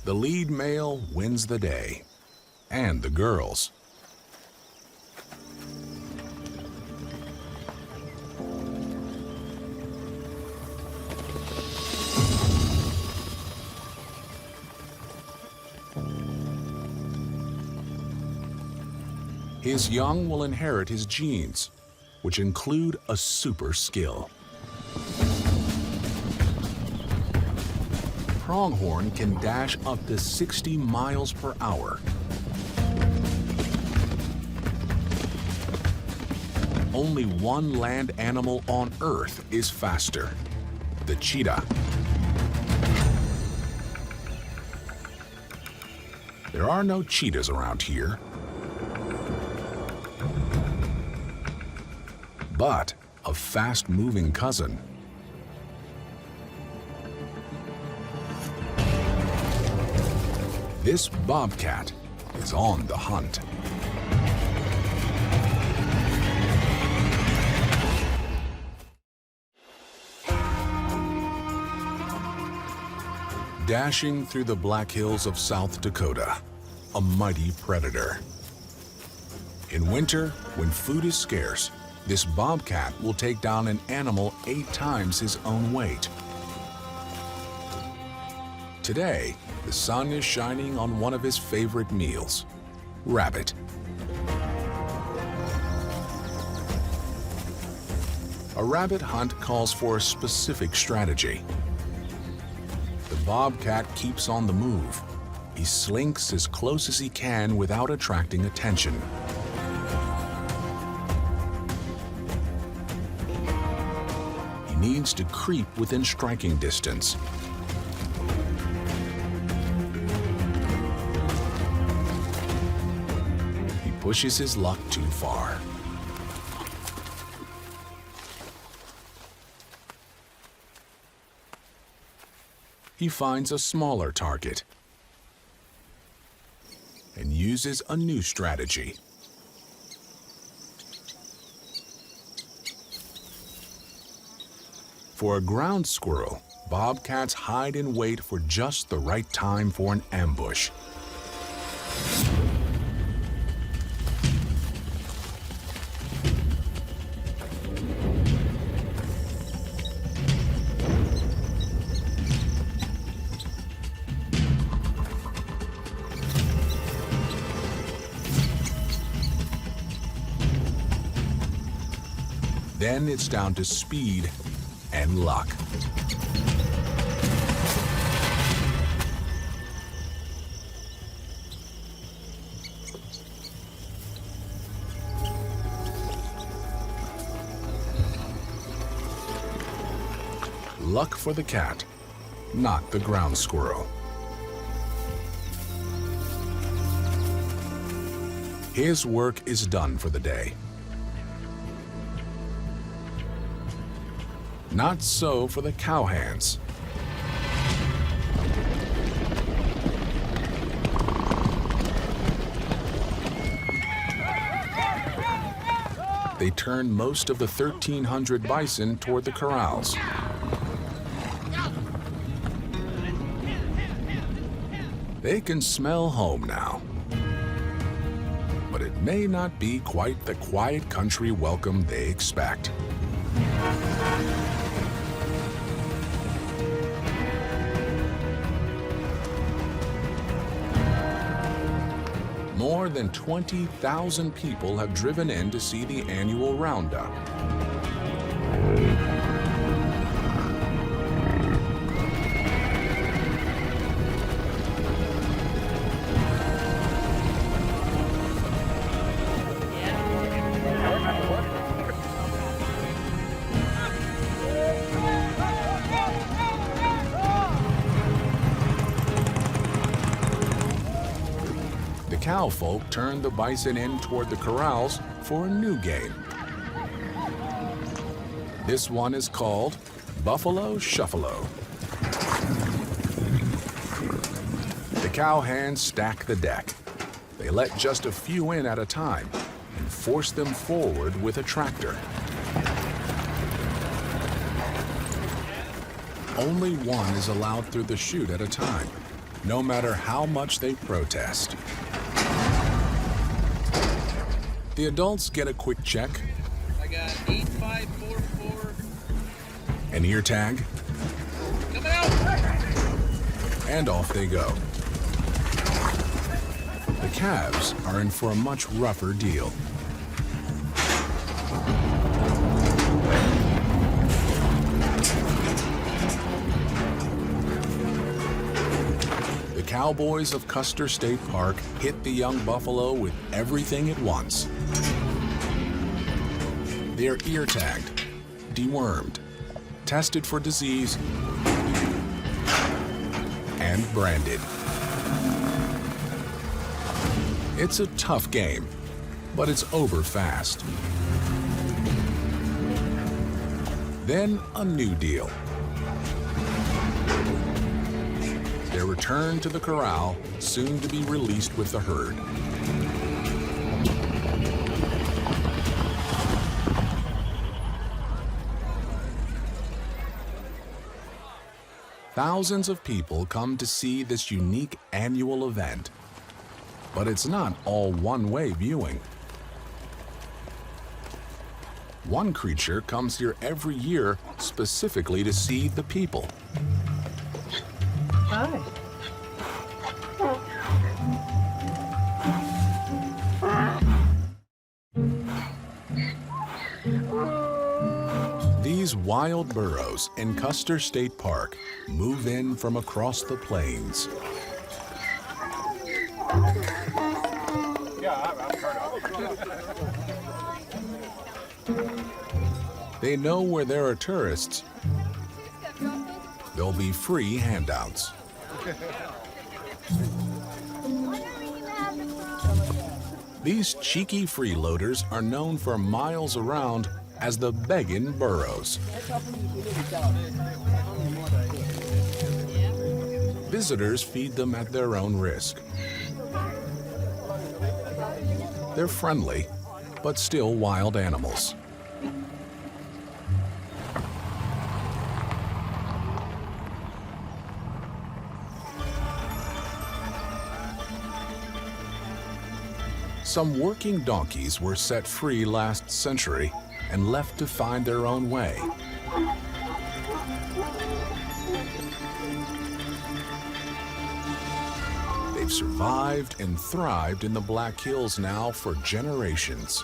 The lead male wins the day, and the girls. His young will inherit his genes, which include a super skill. Pronghorn can dash up to 60 miles per hour. Only one land animal on Earth is faster, the cheetah. There are no cheetahs around here, but a fast-moving cousin. This bobcat is on the hunt. Dashing through the Black Hills of South Dakota, a mighty predator. In winter, when food is scarce, this bobcat will take down an animal 8 times his own weight. Today, the sun is shining on one of his favorite meals, rabbit. A rabbit hunt calls for a specific strategy. The bobcat keeps on the move. He slinks as close as he can without attracting attention. He needs to creep within striking distance. Pushes his luck too far. He finds a smaller target and uses a new strategy. For a ground squirrel, bobcats hide and wait for just the right time for an ambush. Then it's down to speed and luck. Luck for the cat, not the ground squirrel. His work is done for the day. Not so for the cowhands. They turn most of the 1,300 bison toward the corrals. They can smell home now. But it may not be quite the quiet country welcome they expect. More than 20,000 people have driven in to see the annual roundup. Cowfolk turned the bison in toward the corrals for a new game. This one is called Buffalo Shuffalo. The cowhands stack the deck. They let just a few in at a time and force them forward with a tractor. Only one is allowed through the chute at a time, no matter how much they protest. The adults get a quick check. I got 8544. An ear tag. Coming out! And off they go. The calves are in for a much rougher deal. The cowboys of Custer State Park hit the young buffalo with everything at once. They're ear tagged, dewormed, tested for disease, and branded. It's a tough game, but it's over fast. Then a new deal. Their return to the corral, soon to be released with the herd. Thousands of people come to see this unique annual event. But it's not all one-way viewing. One creature comes here every year specifically to see the people. Hi. These wild burros in Custer State Park move in from across the plains. They know where there are tourists, there'll be free handouts. These cheeky freeloaders are known for miles around as the beggin' burros. Visitors feed them at their own risk. They're friendly, but still wild animals. Some working donkeys were set free last century and left to find their own way. They've survived and thrived in the Black Hills now for generations.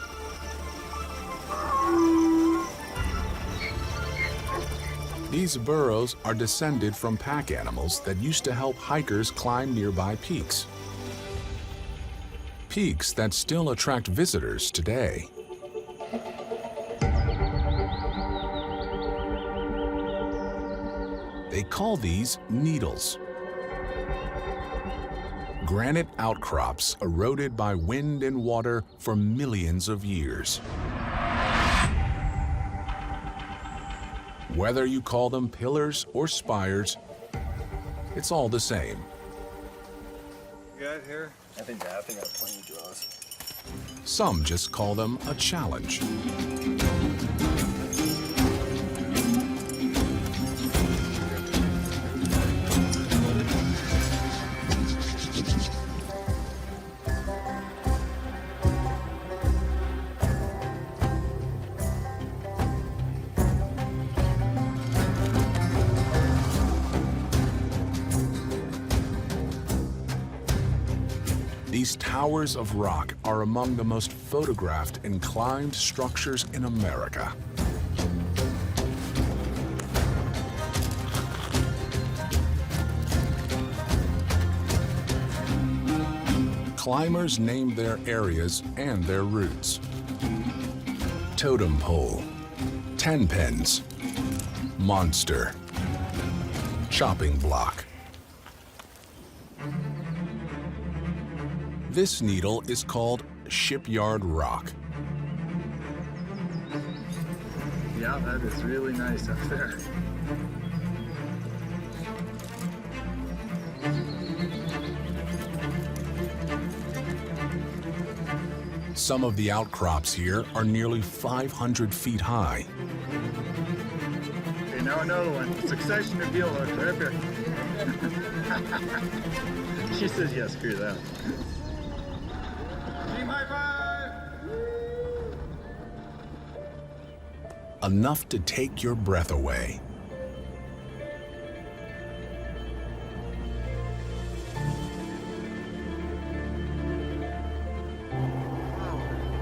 These burrows are descended from pack animals that used to help hikers climb nearby peaks. Peaks that still attract visitors today. They call these needles. Granite outcrops eroded by wind and water for millions of years. Whether you call them pillars or spires, it's all the same. You got it here? I think I have plenty of draws. Some just call them a challenge. These towers of rock are among the most photographed and climbed structures in America. Climbers named their areas and their routes. Totem pole, 10 pins, monster, chopping block. This needle is called Shipyard Rock. Yeah, that is really nice up there. Some of the outcrops here are nearly 500 feet high. Okay, now another one. Succession reveal hook right up here. She says yes, screw that. Team high five! Enough to take your breath away.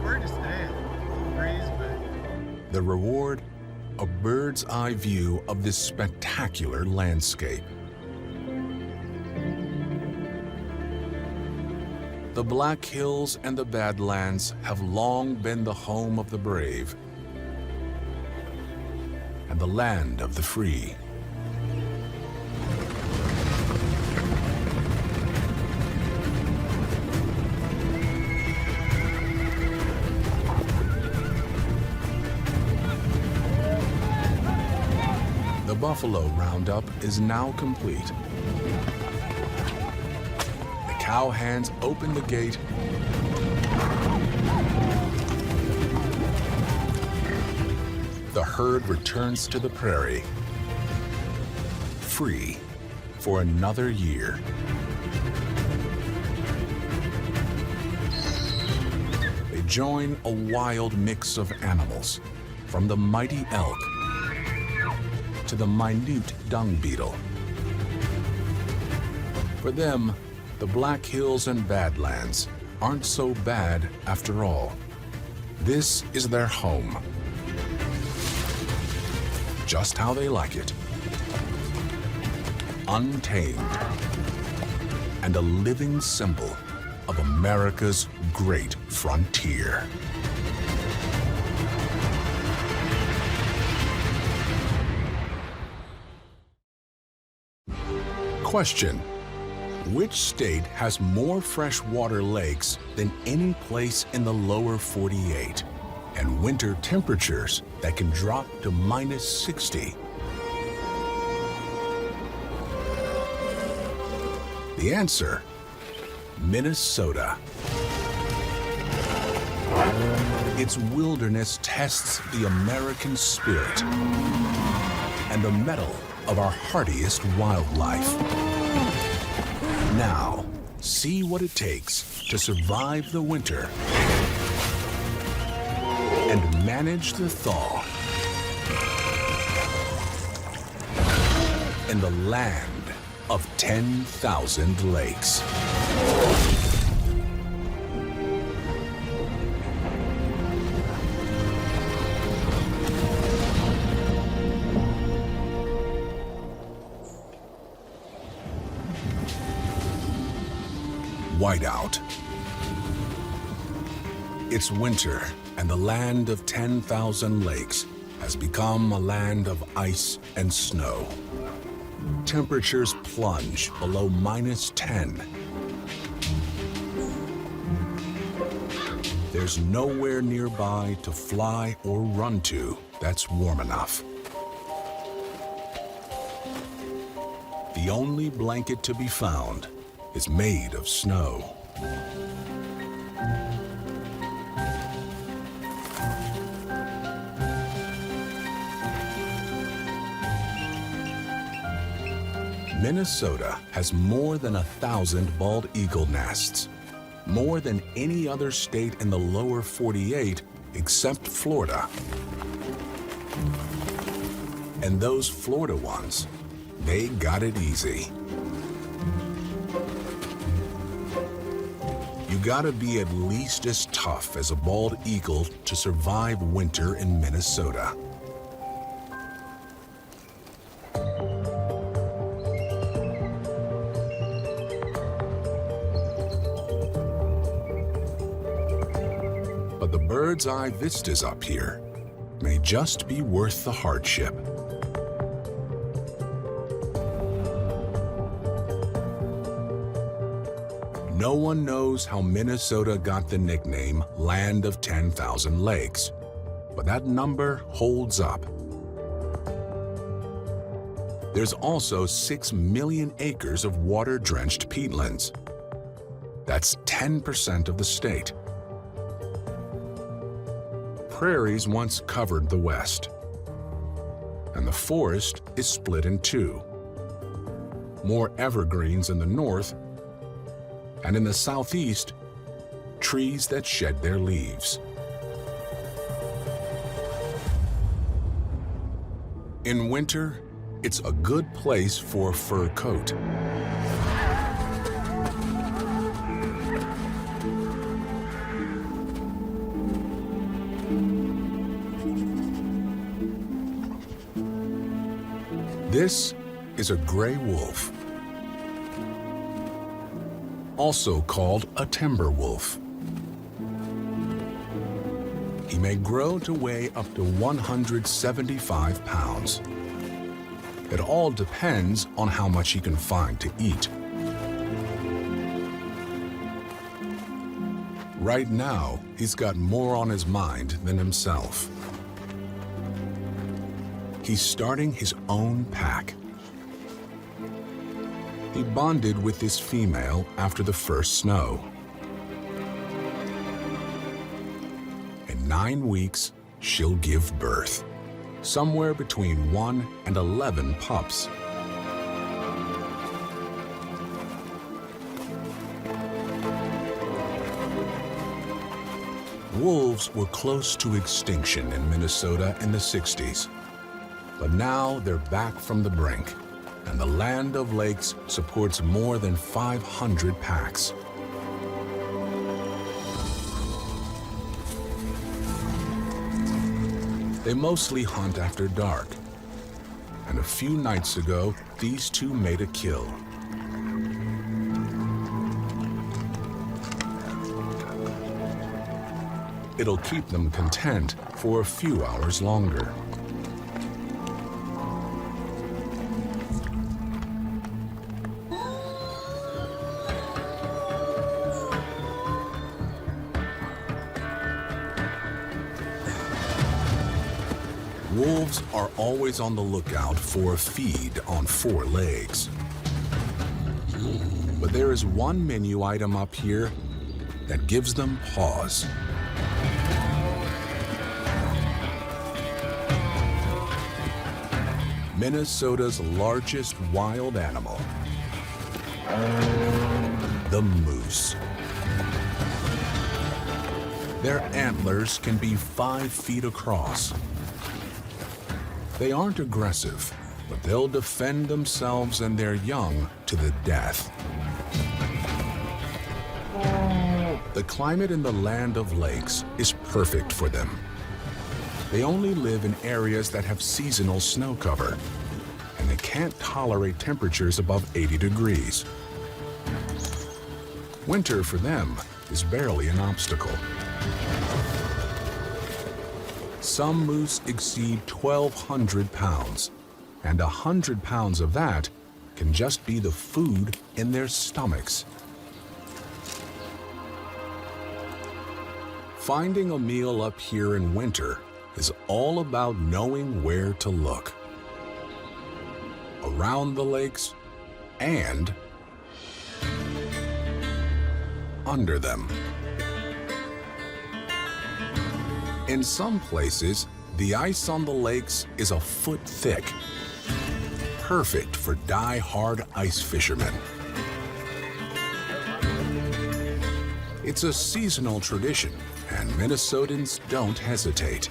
Where to stand? Breeze, but The reward, a bird's eye view of this spectacular landscape. The Black Hills and the Badlands have long been the home of the brave and the land of the free. The Buffalo Roundup is now complete. The cowhands open the gate the herd returns to the prairie, free for another year. They join a wild mix of animals, from the mighty elk to the minute dung beetle. For them, the Black Hills and Badlands aren't so bad after all. This is their home. Just how they like it. Untamed. And a living symbol of America's great frontier. Question: which state has more freshwater lakes than any place in the lower 48, and winter temperatures that can drop to -60? The answer: Minnesota. Its wilderness tests the American spirit and the mettle of our hardiest wildlife. Now, see what it takes to survive the winter and manage the thaw in the land of 10,000 lakes. whiteout. It's winter, and the land of 10,000 lakes has become a land of ice and snow. Temperatures plunge below -10. There's nowhere nearby to fly or run to that's warm enough. The only blanket to be found is made of snow. Minnesota has more than 1,000 bald eagle nests, more than any other state in the lower 48 except Florida. And those Florida ones, they got it easy. You gotta be at least as tough as a bald eagle to survive winter in Minnesota. But the bird's eye vistas up here may just be worth the hardship. No one knows how Minnesota got the nickname Land of 10,000 Lakes, but that number holds up. There's also 6 million acres of water-drenched peatlands. That's 10% of the state. Prairies once covered the west, and the forest is split in two. More evergreens in the north, and in the southeast, trees that shed their leaves. In winter, it's a good place for a fur coat. This is a gray wolf, also called a timber wolf. He may grow to weigh up to 175 pounds. It all depends on how much he can find to eat. Right now, he's got more on his mind than himself. He's starting his own pack. He bonded with this female after the first snow. In 9 weeks, she'll give birth, somewhere between 1 and 11 pups. Wolves were close to extinction in Minnesota in the 60s. But now they're back from the brink, and the Land of Lakes supports more than 500 packs. They mostly hunt after dark, and a few nights ago, these two made a kill. It'll keep them content for a few hours longer. Wolves are always on the lookout for a feed on 4 legs. But there is one menu item up here that gives them pause. Minnesota's largest wild animal, the moose. Their antlers can be 5 feet across. They aren't aggressive, but they'll defend themselves and their young to the death. The climate in the Land of Lakes is perfect for them. They only live in areas that have seasonal snow cover, and they can't tolerate temperatures above 80 degrees. Winter for them is barely an obstacle. Some moose exceed 1,200 pounds, and 100 pounds of that can just be the food in their stomachs. Finding a meal up here in winter is all about knowing where to look. Around the lakes and under them. In some places, the ice on the lakes is a foot thick, perfect for die-hard ice fishermen. It's a seasonal tradition, and Minnesotans don't hesitate.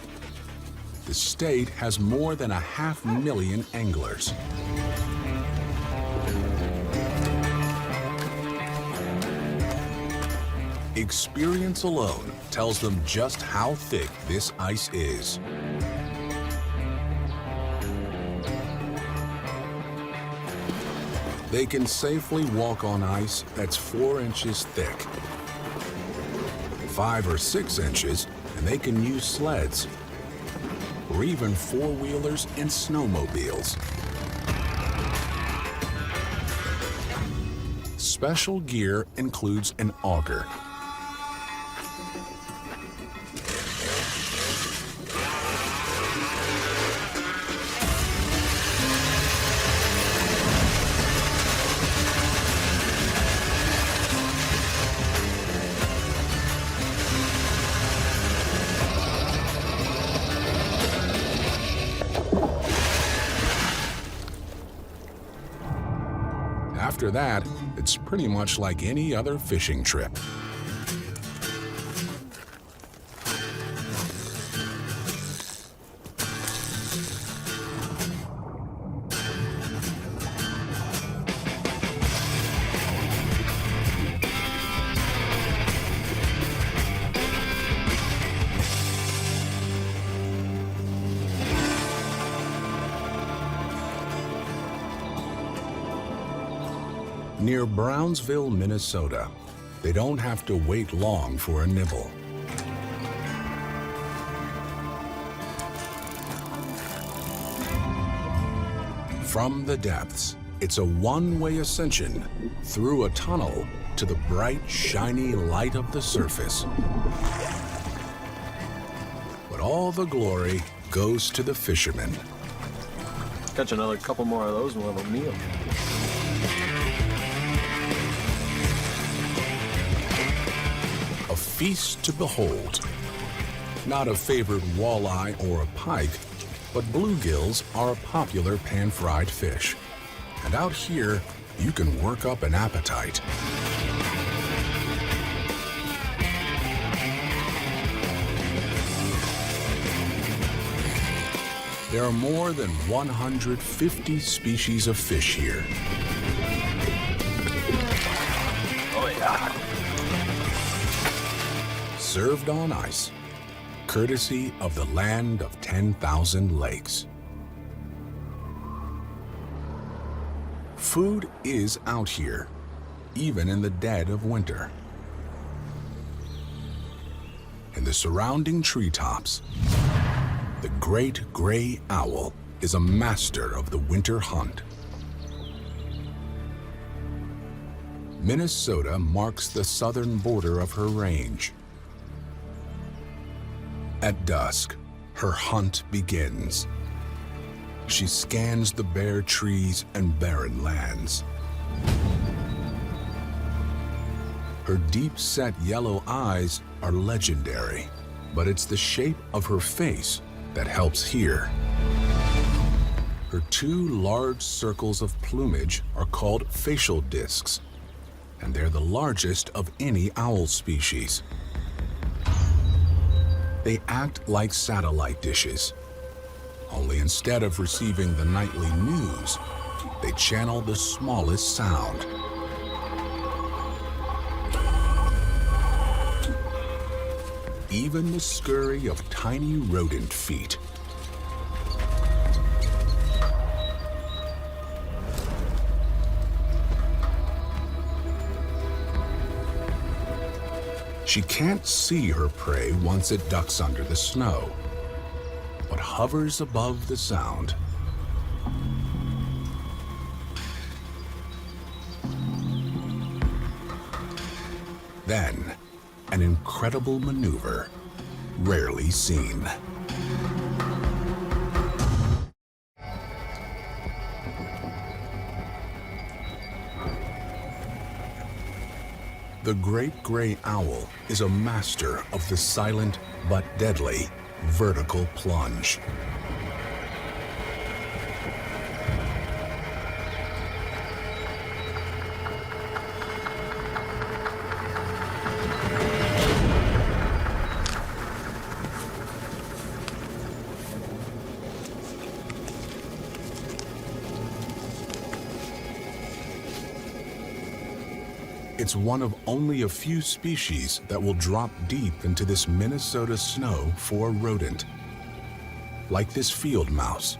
The state has more than 500,000 anglers. Experience alone tells them just how thick this ice is. They can safely walk on ice that's 4 inches thick, 5 or 6 inches, and they can use sleds, or even four-wheelers and snowmobiles. Special gear includes an auger, After that, it's pretty much like any other fishing trip. Near Brownsville, Minnesota, they don't have to wait long for a nibble. From the depths, it's a one-way ascension through a tunnel to the bright, shiny light of the surface. But all the glory goes to the fishermen. Catch another couple more of those and we'll have a meal. A feast to behold. Not a favored walleye or a pike, but bluegills are a popular pan-fried fish. And out here, you can work up an appetite. There are more than 150 species of fish here. Oh yeah. Served on ice, courtesy of the land of 10,000 lakes. Food is out here, even in the dead of winter. In the surrounding treetops, the great gray owl is a master of the winter hunt. Minnesota marks the southern border of her range. At dusk, her hunt begins. She scans the bare trees and barren lands. Her deep-set yellow eyes are legendary, but it's the shape of her face that helps here. Her two large circles of plumage are called facial discs, and they're the largest of any owl species. They act like satellite dishes, only instead of receiving the nightly news, they channel the smallest sound. Even the scurry of tiny rodent feet. She can't see her prey once it ducks under the snow, but hovers above the sound. Then, an incredible maneuver, rarely seen. The great gray owl is a master of the silent but deadly vertical plunge. It's one of only a few species that will drop deep into this Minnesota snow for a rodent, like this field mouse.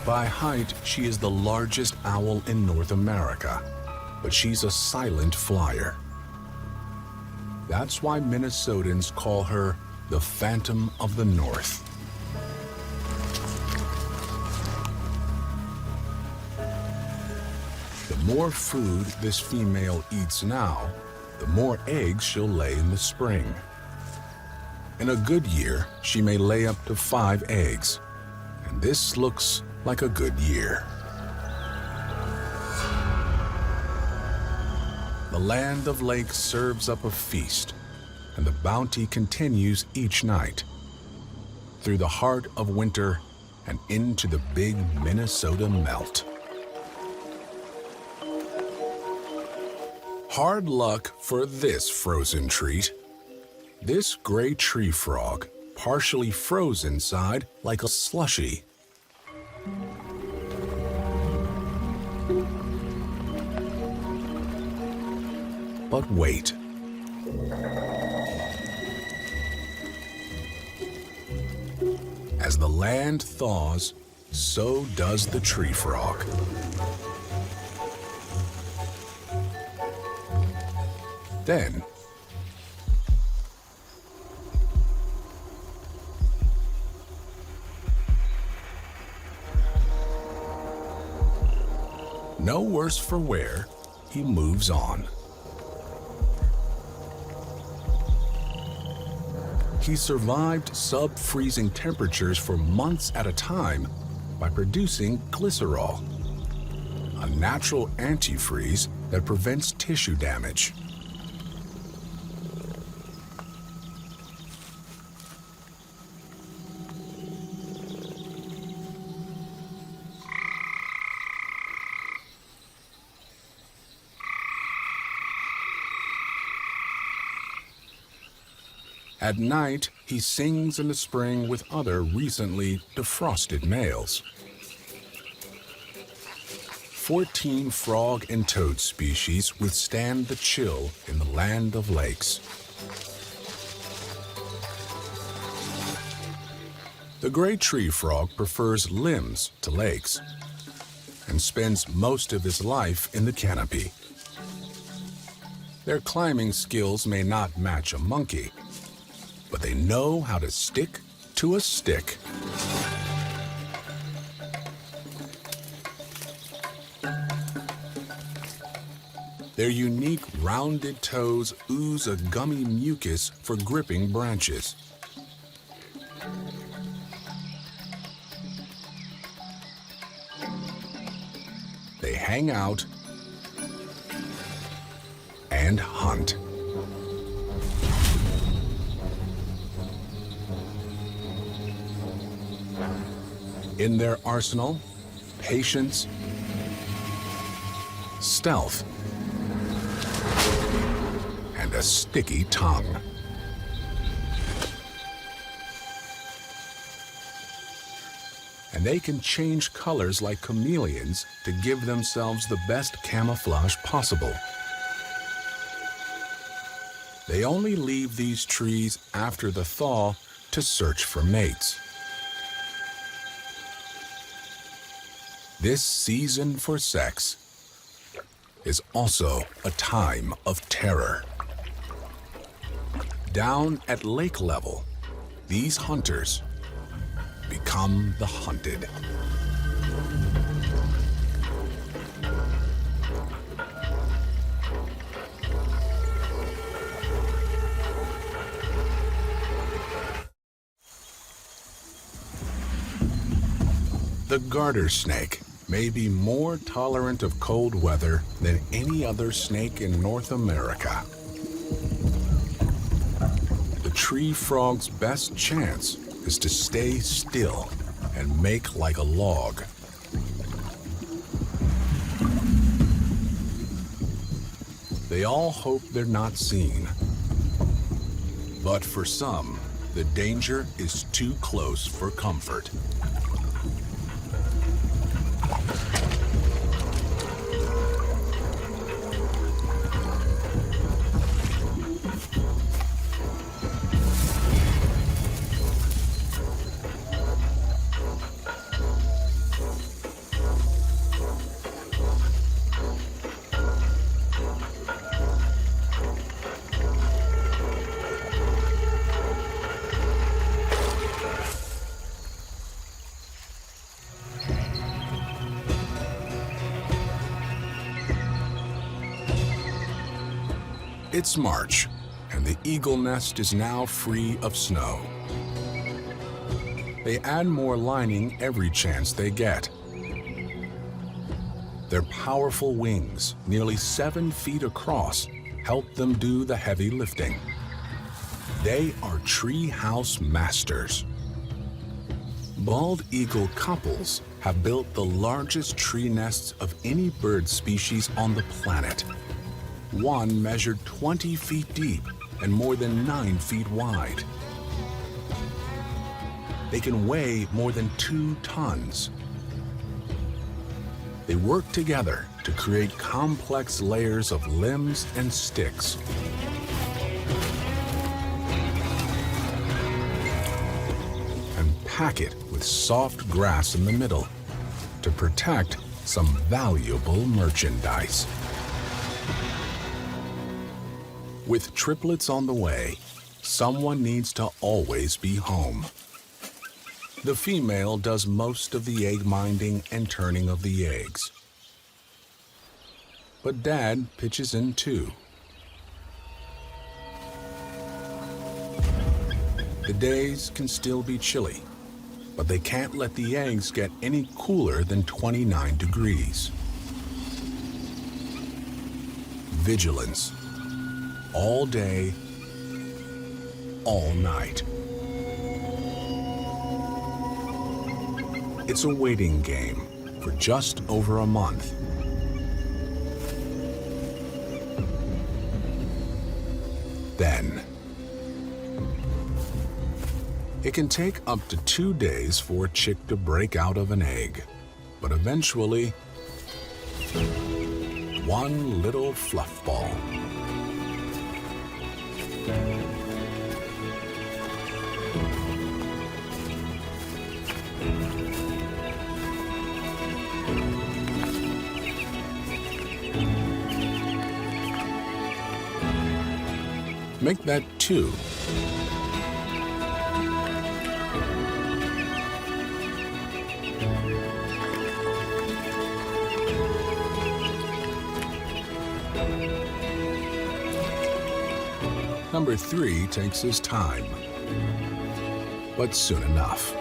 By height, she is the largest owl in North America, but she's a silent flyer. That's why Minnesotans call her the Phantom of the North. The more food this female eats now, the more eggs she'll lay in the spring. In a good year, she may lay up to 5 eggs, and this looks like a good year. The land of lakes serves up a feast, and the bounty continues each night, through the heart of winter and into the big Minnesota melt. Hard luck for this frozen treat. This gray tree frog, partially froze inside like a slushie. But wait. As the land thaws, so does the tree frog. Then, no worse for wear, he moves on. He survived sub-freezing temperatures for months at a time by producing glycerol, a natural antifreeze that prevents tissue damage. At night, he sings in the spring with other recently defrosted males. 14 frog and toad species withstand the chill in the land of lakes. The gray tree frog prefers limbs to lakes and spends most of his life in the canopy. Their climbing skills may not match a monkey, but they know how to stick to a stick. Their unique rounded toes ooze a gummy mucus for gripping branches. They hang out and hunt. In their arsenal, patience, stealth, and a sticky tongue. And they can change colors like chameleons to give themselves the best camouflage possible. They only leave these trees after the thaw to search for mates. This season for sex is also a time of terror. Down at lake level, these hunters become the hunted. The garter snake may be more tolerant of cold weather than any other snake in North America. The tree frog's best chance is to stay still and make like a log. They all hope they're not seen. But for some, the danger is too close for comfort. It's March, and the eagle nest is now free of snow. They add more lining every chance they get. Their powerful wings, nearly 7 feet across, help them do the heavy lifting. They are treehouse masters. Bald eagle couples have built the largest tree nests of any bird species on the planet. One measured 20 feet deep and more than 9 feet wide. They can weigh more than 2 tons. They work together to create complex layers of limbs and sticks. And pack it with soft grass in the middle to protect some valuable merchandise. With triplets on the way, someone needs to always be home. The female does most of the egg minding and turning of the eggs. But Dad pitches in too. The days can still be chilly, but they can't let the eggs get any cooler than 29 degrees. Vigilance. All day, all night. It's a waiting game for just over a month. Then, it can take up to 2 days for a chick to break out of an egg, but eventually, one little fluff ball. Make that 2. Number 3 takes his time, but soon enough.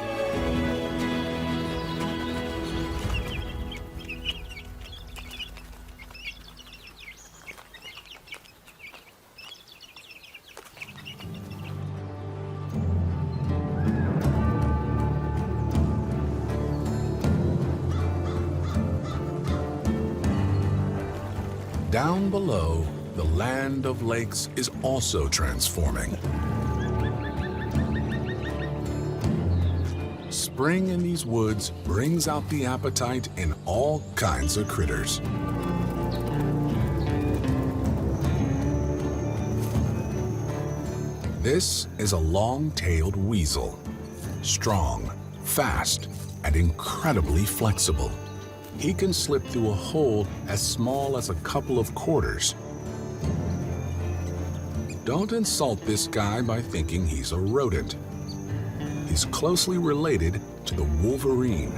Down below, the land of lakes is also transforming. Spring in these woods brings out the appetite in all kinds of critters. This is a long-tailed weasel. Strong, fast, and incredibly flexible. he can slip through a hole as small as a couple of quarters. Don't insult this guy by thinking he's a rodent. He's closely related to the wolverine.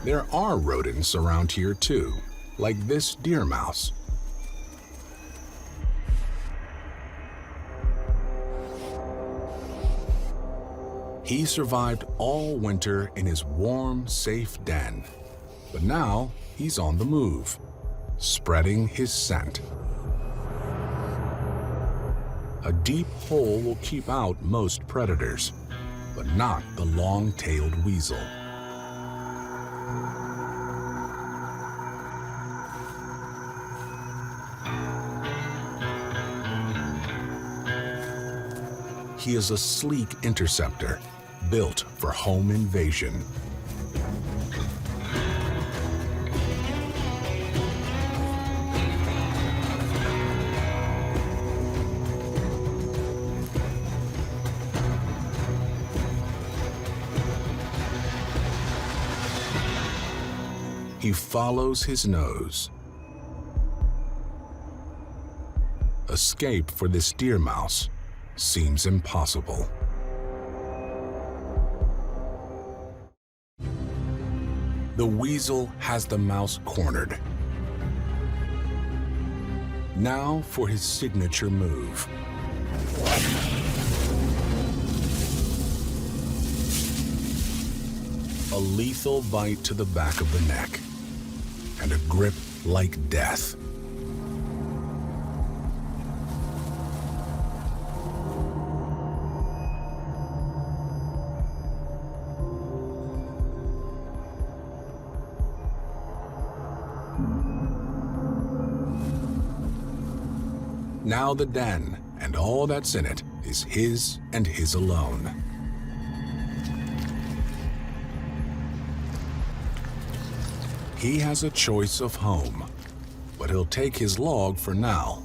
There are rodents around here too, like this deer mouse. He survived all winter in his warm, safe den, but now he's on the move, spreading his scent. A deep hole will keep out most predators, but not the long-tailed weasel. He is a sleek interceptor, built for home invasion. He follows his nose. Escape for this deer mouse seems impossible. The weasel has the mouse cornered. Now for his signature move. A lethal bite to the back of the neck, and a grip like death. Now the den and all that's in it is his and his alone. He has a choice of home, but he'll take his log for now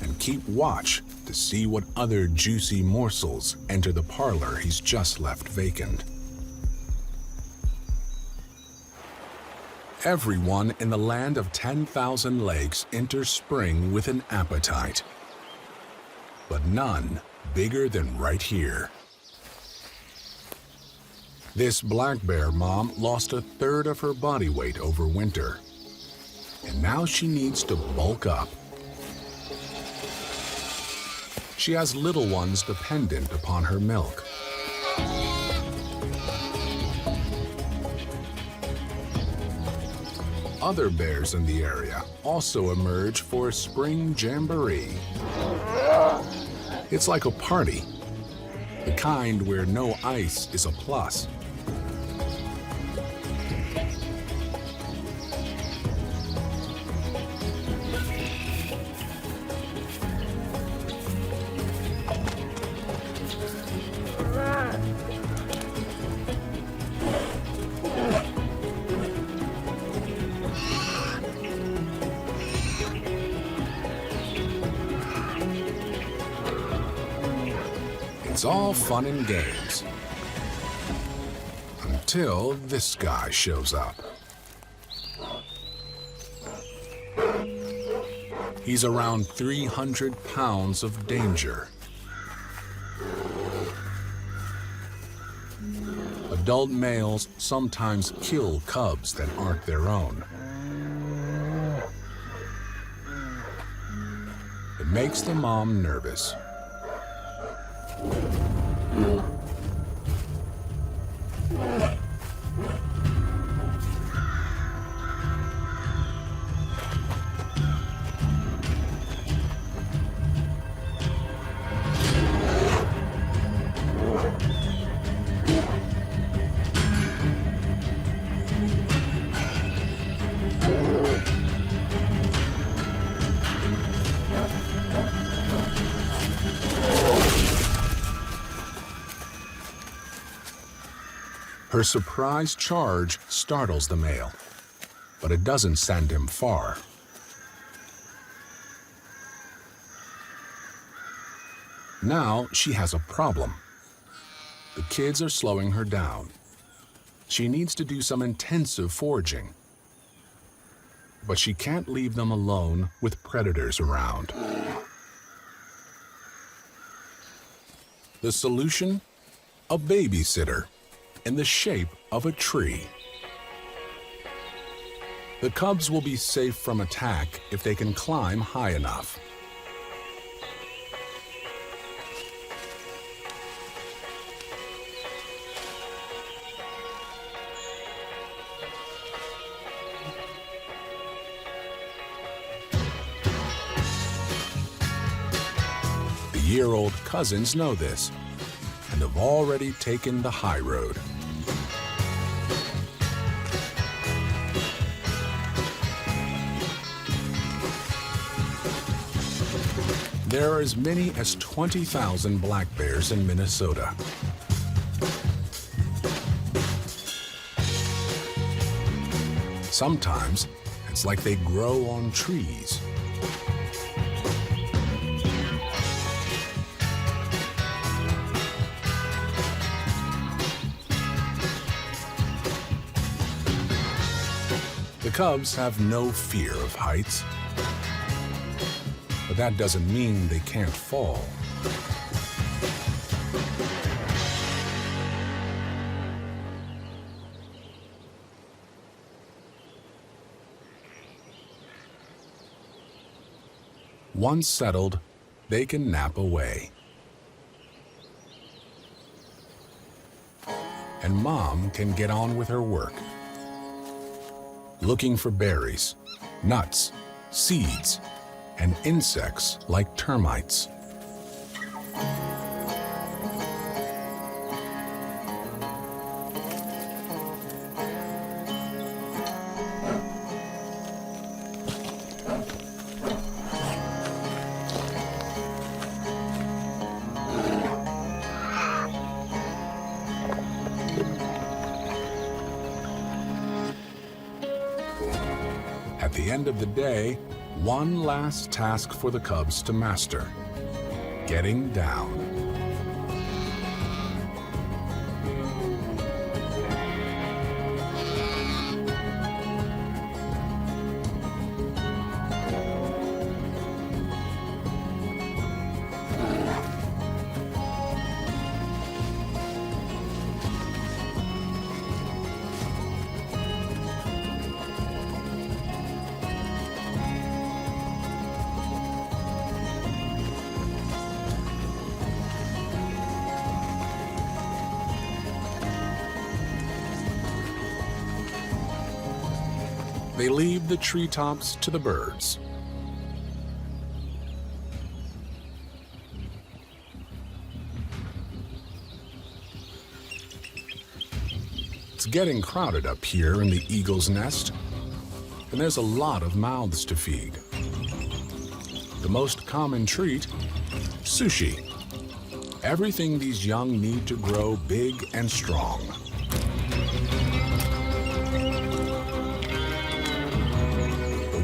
and keep watch to see what other juicy morsels enter the parlor he's just left vacant. Everyone in the land of 10,000 lakes enters spring with an appetite, but none bigger than right here. This black bear mom lost a third of her body weight over winter, and now she needs to bulk up. She has little ones dependent upon her milk. Other bears in the area also emerge for a spring jamboree. It's like a party, the kind where no ice is a plus. It's all fun and games, until this guy shows up. He's around 300 pounds of danger. Adult males sometimes kill cubs that aren't their own. It makes the mom nervous. Her surprise charge startles the male, but it doesn't send him far. Now she has a problem. The kids are slowing her down, she needs to do some intensive foraging. But she can't leave them alone with predators around. The solution? A babysitter in the shape of a tree. The cubs will be safe from attack if they can climb high enough. The year-old cousins know this and have already taken the high road. There are as many as 20,000 black bears in Minnesota. Sometimes it's like they grow on trees. The cubs have no fear of heights, but that doesn't mean they can't fall. Once settled, they can nap away. And Mom can get on with her work, looking for berries, nuts, seeds, and insects like termites. At the end of the day, one last task for the cubs to master: getting down. They leave the treetops to the birds. It's getting crowded up here in the eagle's nest, and there's a lot of mouths to feed. The most common treat, sushi. Everything these young need to grow big and strong.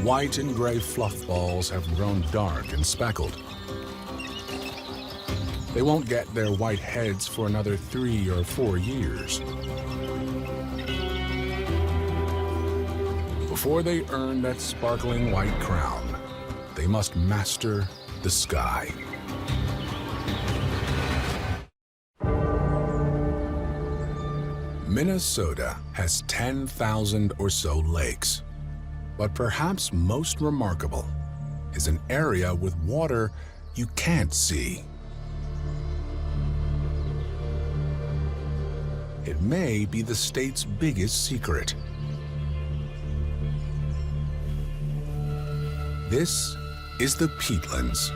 White and gray fluff balls have grown dark and speckled. They won't get their white heads for another 3 or 4 years. Before they earn that sparkling white crown, they must master the sky. Minnesota has 10,000 or so lakes. But perhaps most remarkable is an area with water you can't see. It may be the state's biggest secret. This is the peatlands.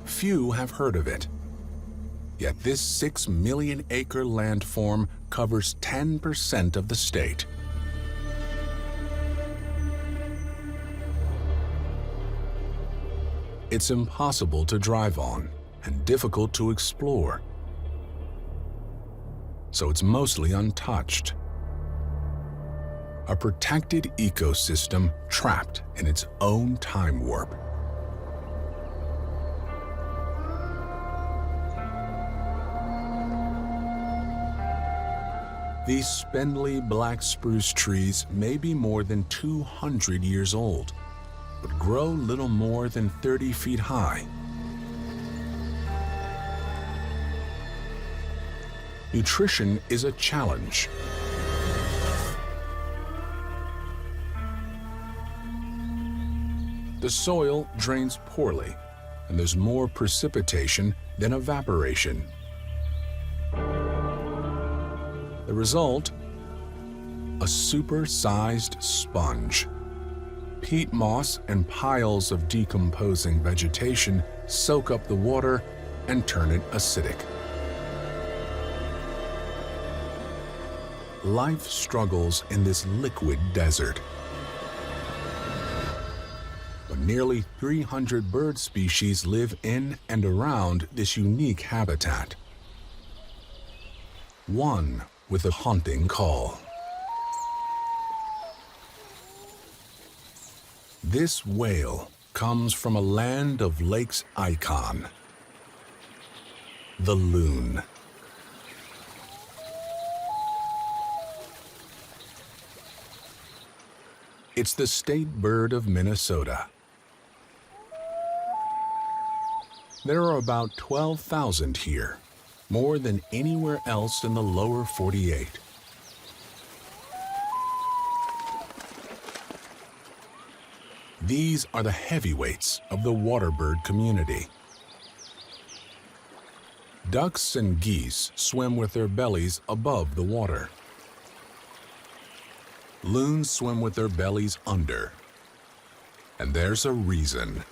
Few have heard of it. Yet this 6 million acre landform covers 10% of the state. It's impossible to drive on and difficult to explore. So it's mostly untouched. a protected ecosystem trapped in its own time warp. These spindly black spruce trees may be more than 200 years old, but grow little more than 30 feet high. Nutrition is a challenge. The soil drains poorly, and there's more precipitation than evaporation. The result? A super-sized sponge. Peat moss and piles of decomposing vegetation soak up the water and turn it acidic. Life struggles in this liquid desert. But nearly 300 bird species live in and around this unique habitat. One with a haunting call. This whale comes from a land of lakes icon, the loon. It's the state bird of Minnesota. There are about 12,000 here, more than anywhere else in the lower 48. These are the heavyweights of the waterbird community. Ducks and geese swim with their bellies above the water. Loons swim with their bellies under. And there's a reason.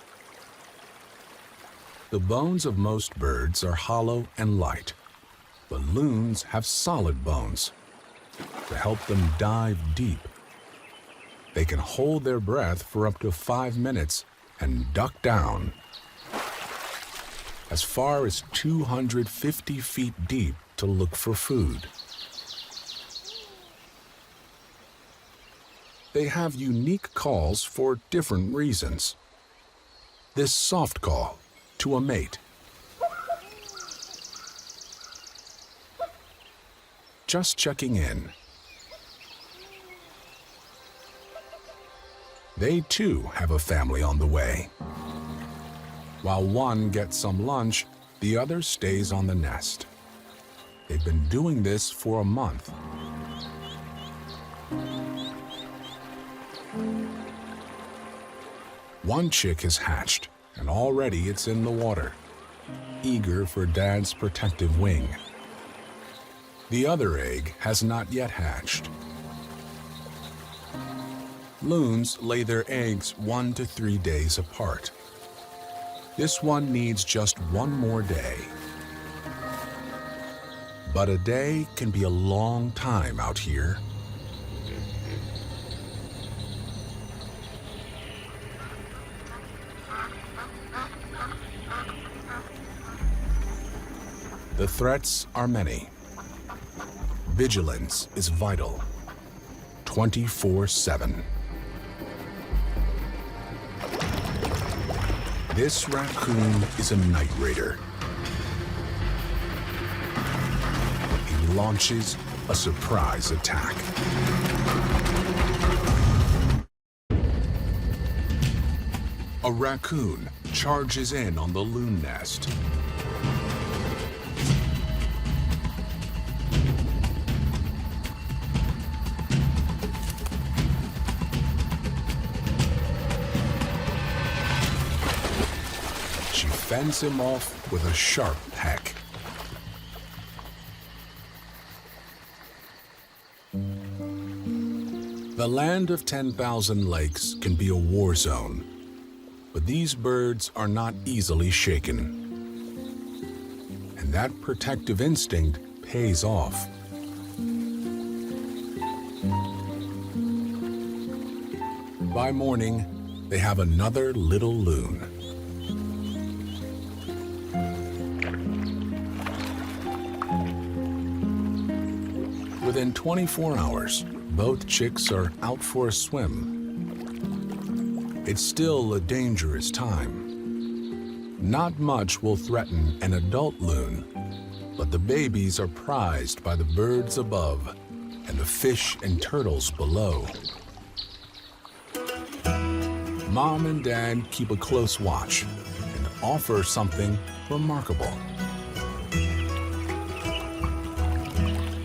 The bones of most birds are hollow and light, but loons have solid bones to help them dive deep. They can hold their breath for up to 5 minutes and duck down as far as 250 feet deep to look for food. They have unique calls for different reasons. This soft call to a mate. Just checking in. They too have a family on the way. While one gets some lunch, the other stays on the nest. They've been doing this for a month. One chick has hatched, and already it's in the water, eager for Dad's protective wing. The other egg has not yet hatched. Loons lay their eggs 1 to 3 days apart. This one needs just one more day. But a day can be a long time out here. The threats are many. Vigilance is vital, 24/7. This raccoon is a night raider. He launches a surprise attack. A raccoon charges in on the loon nest. She fends him off with a sharp peck. The land of 10,000 lakes can be a war zone, but these birds are not easily shaken. And that protective instinct pays off. By morning, they have another little loon. Within 24 hours, both chicks are out for a swim. It's still a dangerous time. Not much will threaten an adult loon, but the babies are prized by the birds above and the fish and turtles below. Mom and Dad keep a close watch and offer something remarkable.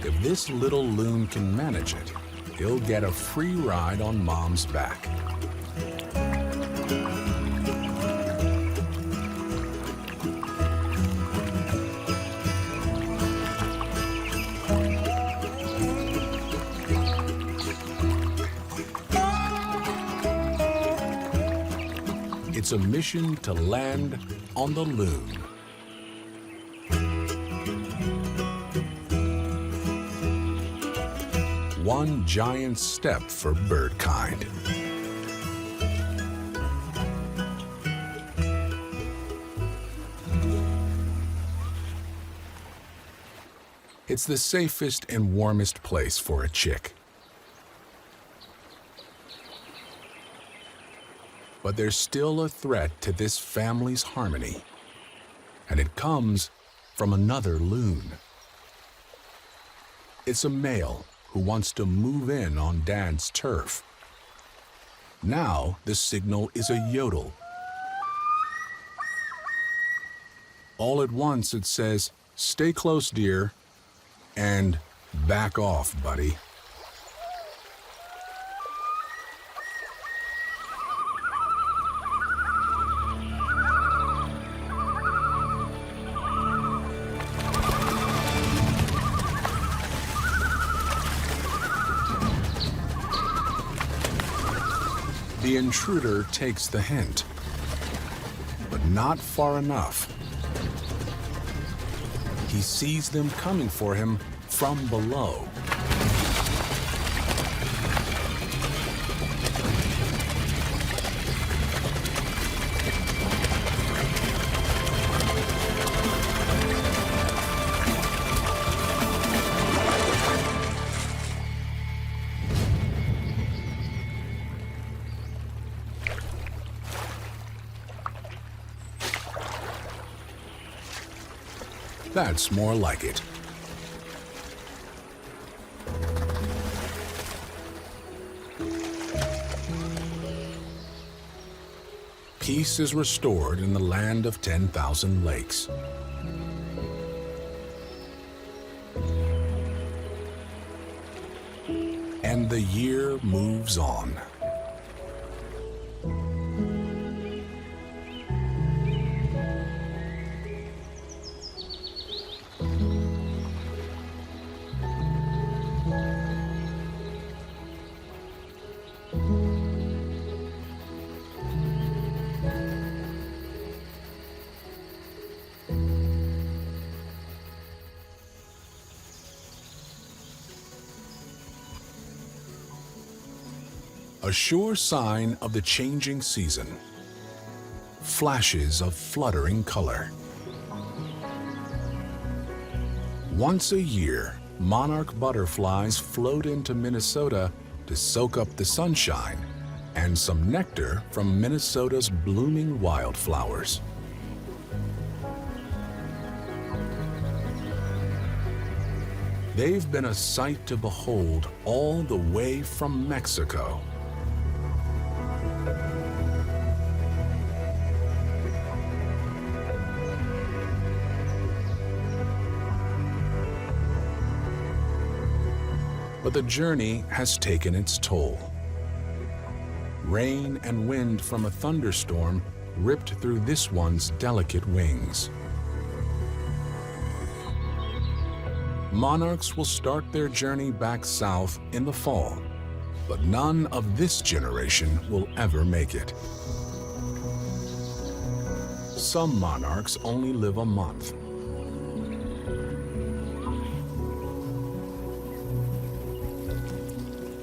If this little loon can manage it, he'll get a free ride on Mom's back. It's a mission to land on the loon. One giant step for bird kind. It's the safest and warmest place for a chick. But there's still a threat to this family's harmony, and it comes from another loon. It's a male who wants to move in on Dad's turf. Now the signal is a yodel. All at once it says, "Stay close, dear," and "Back off, buddy." The intruder takes the hint, but not far enough. He sees them coming for him from below. That's more like it. Peace is restored in the land of 10,000 lakes. And the year moves on. A sure sign of the changing season. Flashes of fluttering color. Once a year, monarch butterflies float into Minnesota to soak up the sunshine and some nectar from Minnesota's blooming wildflowers. They've been a sight to behold all the way from Mexico. But the journey has taken its toll. Rain and wind from a thunderstorm ripped through this one's delicate wings. Monarchs will start their journey back south in the fall, but none of this generation will ever make it. Some monarchs only live a month.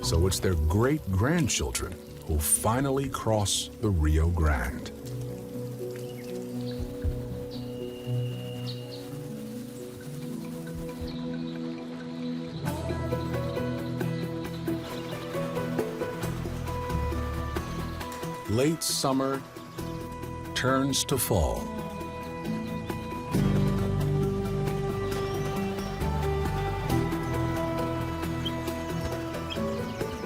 So it's their great-grandchildren who finally cross the Rio Grande. late summer turns to fall.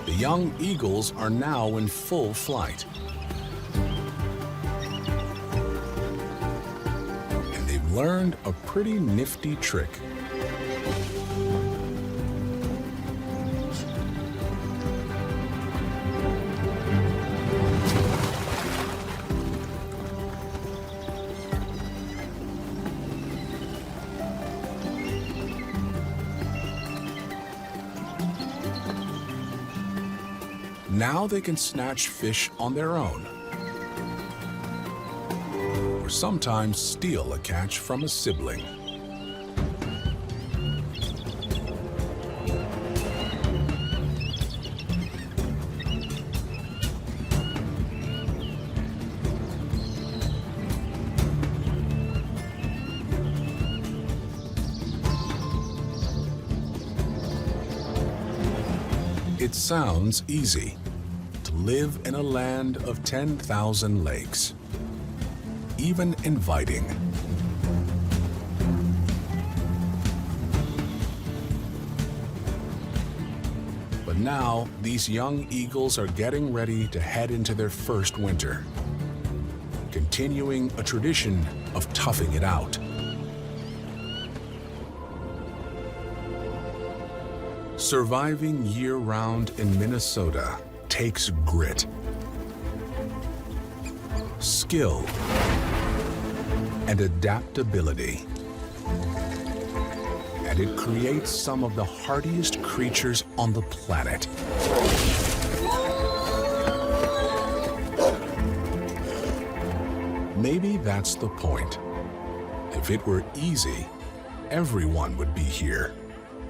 The young eagles are now in full flight. And they've learned a pretty nifty trick. Now they can snatch fish on their own, or sometimes steal a catch from a sibling. It sounds easy to live in a land of 10,000 lakes, even inviting. But now, these young eagles are getting ready to head into their first winter, continuing a tradition of toughing it out. Surviving year-round in Minnesota takes grit, skill, and adaptability. And it creates some of the hardiest creatures on the planet. Maybe that's the point. If it were easy, everyone would be here,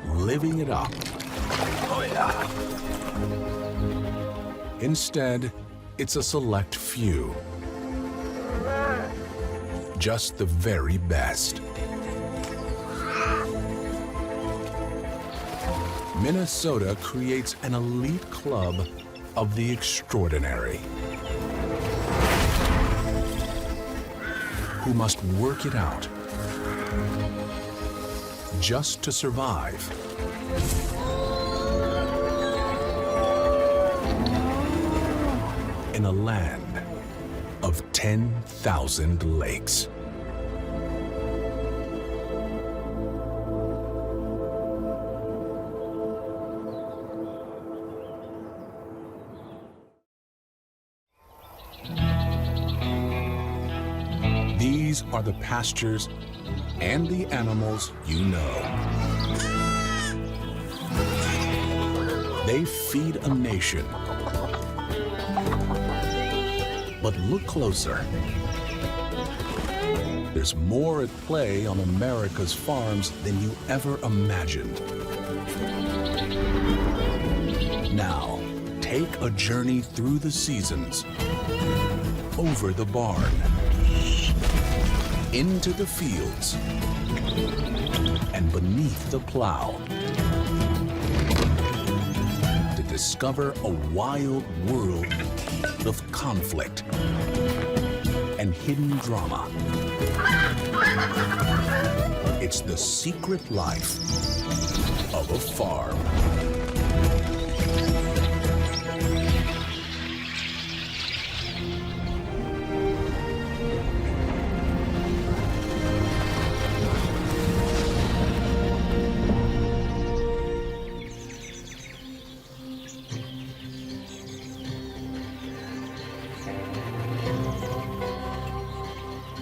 living it up. Instead, it's a select few. Just the very best. Minnesota creates an elite club of the extraordinary, who must work it out just to survive. In a land of 10,000 lakes. These are the pastures and the animals you know. They feed a nation. But look closer. There's more at play on America's farms than you ever imagined. Now, take a journey through the seasons, over the barn, into the fields, and beneath the plow, to discover a wild world of conflict and hidden drama. It's the secret life of a farm.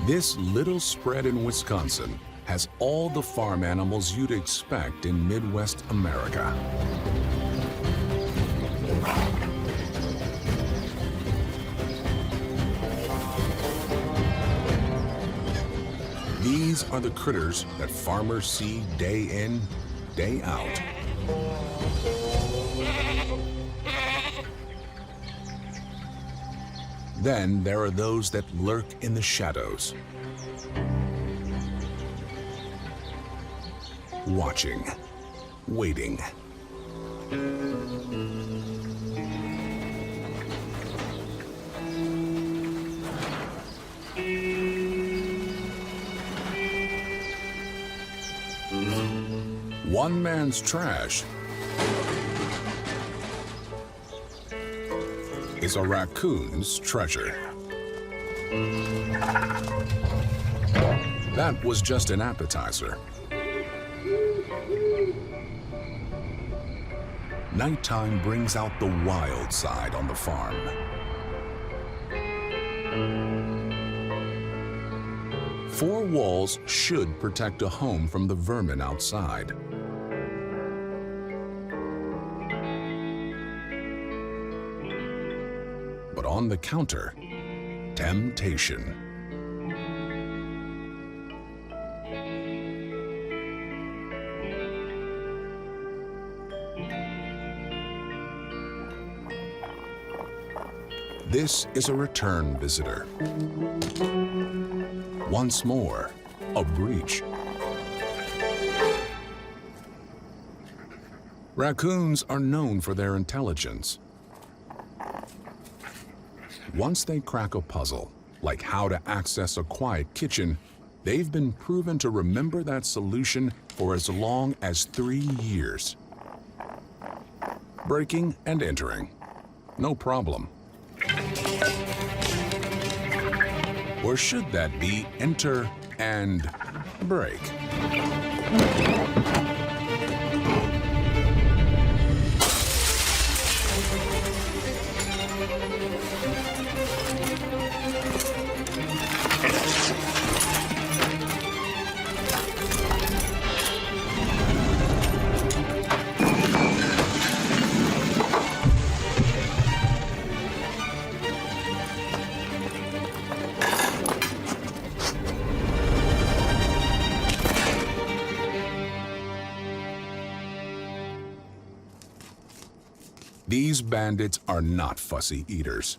This little spread in Wisconsin has all the farm animals you'd expect in Midwest America. These are the critters that farmers see day in, day out. Then there are those that lurk in the shadows, watching, waiting. One man's trash is a raccoon's treasure. That was just an appetizer. Nighttime brings out the wild side on the farm. Four walls should protect a home from the vermin outside. But on the counter, temptation. This is a return visitor. Once more, a breach. Raccoons are known for their intelligence. Once they crack a puzzle, like how to access a quiet kitchen, they've been proven to remember that solution for as long as 3 years. Breaking and entering, no problem. Or should that be enter and break? These bandits are not fussy eaters.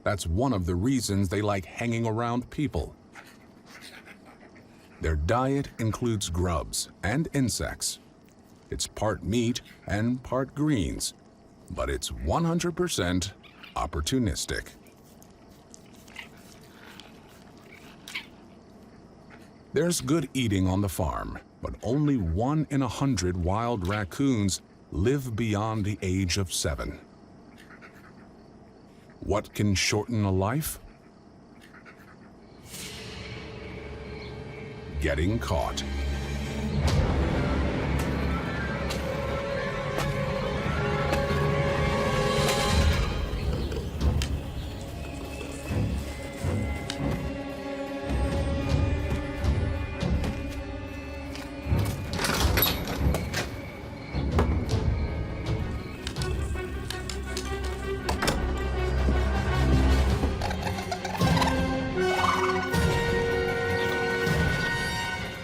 That's one of the reasons they like hanging around people. Their diet includes grubs and insects. It's part meat and part greens, but it's 100% opportunistic. There's good eating on the farm, but only 1 in 100 wild raccoons live beyond the age of 7. What can shorten a life? Getting caught.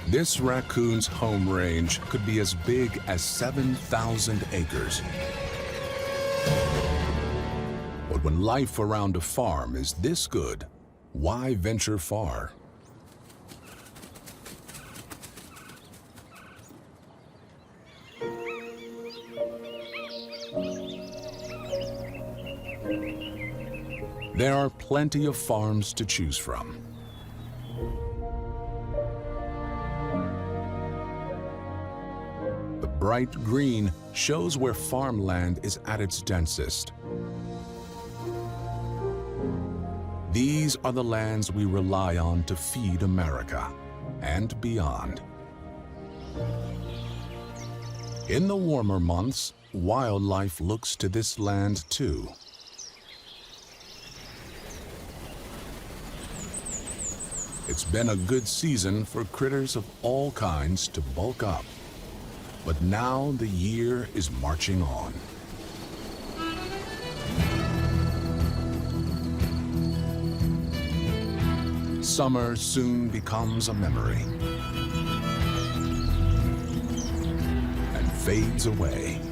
This raccoon's home range could be as big as 7,000 acres. But when life around a farm is this good, why venture far? There are plenty of farms to choose from. Bright green shows where farmland is at its densest. These are the lands we rely on to feed America and beyond. In the warmer months, wildlife looks to this land too. It's been a good season for critters of all kinds to bulk up. But now the year is marching on. Summer soon becomes a memory and fades away.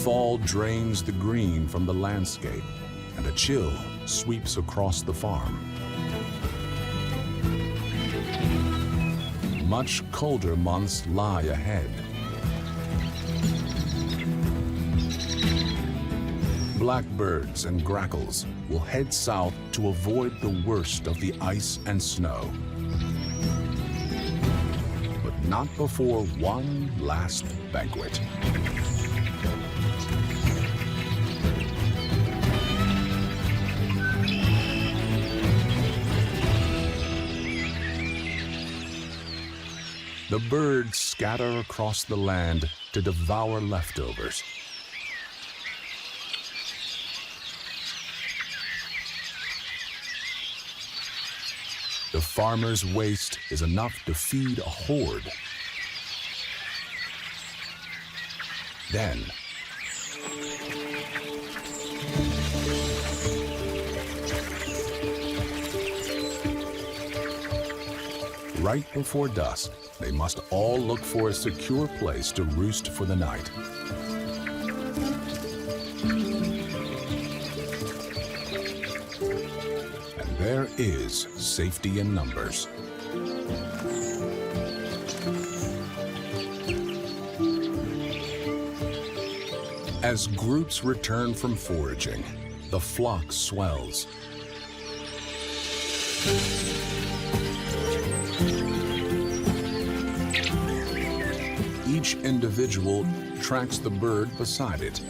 Fall drains the green from the landscape, and a chill sweeps across the farm. Much colder months lie ahead. Blackbirds and grackles will head south to avoid the worst of the ice and snow. not before one last banquet. The birds scatter across the land to devour leftovers. The farmer's waste is enough to feed a horde. Then, right before dusk, they must all look for a secure place to roost for the night. And there is safety in numbers. As groups return from foraging, the flock swells. Each individual tracks the bird beside it.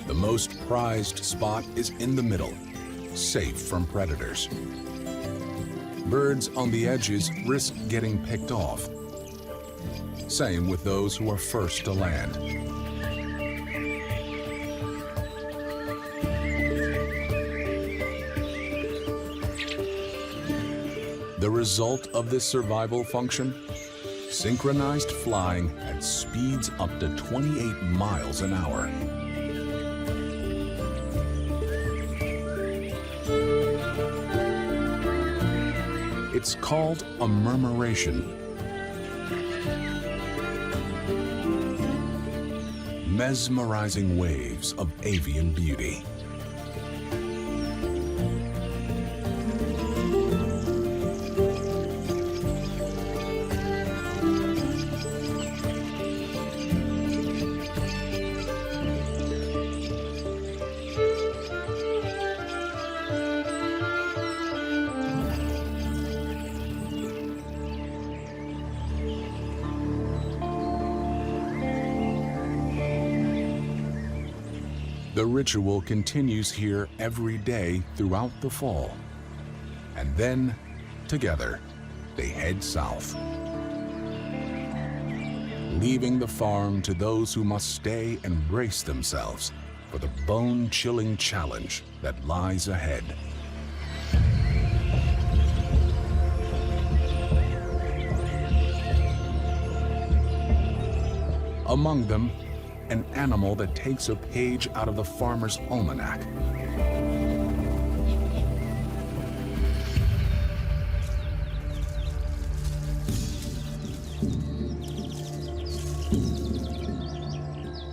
The most prized spot is in the middle, safe from predators. Birds on the edges risk getting picked off. Same with those who are first to land. The result of this survival function? Synchronized flying at speeds up to 28 miles an hour. It's called a murmuration. Mesmerizing waves of avian beauty. The ritual continues here every day throughout the fall. And then, together, they head south, leaving the farm to those who must stay and brace themselves for the bone-chilling challenge that lies ahead. Among them, an animal that takes a page out of the farmer's almanac.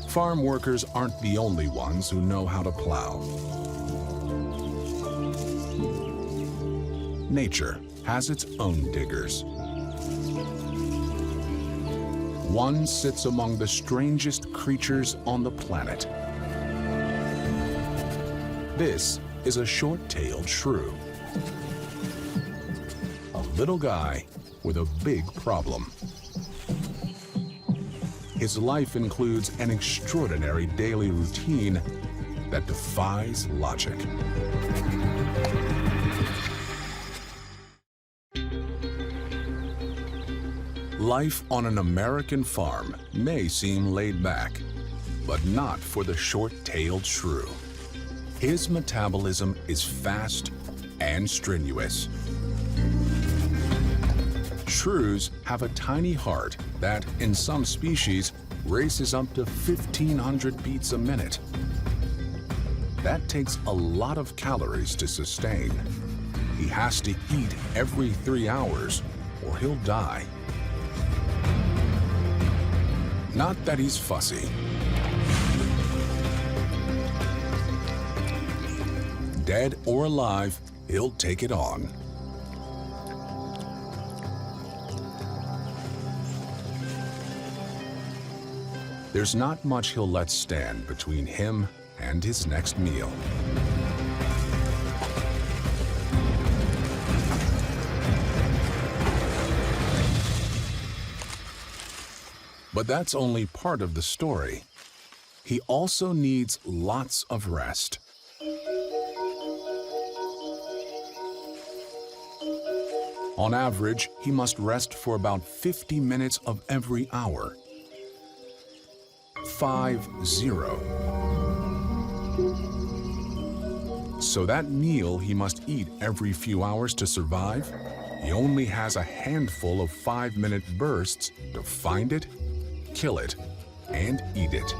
Farm workers aren't the only ones who know how to plow. Nature has its own diggers. One sits among the strangest creatures on the planet. This is a short-tailed shrew. A little guy with a big problem. His life includes an extraordinary daily routine that defies logic. Life on an American farm may seem laid back, but not for the short-tailed shrew. His metabolism is fast and strenuous. Shrews have a tiny heart that, in some species, races up to 1,500 beats a minute. That takes a lot of calories to sustain. He has to eat every 3 hours, or he'll die. Not that he's fussy. Dead or alive, he'll take it on. There's not much he'll let stand between him and his next meal. But that's only part of the story. He also needs lots of rest. On average, he must rest for about 50 minutes of every hour. 50. So that meal he must eat every few hours to survive, he only has a handful of 5-minute bursts to find it, kill it, and eat it.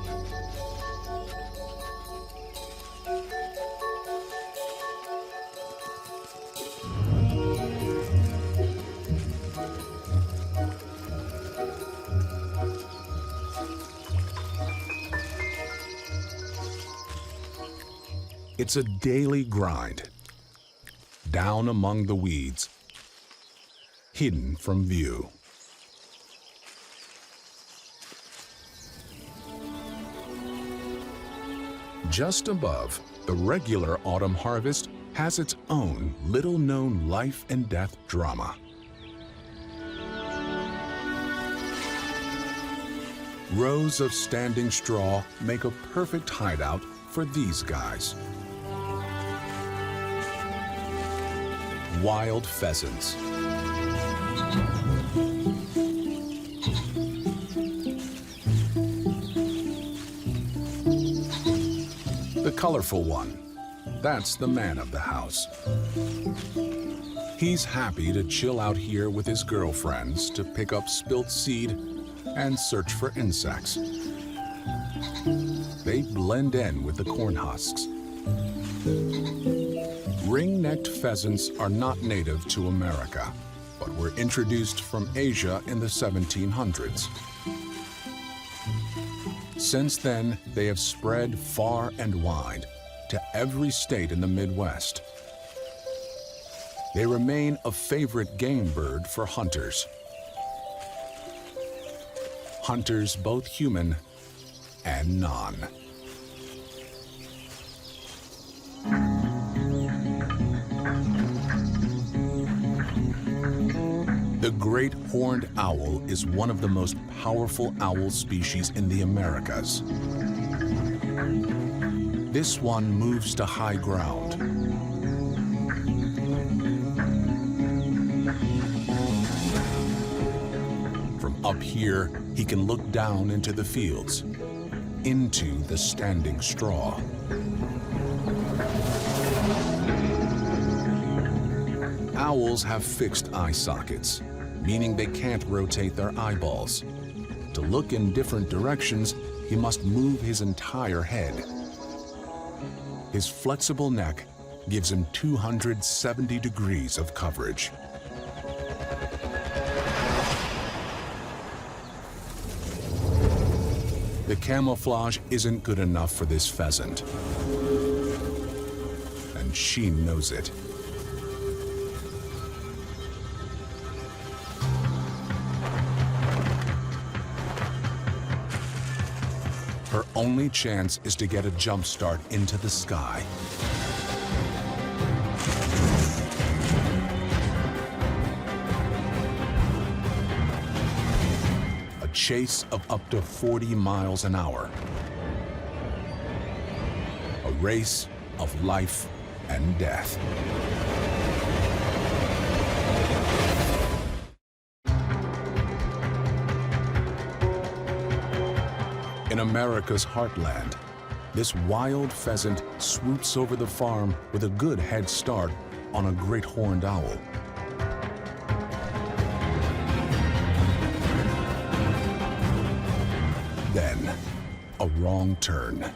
It's a daily grind, down among the weeds, hidden from view. Just above, the regular autumn harvest has its own little-known life and death drama. Rows of standing straw make a perfect hideout for these guys. Wild pheasants. The colorful one, that's the man of the house. He's happy to chill out here with his girlfriends to pick up spilt seed and search for insects. They blend in with the corn husks. Ring-necked pheasants are not native to America, but were introduced from Asia in the 1700s. Since then, they have spread far and wide to every state in the Midwest. They remain a favorite game bird for hunters. Hunters both human and non. The great horned owl is one of the most powerful owl species in the Americas. This one moves to high ground. From up here, he can look down into the fields, into the standing straw. Owls have fixed eye sockets, meaning they can't rotate their eyeballs. To look in different directions, he must move his entire head. His flexible neck gives him 270 degrees of coverage. The camouflage isn't good enough for this pheasant, and she knows it. Her only chance is to get a jump start into the sky. A chase of up to 40 miles an hour. A race of life and death. In America's heartland, this wild pheasant swoops over the farm with a good head start on a great horned owl. Then, a wrong turn.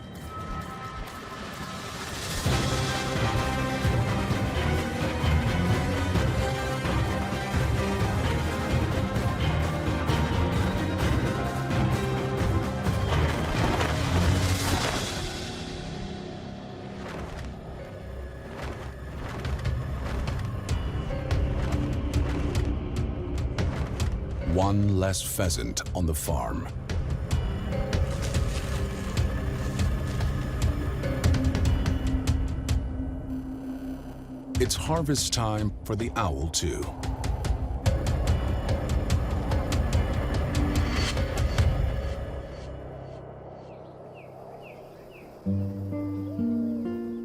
One less pheasant on the farm. It's harvest time for the owl, too.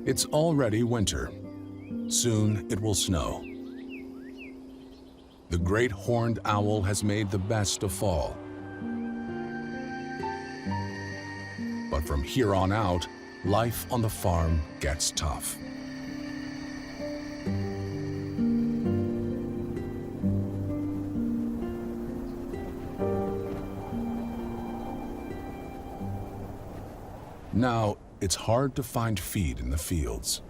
It's already winter. Soon it will snow. The great horned owl has made the best of fall. But from here on out, life on the farm gets tough. Now, it's hard to find feed in the fields.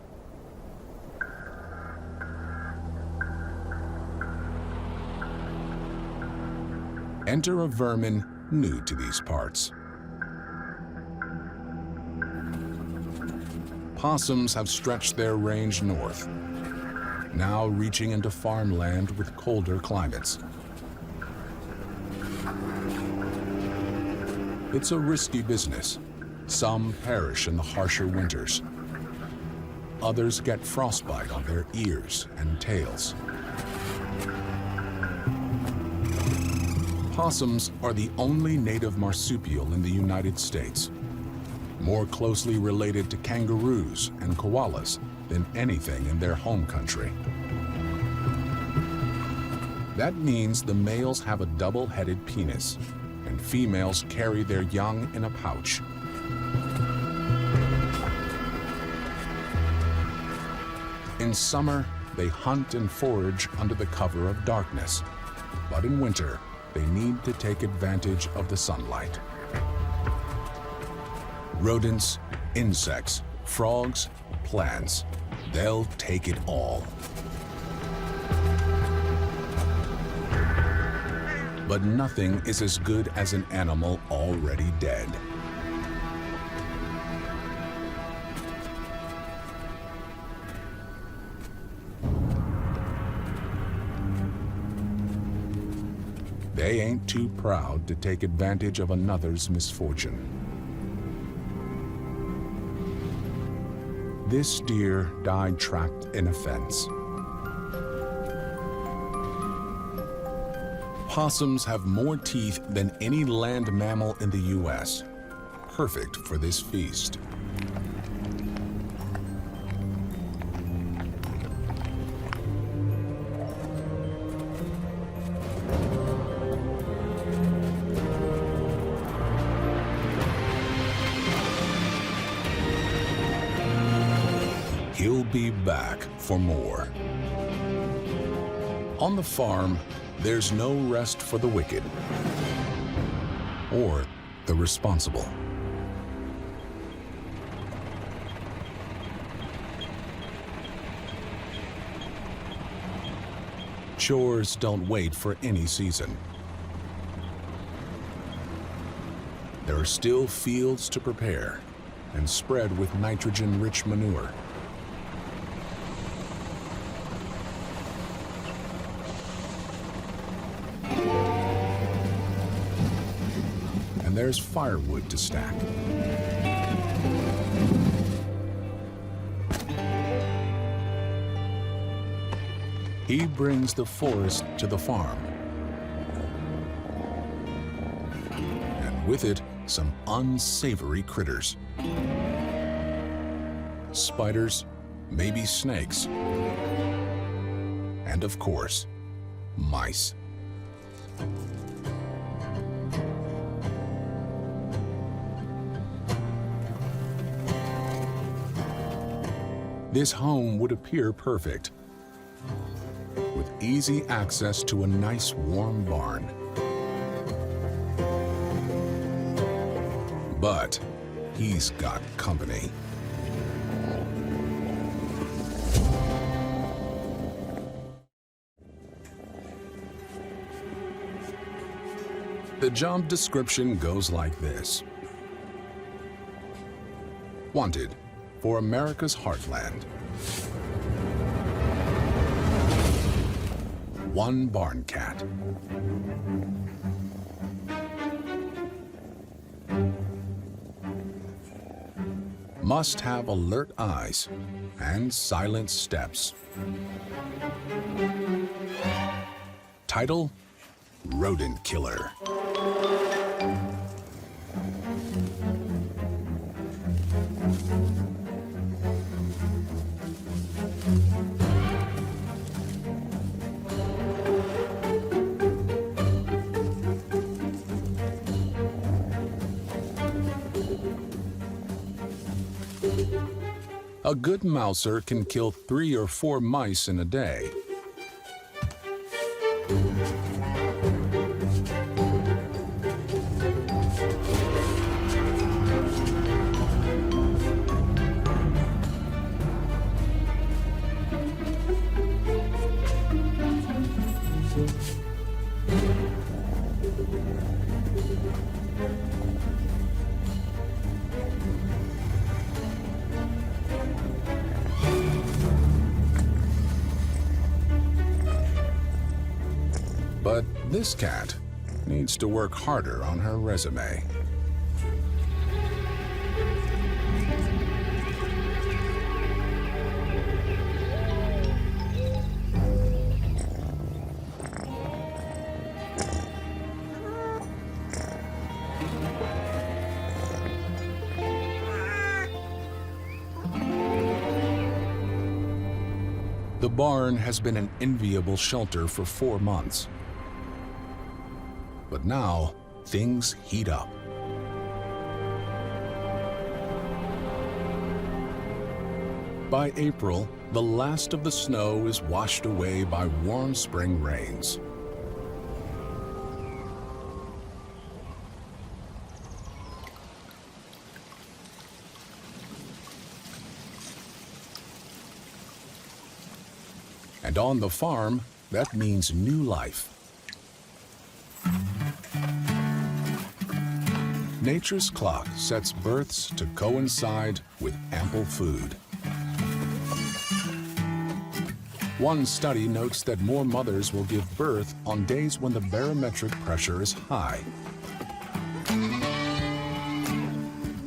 Enter a vermin new to these parts. Possums have stretched their range north, now reaching into farmland with colder climates. It's a risky business. Some perish in the harsher winters. Others get frostbite on their ears and tails. Possums are the only native marsupial in the United States, more closely related to kangaroos and koalas than anything in their home country. That means the males have a double-headed penis, and females carry their young in a pouch. In summer, they hunt and forage under the cover of darkness, but in winter, they need to take advantage of the sunlight. Rodents, insects, frogs, plants, they'll take it all. But nothing is as good as an animal already dead. They ain't too proud to take advantage of another's misfortune. This deer died trapped in a fence. Possums have more teeth than any land mammal in the U.S., perfect for this feast. He'll be back for more. On the farm, there's no rest for the wicked or the responsible. Chores don't wait for any season. There are still fields to prepare and spread with nitrogen-rich manure. There's firewood to stack. He brings the forest to the farm. And with it, some unsavory critters. Spiders, maybe snakes. And of course, mice. This home would appear perfect, with easy access to a nice warm barn. But he's got company. The job description goes like this. Wanted for America's heartland. One barn cat. Must have alert eyes and silent steps. Title: Rodent Killer. A good mouser can kill 3 or 4 mice in a day. But this cat needs to work harder on her resume. The barn has been an enviable shelter for 4 months. But now, things heat up. By April, the last of the snow is washed away by warm spring rains. And on the farm, that means new life. Nature's clock sets births to coincide with ample food. One study notes that more mothers will give birth on days when the barometric pressure is high.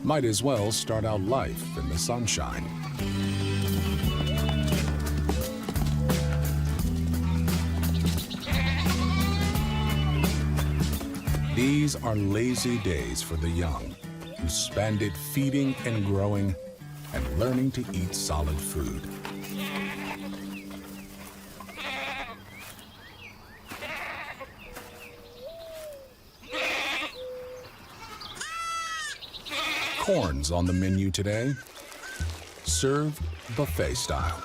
Might as well start out life in the sunshine. These are lazy days for the young, who spend it feeding and growing and learning to eat solid food. Corn's on the menu today, served buffet style.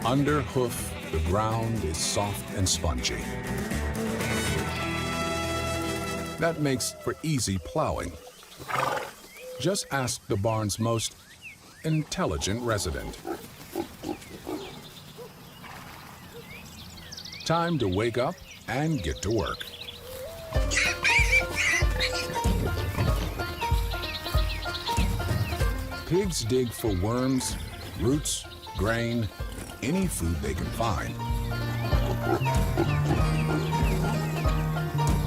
Under hoof, the ground is soft and spongy. That makes for easy plowing. Just ask the barn's most intelligent resident. Time to wake up and get to work. Pigs dig for worms, roots, grain, any food they can find.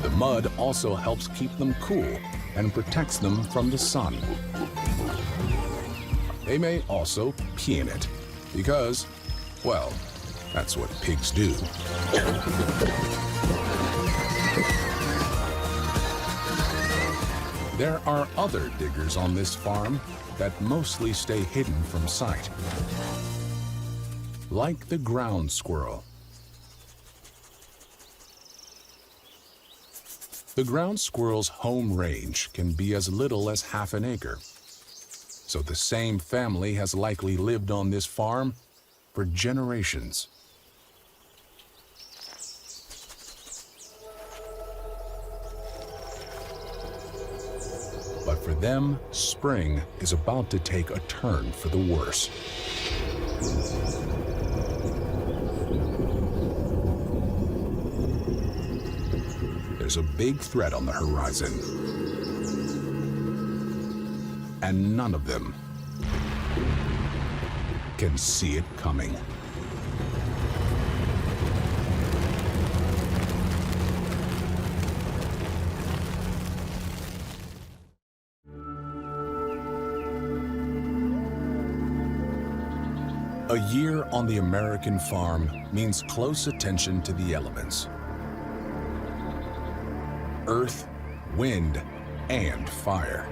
The mud also helps keep them cool and protects them from the sun. They may also pee in it because, well, that's what pigs do. There are other diggers on this farm that mostly stay hidden from sight. Like the ground squirrel. The ground squirrel's home range can be as little as half an acre. So the same family has likely lived on this farm for generations. But for them, spring is about to take a turn for the worse. There's a big threat on the horizon. and none of them can see it coming. A year on the American farm means close attention to the elements. Earth, wind, and fire.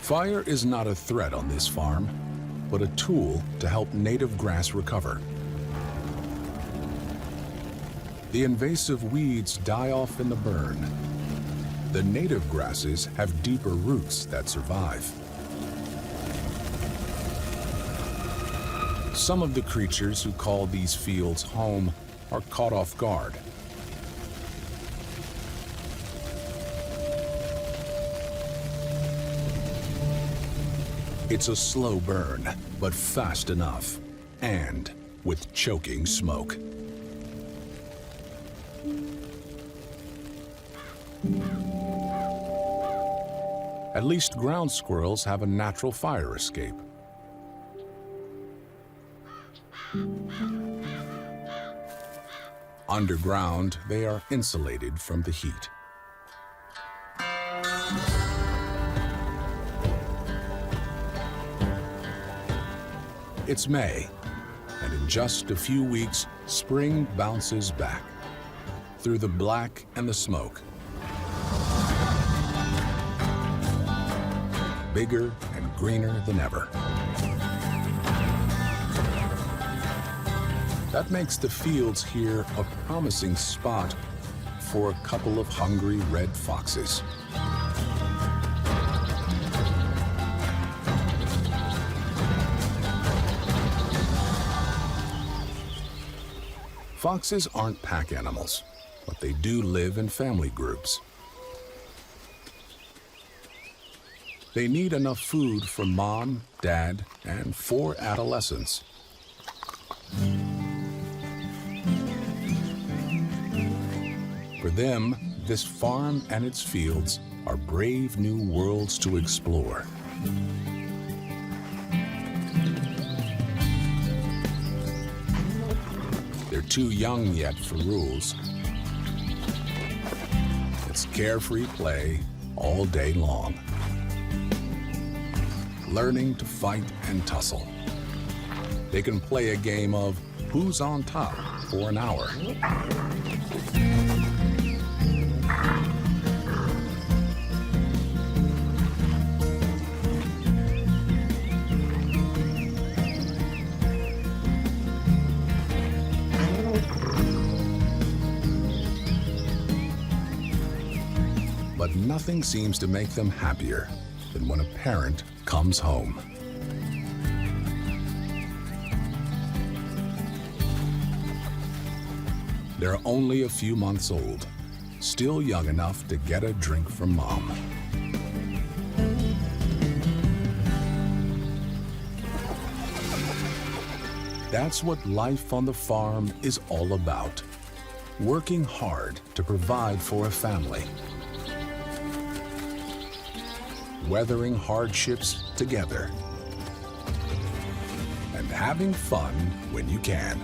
Fire is not a threat on this farm, but a tool to help native grass recover. The invasive weeds die off in the burn. The native grasses have deeper roots that survive. Some of the creatures who call these fields home are caught off guard. It's a slow burn, but fast enough, and with choking smoke. At least ground squirrels have a natural fire escape. Underground, they are insulated from the heat. It's May, and in just a few weeks, spring bounces back through the black and the smoke. Bigger and greener than ever. That makes the fields here a promising spot for a couple of hungry red foxes. Foxes aren't pack animals, but they do live in family groups. They need enough food for mom, dad, and 4 adolescents. For them, this farm and its fields are brave new worlds to explore. They're too young yet for rules. It's carefree play all day long. Learning to fight and tussle. They can play a game of who's on top for an hour. But nothing seems to make them happier than when a parent comes home. They're only a few months old, still young enough to get a drink from mom. That's what life on the farm is all about. Working hard to provide for a family. Weathering hardships together. And having fun when you can.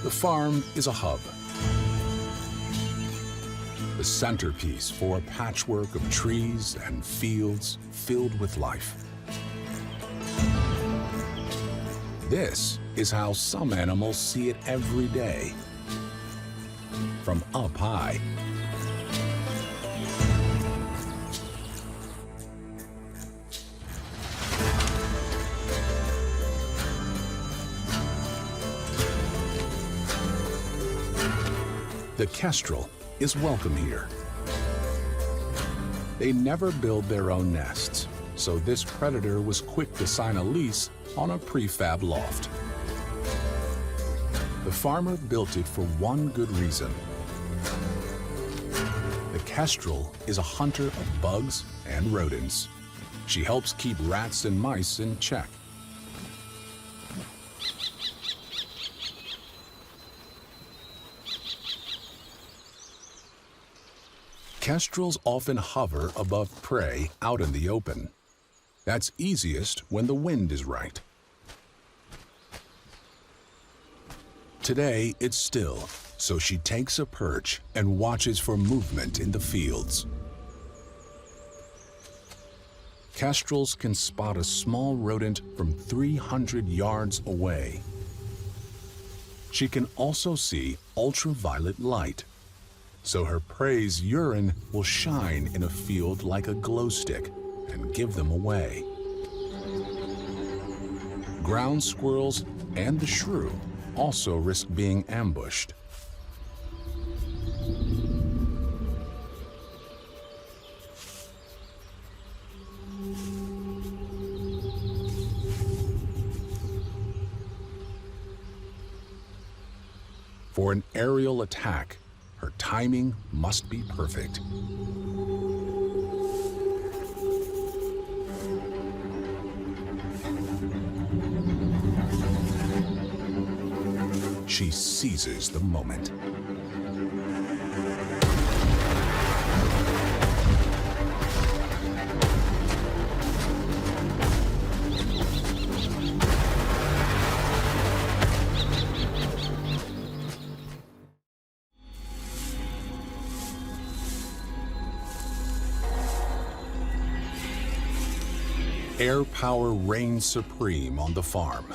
The farm is a hub. The centerpiece for a patchwork of trees and fields filled with life. This is how some animals see it every day, from up high. The kestrel is welcome here. They never build their own nests, so this predator was quick to sign a lease on a prefab loft. The farmer built it for one good reason. The kestrel is a hunter of bugs and rodents. She helps keep rats and mice in check. Kestrels often hover above prey out in the open. That's easiest when the wind is right. Today, it's still, so she takes a perch and watches for movement in the fields. Kestrels can spot a small rodent from 300 yards away. She can also see ultraviolet light, so her prey's urine will shine in a field like a glow stick and give them away. Ground squirrels and the shrew also risk being ambushed. For an aerial attack, her timing must be perfect. She seizes the moment. Air power reigns supreme on the farm.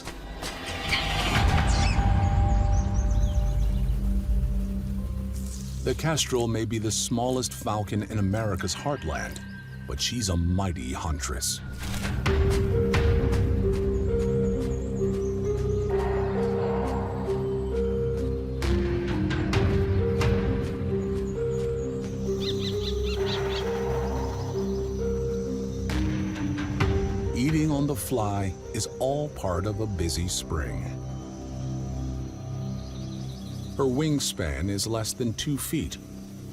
The kestrel may be the smallest falcon in America's heartland, but she's a mighty huntress. Eating on the fly is all part of a busy spring. Her wingspan is less than 2 feet,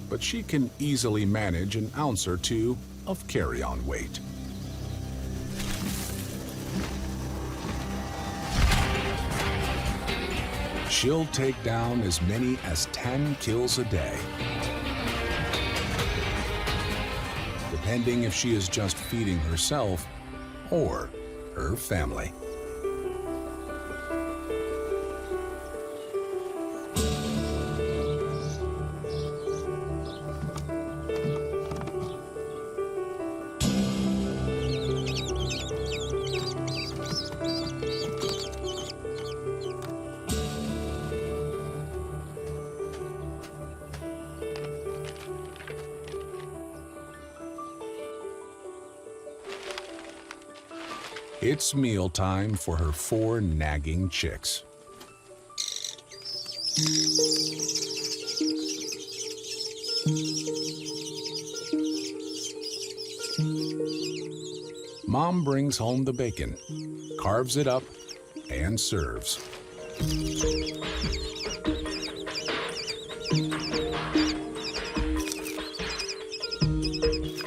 but she can easily manage an ounce or two of carry-on weight. She'll take down as many as 10 kills a day, depending if she is just feeding herself or her family. It's mealtime for her 4 nagging chicks. Mom brings home the bacon, carves it up, and serves.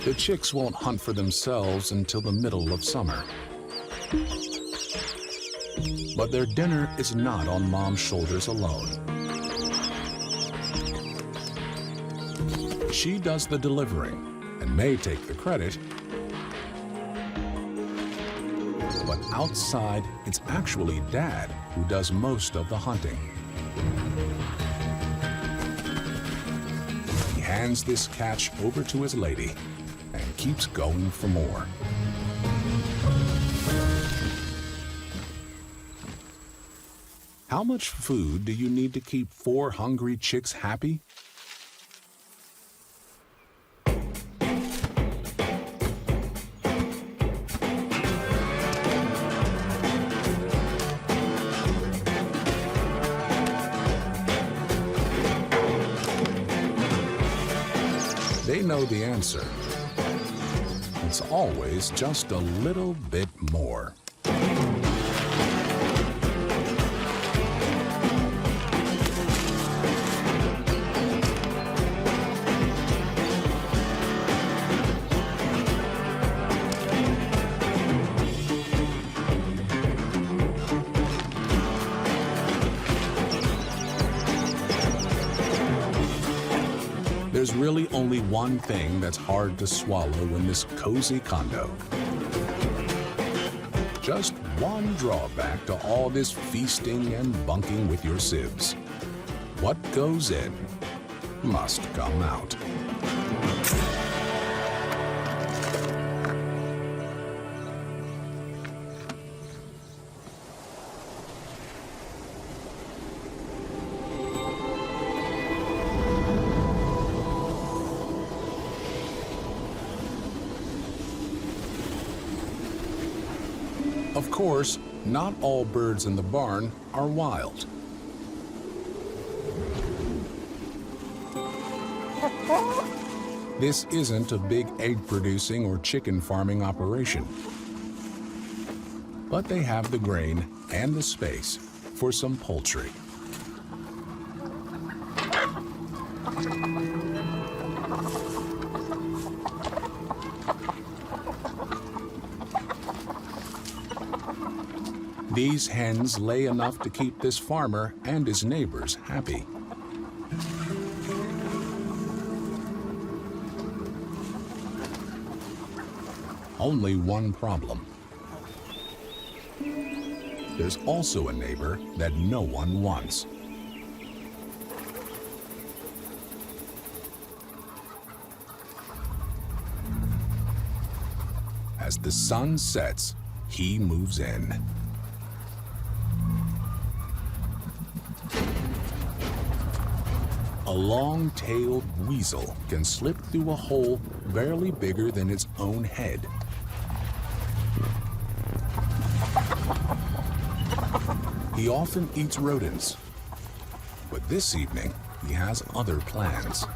The chicks won't hunt for themselves until the middle of summer. But their dinner is not on Mom's shoulders alone. She does the delivering and may take the credit, but outside, it's actually Dad who does most of the hunting. He hands this catch over to his lady and keeps going for more. How much food do you need to keep 4 hungry chicks happy? They know the answer. it's always just a little bit more. There's really only one thing that's hard to swallow in this cozy condo. Just one drawback to all this feasting and bunking with your sibs. What goes in must come out. Of course, not all birds in the barn are wild. This isn't a big egg-producing or chicken farming operation. But they have the grain and the space for some poultry. These hens lay enough to keep this farmer and his neighbors happy. Only one problem. There's also a neighbor that no one wants. As the sun sets, he moves in. A long-tailed weasel can slip through a hole barely bigger than its own head. He often eats rodents, but this evening he has other plans.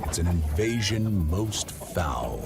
It's an invasion most foul.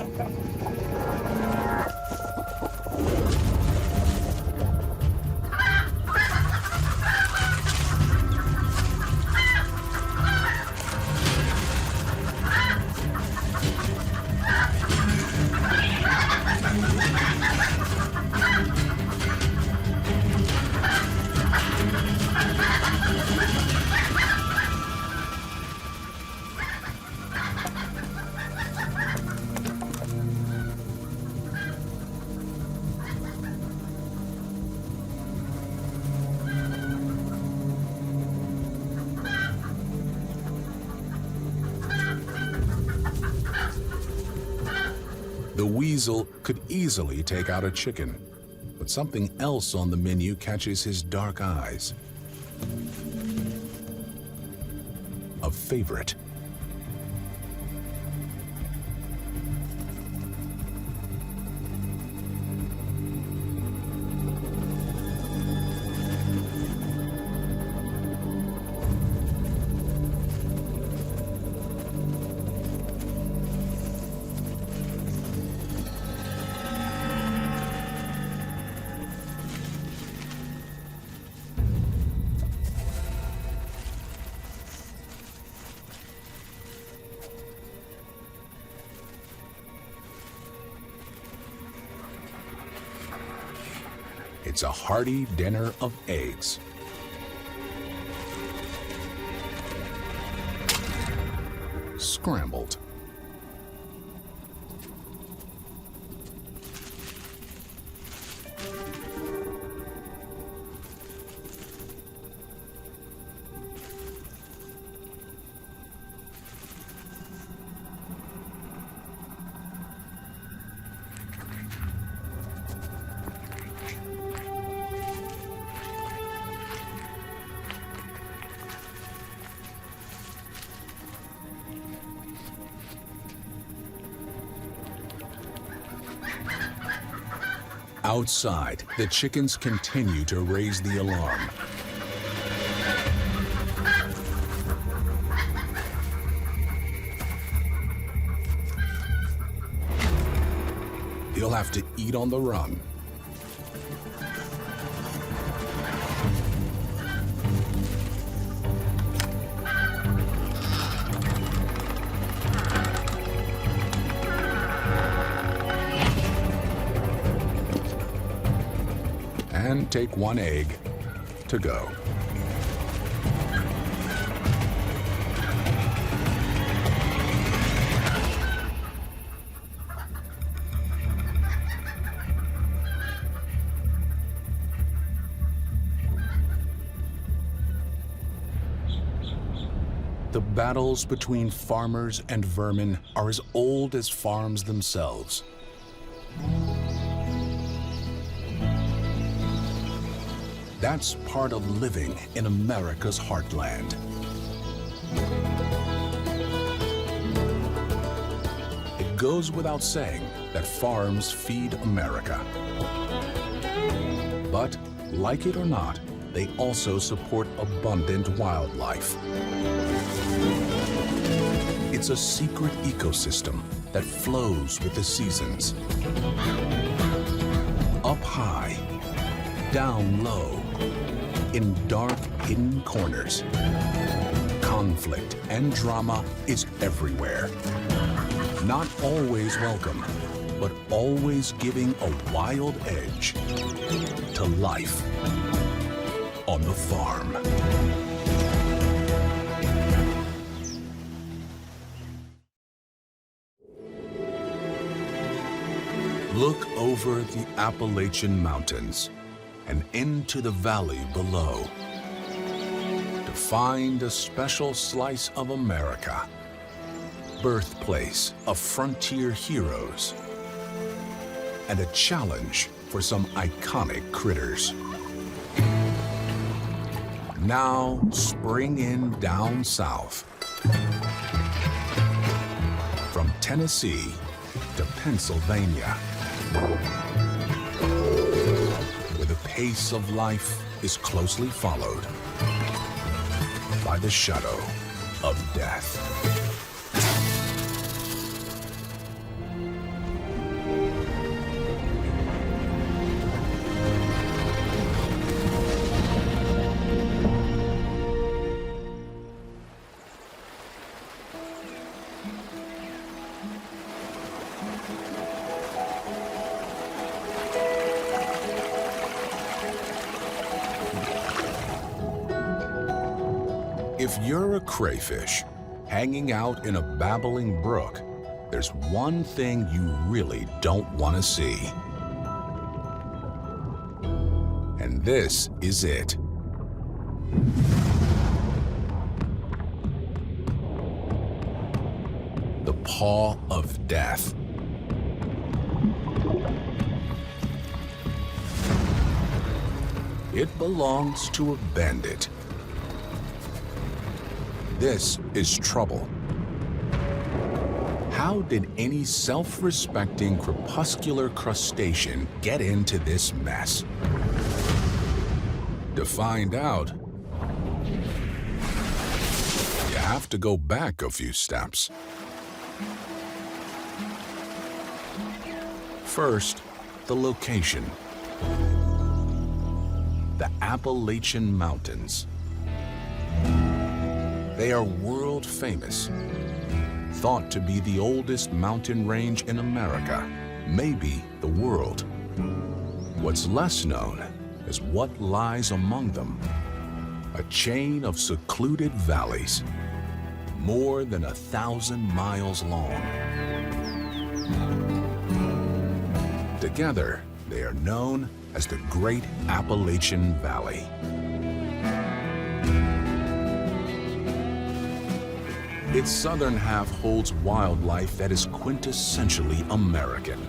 The weasel could easily take out a chicken, but something else on the menu catches his dark eyes. A favorite. It's a hearty dinner of eggs. Scrambled. Outside, the chickens continue to raise the alarm. He'll have to eat on the run. And take one egg to go. The battles between farmers and vermin are as old as farms themselves. That's part of living in America's heartland. It goes without saying that farms feed America. But, like it or not, they also support abundant wildlife. It's a secret ecosystem that flows with the seasons. Up high, down low, in dark, hidden corners. Conflict and drama is everywhere. Not always welcome, but always giving a wild edge to life on the farm. Look over the Appalachian Mountains and into the valley below to find a special slice of America, birthplace of frontier heroes, and a challenge for some iconic critters. Now spring in down south, from Tennessee to Pennsylvania, where the pace of life is closely followed by the shadow of death. If you're a crayfish hanging out in a babbling brook, there's one thing you really don't want to see. And this is it. The paw of death. It belongs to a bandit. This is trouble. How did any self-respecting crepuscular crustacean get into this mess? To find out, you have to go back a few steps. First, the location. The Appalachian Mountains. They are world famous, thought to be the oldest mountain range in America, maybe the world. What's less known is what lies among them. A chain of secluded valleys, more than 1,000 miles long. Together, they are known as the Great Appalachian Valley. Its southern half holds wildlife that is quintessentially American.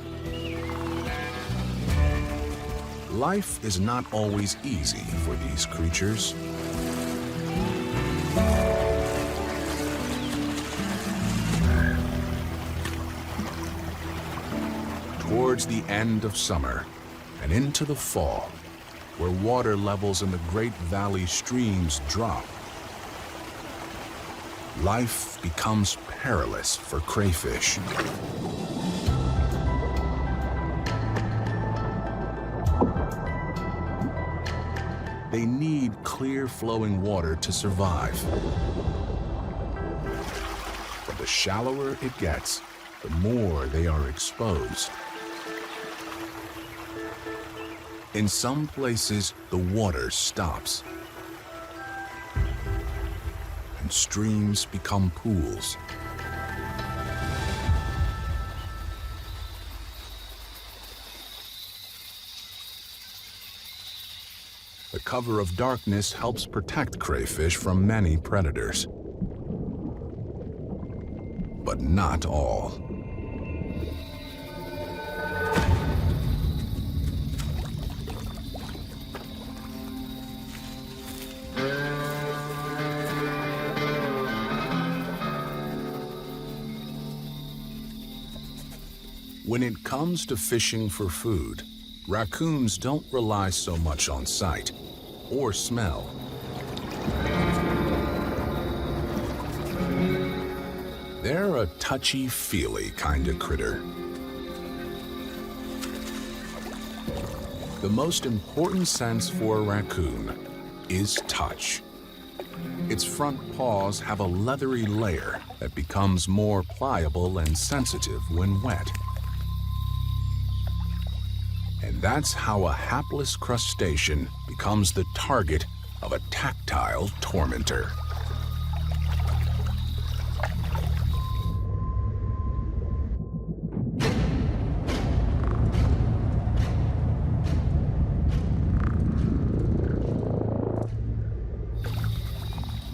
Life is not always easy for these creatures. Towards the end of summer, and into the fall, where water levels in the Great Valley streams drop. Life becomes perilous for crayfish. They need clear flowing water to survive. But the shallower it gets, the more they are exposed. In some places, the water stops, and streams become pools. The cover of darkness helps protect crayfish from many predators, but not all. When it comes to fishing for food, raccoons don't rely so much on sight or smell. They're a touchy-feely kind of critter. The most important sense for a raccoon is touch. Its front paws have a leathery layer that becomes more pliable and sensitive when wet. And that's how a hapless crustacean becomes the target of a tactile tormentor.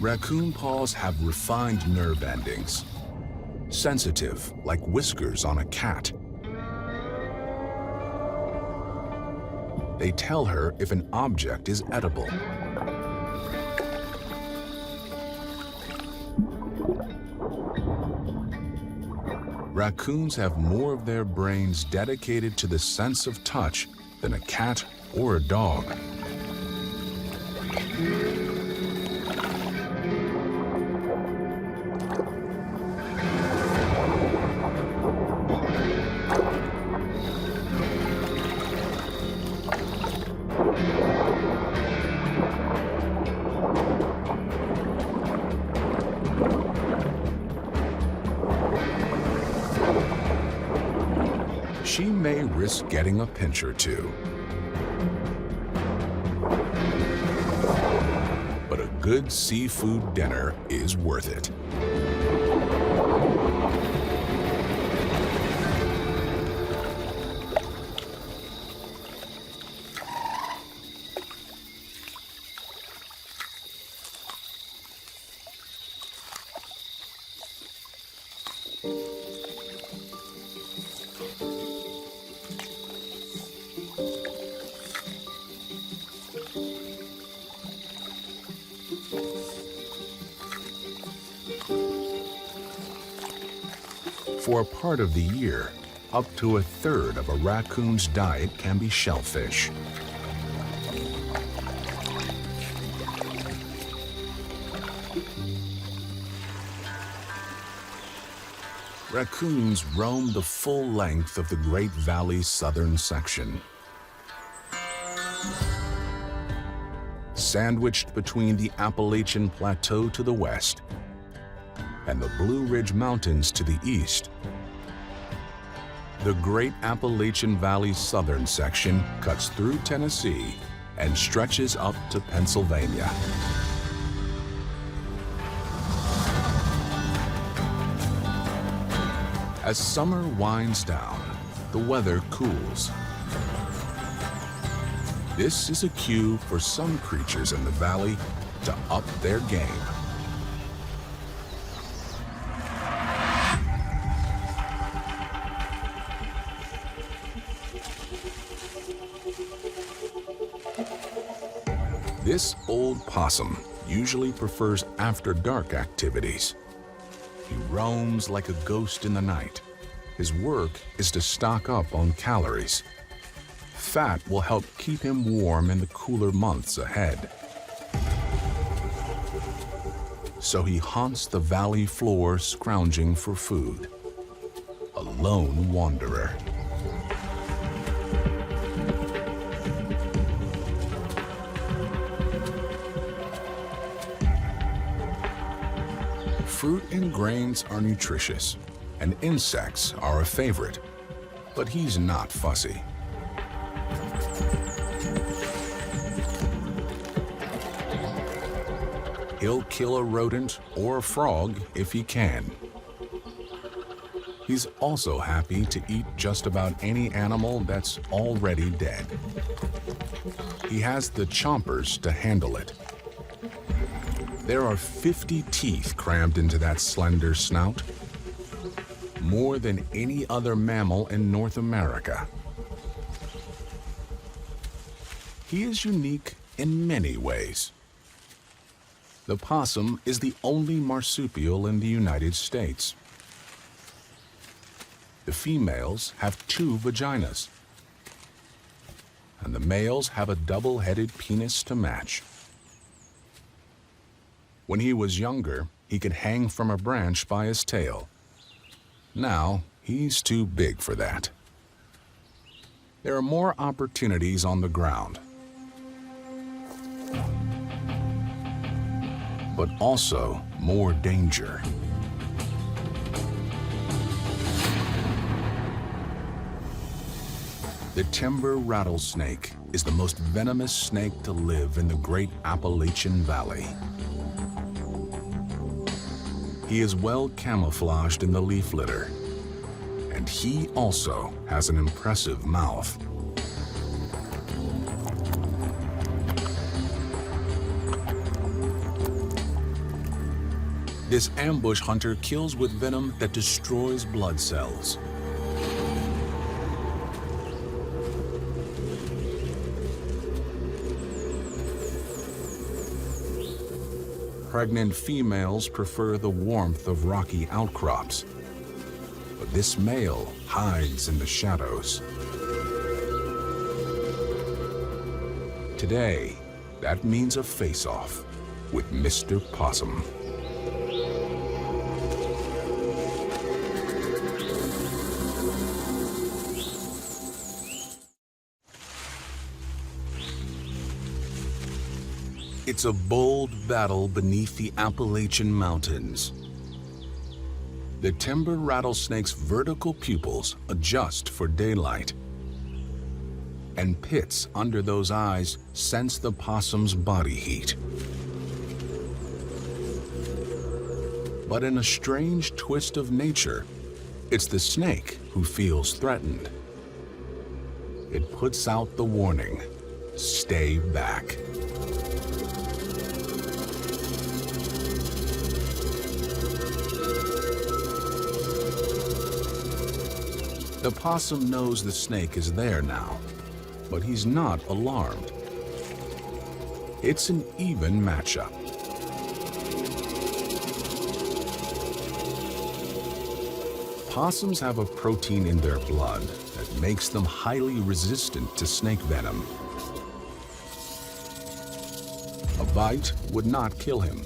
Raccoon paws have refined nerve endings, sensitive like whiskers on a cat. They tell her if an object is edible. Raccoons have more of their brains dedicated to the sense of touch than a cat or a dog. She may risk getting a pinch or two, but a good seafood dinner is worth it. For a part of the year, up to a third of a raccoon's diet can be shellfish. Raccoons roam the full length of the Great Valley's southern section. Sandwiched between the Appalachian Plateau to the west and the Blue Ridge Mountains to the east, the Great Appalachian Valley's southern section cuts through Tennessee and stretches up to Pennsylvania. As summer winds down, the weather cools. This is a cue for some creatures in the valley to up their game. This old possum usually prefers after-dark activities. He roams like a ghost in the night. His work is to stock up on calories, Fat will help keep him warm in the cooler months ahead. So he haunts the valley floor scrounging for food, a lone wanderer. Fruit and grains are nutritious, and insects are a favorite, but he's not fussy. He'll kill a rodent or a frog if he can. He's also happy to eat just about any animal that's already dead. He has the chompers to handle it. There are 50 teeth crammed into that slender snout, more than any other mammal in North America. He is unique in many ways. The possum is the only marsupial in the United States. The females have 2 vaginas, and the males have a double-headed penis to match. When he was younger, he could hang from a branch by his tail. Now, he's too big for that. There are more opportunities on the ground, but also more danger. The timber rattlesnake is the most venomous snake to live in the Great Appalachian Valley. He is well camouflaged in the leaf litter, and he also has an impressive mouth. This ambush hunter kills with venom that destroys blood cells. Pregnant females prefer the warmth of rocky outcrops, but this male hides in the shadows. Today, that means a face-off with Mr. Possum. It's a bold battle beneath the Appalachian Mountains. The timber rattlesnake's vertical pupils adjust for daylight, and pits under those eyes sense the possum's body heat. But in a strange twist of nature, it's the snake who feels threatened. It puts out the warning, stay back. The possum knows the snake is there now, but he's not alarmed. It's an even matchup. Possums have a protein in their blood that makes them highly resistant to snake venom. A bite would not kill him,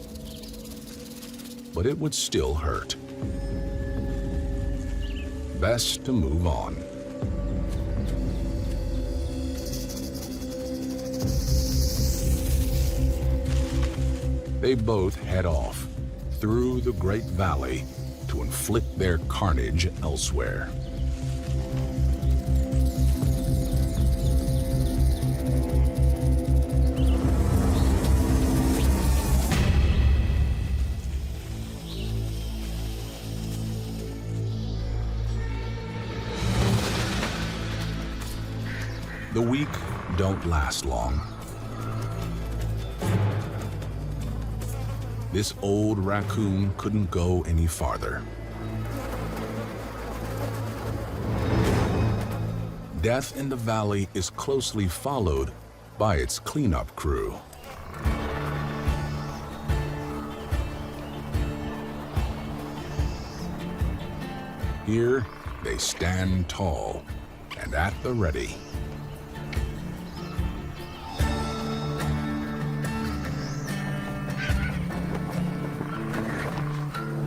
but it would still hurt. Best to move on. They both head off through the Great Valley to inflict their carnage elsewhere. The weak don't last long. This old raccoon couldn't go any farther. Death in the valley is closely followed by its cleanup crew. Here, they stand tall and at the ready.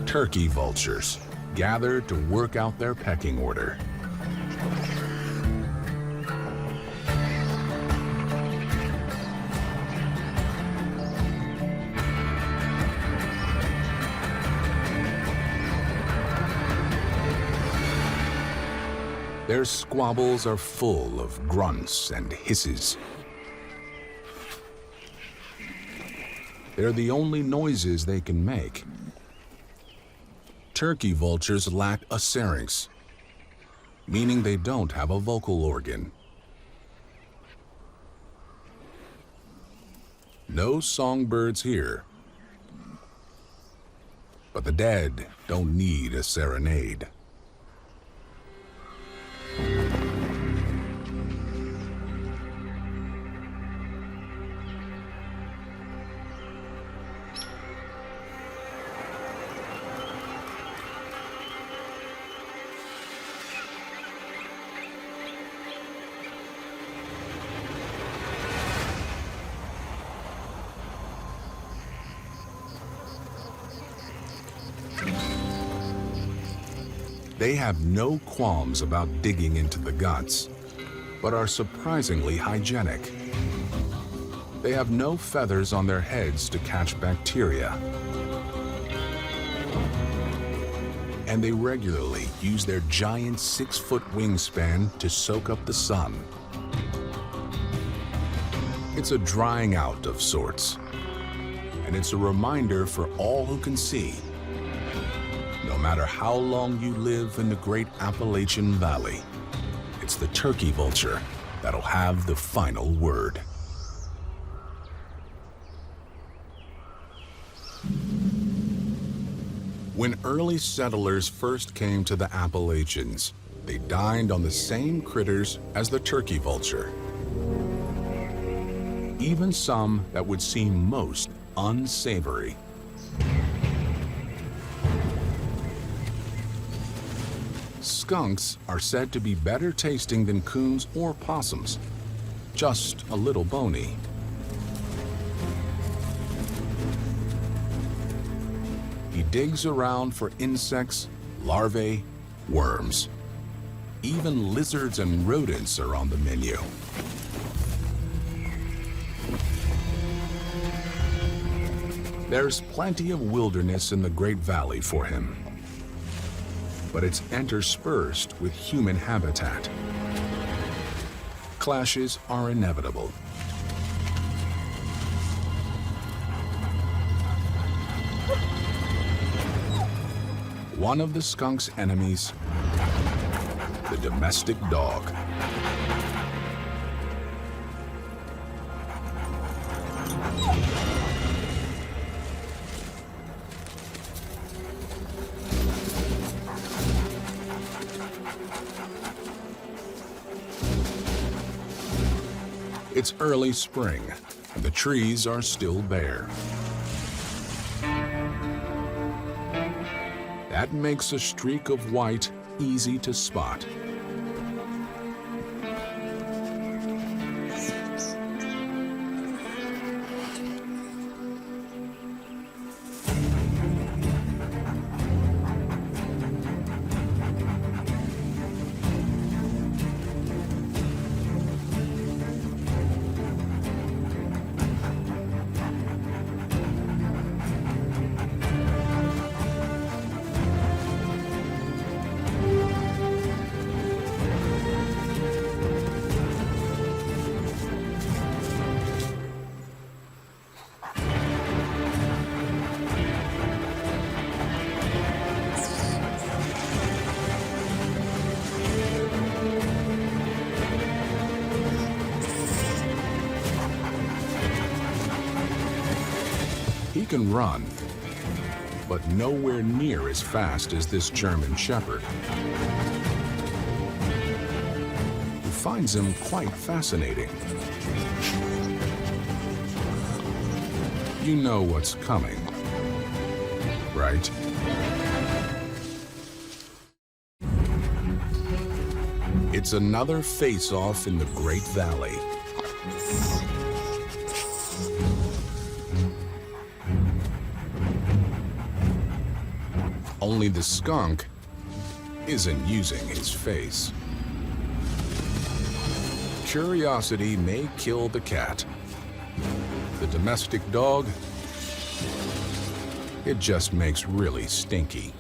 Turkey vultures gather to work out their pecking order. Their squabbles are full of grunts and hisses. They're the only noises they can make. Turkey vultures lack a syrinx, meaning they don't have a vocal organ. No songbirds here. But the dead don't need a serenade. They have no qualms about digging into the guts, but are surprisingly hygienic. They have no feathers on their heads to catch bacteria. And they regularly use their giant 6-foot wingspan to soak up the sun. It's a drying out of sorts, and it's a reminder for all who can see. No matter how long you live in the great Appalachian Valley, it's the turkey vulture that'll have the final word. When early settlers first came to the Appalachians, they dined on the same critters as the turkey vulture. Even some that would seem most unsavory. Skunks are said to be better tasting than coons or possums, just a little bony. He digs around for insects, larvae, worms. Even lizards and rodents are on the menu. There's plenty of wilderness in the Great Valley for him, but it's interspersed with human habitat. Clashes are inevitable. One of the skunk's enemies, the domestic dog. It's early spring, and the trees are still bare. That makes a streak of white easy to spot. He can run, but nowhere near as fast as this German Shepherd, who finds him quite fascinating. You know what's coming, right? It's another face-off in the Great Valley. Only the skunk isn't using his face. Curiosity may kill the cat. The domestic dog, it just makes really stinky.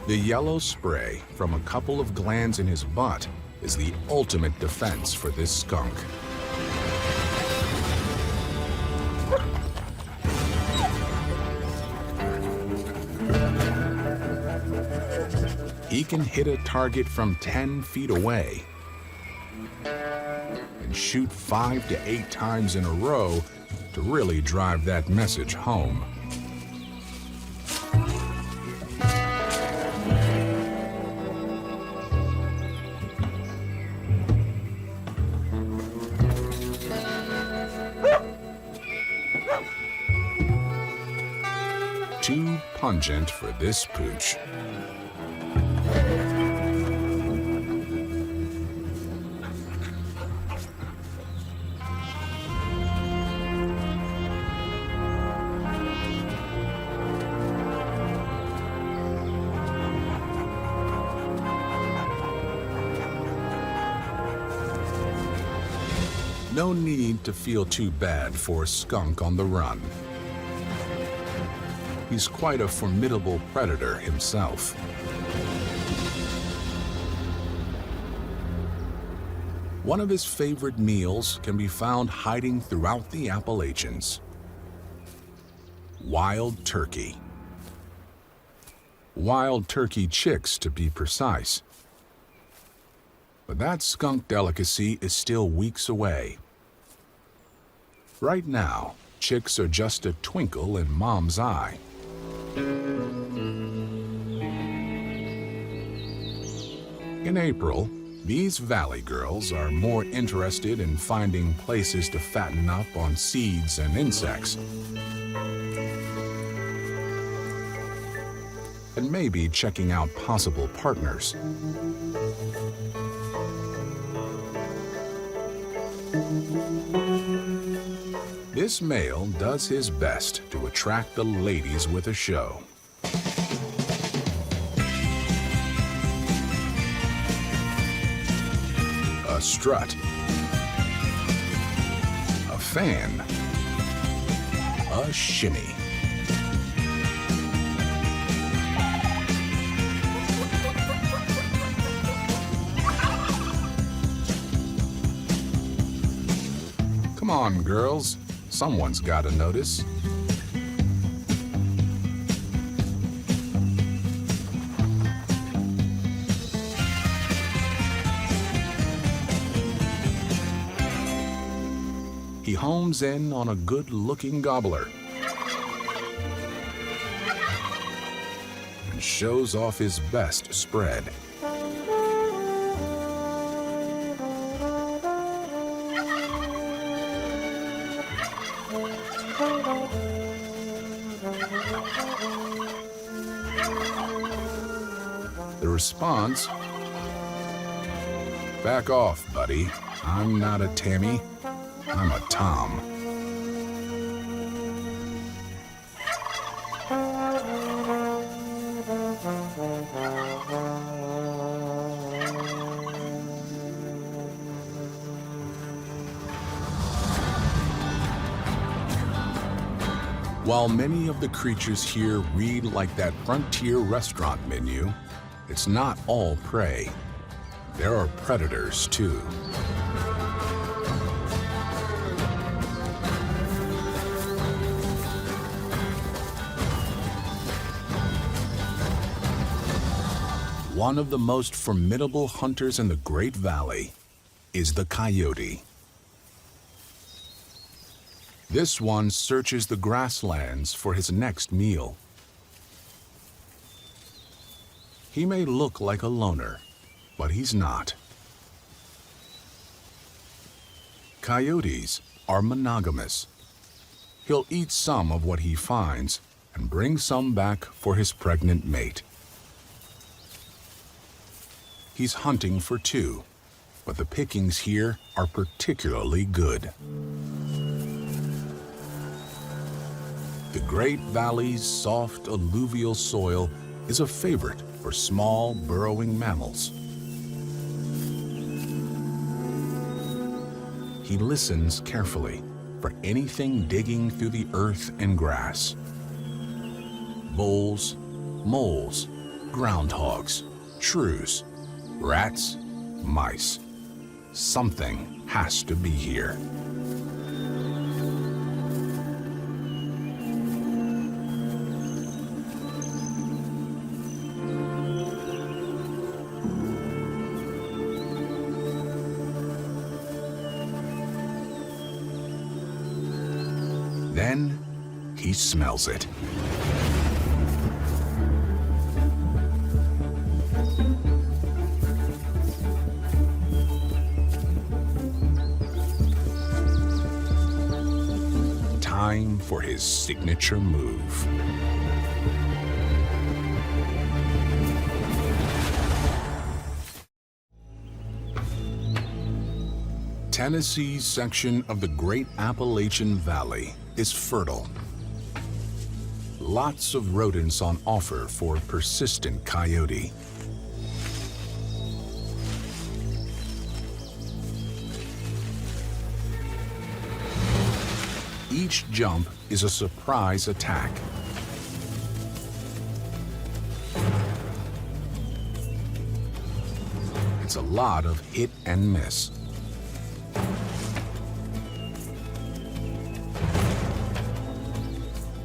The yellow spray from a couple of glands in his butt is the ultimate defense for this skunk. He can hit a target from 10 feet away and shoot 5 to 8 times in a row to really drive that message home. Too pungent for this pooch. No need to feel too bad for a skunk on the run. He's quite a formidable predator himself. One of his favorite meals can be found hiding throughout the Appalachians. Wild turkey. Wild turkey chicks, to be precise. But that skunk delicacy is still weeks away. Right now, chicks are just a twinkle in Mom's eye. In April, these valley girls are more interested in finding places to fatten up on seeds and insects, and maybe checking out possible partners. This male does his best to attract the ladies with a show. A strut, a fan, a shimmy. Come on, girls. Someone's got to notice. He homes in on a good-looking gobbler and shows off his best spread. The response, "Back off, buddy. I'm not a Tammy. I'm a Tom." While many of the creatures here read like that frontier restaurant menu, it's not all prey. There are predators, too. One of the most formidable hunters in the Great Valley is the coyote. This one searches the grasslands for his next meal. He may look like a loner, but he's not. Coyotes are monogamous. He'll eat some of what he finds and bring some back for his pregnant mate. He's hunting for two, but the pickings here are particularly good. Great Valley's soft alluvial soil is a favorite for small burrowing mammals. He listens carefully for anything digging through the earth and grass. Voles, moles, groundhogs, shrews, rats, mice. Something has to be here. Then he smells it. Time for his signature move. Tennessee's section of the Great Appalachian Valley is fertile. Lots of rodents on offer for persistent coyote. Each jump is a surprise attack. It's a lot of hit and miss.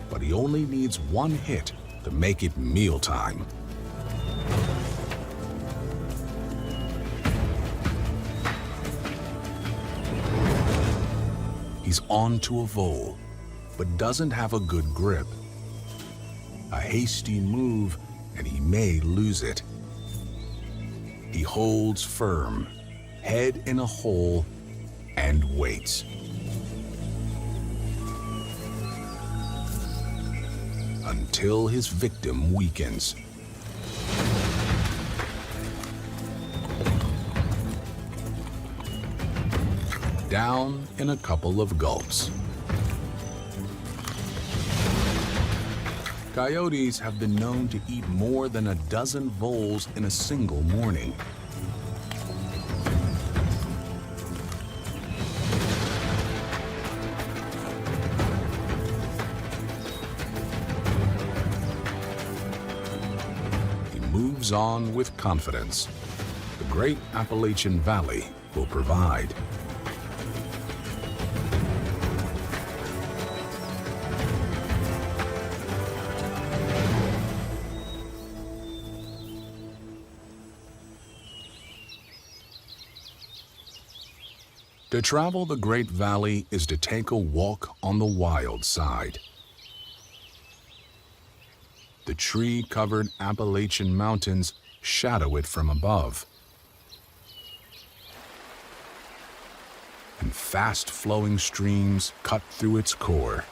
But he only needs one hit to make it mealtime. He's on to a vole, but doesn't have a good grip. A hasty move, and he may lose it. He holds firm, head in a hole, and waits. Until his victim weakens. Down in a couple of gulps. Coyotes have been known to eat more than a dozen voles in a single morning. He moves on with confidence. The Great Appalachian Valley will provide. To travel the Great Valley is to take a walk on the wild side. The tree-covered Appalachian Mountains shadow it from above. And fast-flowing streams cut through its core.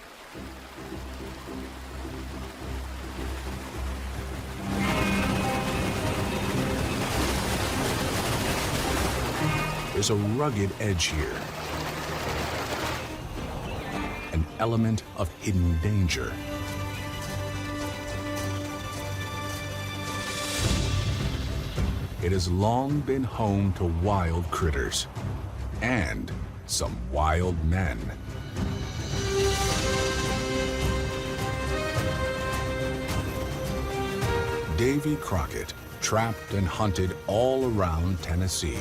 There's a rugged edge here, an element of hidden danger. It has long been home to wild critters and some wild men. Davy Crockett trapped and hunted all around Tennessee.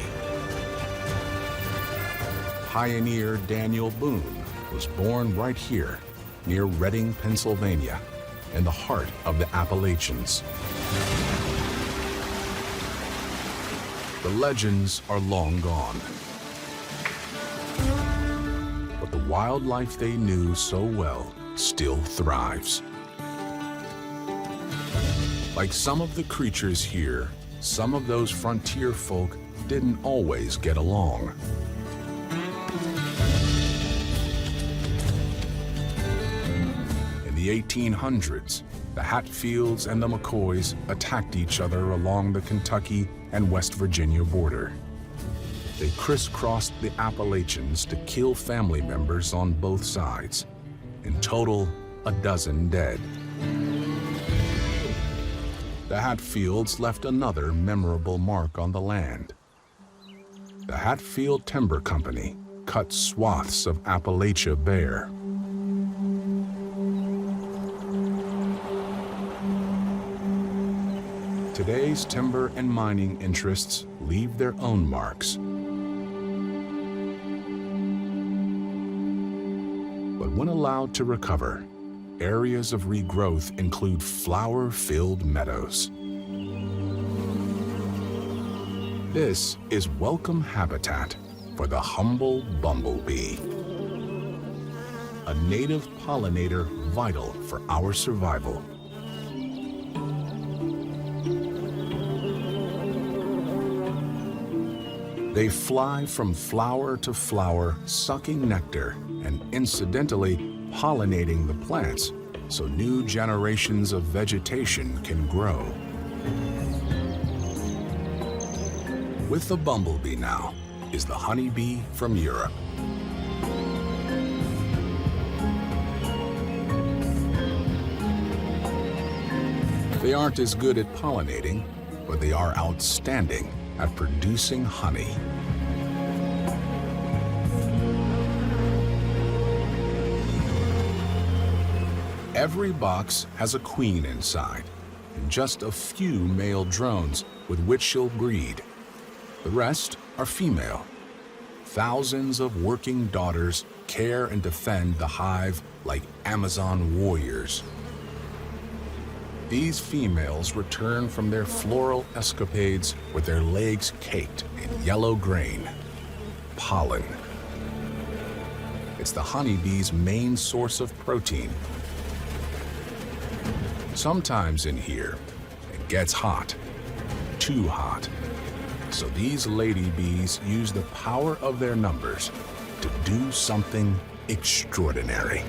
Pioneer Daniel Boone was born right here, near Reading, Pennsylvania, in the heart of the Appalachians. The legends are long gone, but the wildlife they knew so well still thrives. Like some of the creatures here, some of those frontier folk didn't always get along. In the 1800s, the Hatfields and the McCoys attacked each other along the Kentucky and West Virginia border. They crisscrossed the Appalachians to kill family members on both sides. In total, a dozen dead. The Hatfields left another memorable mark on the land. The Hatfield Timber Company cut swaths of Appalachia bare. Today's timber and mining interests leave their own marks. But when allowed to recover, areas of regrowth include flower-filled meadows. This is welcome habitat for the humble bumblebee, a native pollinator vital for our survival. They fly from flower to flower, sucking nectar and incidentally pollinating the plants so new generations of vegetation can grow. With the bumblebee now is the honeybee from Europe. They aren't as good at pollinating, but they are outstanding at producing honey. Every box has a queen inside, and just a few male drones with which she'll breed. The rest are female. Thousands of working daughters care and defend the hive like Amazon warriors. These females return from their floral escapades with their legs caked in yellow grain, pollen. It's the honeybee's main source of protein. Sometimes in here, it gets hot, too hot. So these ladybees use the power of their numbers to do something extraordinary.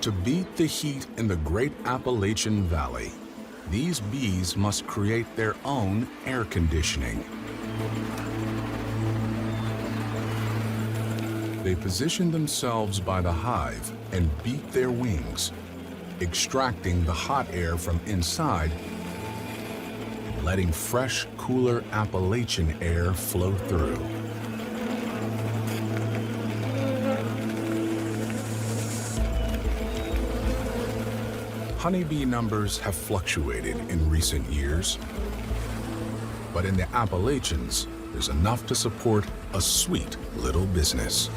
To beat the heat in the Great Appalachian Valley, these bees must create their own air conditioning. They position themselves by the hive and beat their wings, extracting the hot air from inside, letting fresh, cooler Appalachian air flow through. Honeybee numbers have fluctuated in recent years, but in the Appalachians, there's enough to support a sweet little business.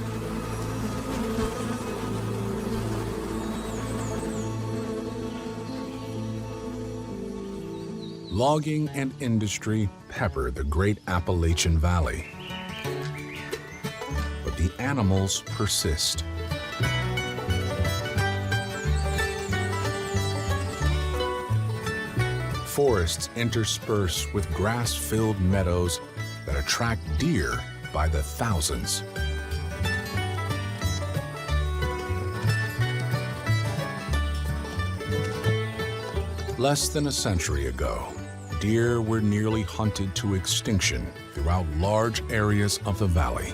Logging and industry pepper the Great Appalachian Valley, but the animals persist. Forests intersperse with grass-filled meadows that attract deer by the thousands. Less than a century ago, deer were nearly hunted to extinction throughout large areas of the valley,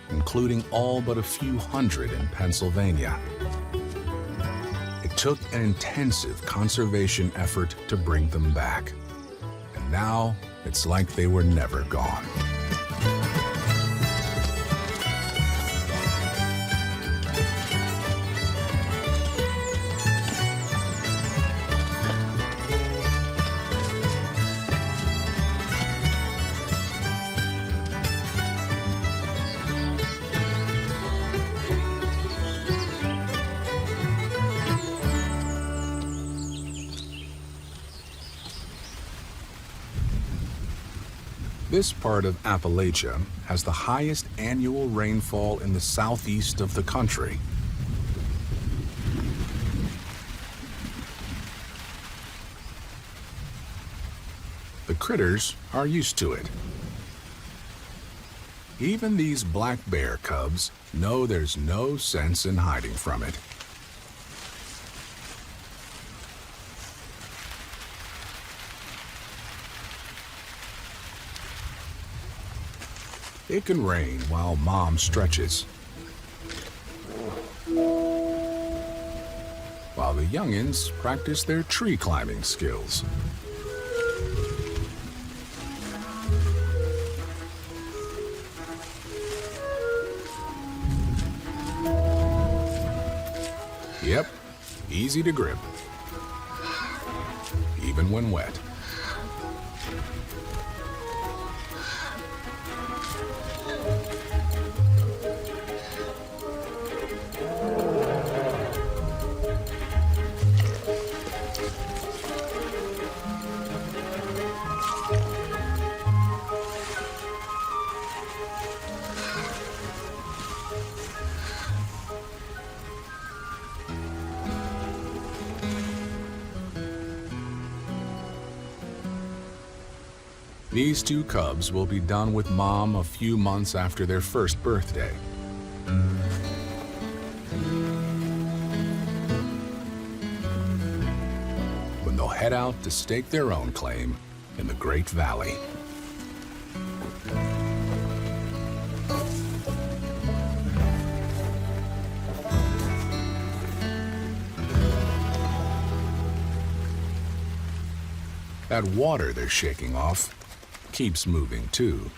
including all but a few hundred in Pennsylvania. It took an intensive conservation effort to bring them back, and now it's like they were never gone. This part of Appalachia has the highest annual rainfall in the southeast of the country. The critters are used to it. Even these black bear cubs know there's no sense in hiding from it. It can rain while Mom stretches, while the youngins practice their tree climbing skills. Yep, easy to grip, even when wet. These two cubs will be done with Mom a few months after their first birthday. When they'll head out to stake their own claim in the Great Valley. That water they're shaking off keeps moving too.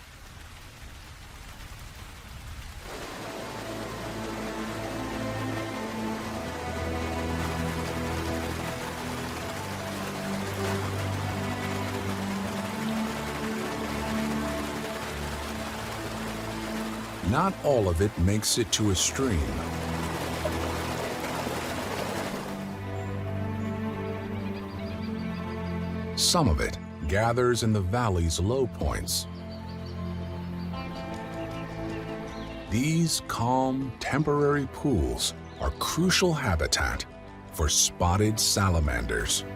Not all of it makes it to a stream. Some of it gathers in the valley's low points. These calm, temporary pools are crucial habitat for spotted salamanders.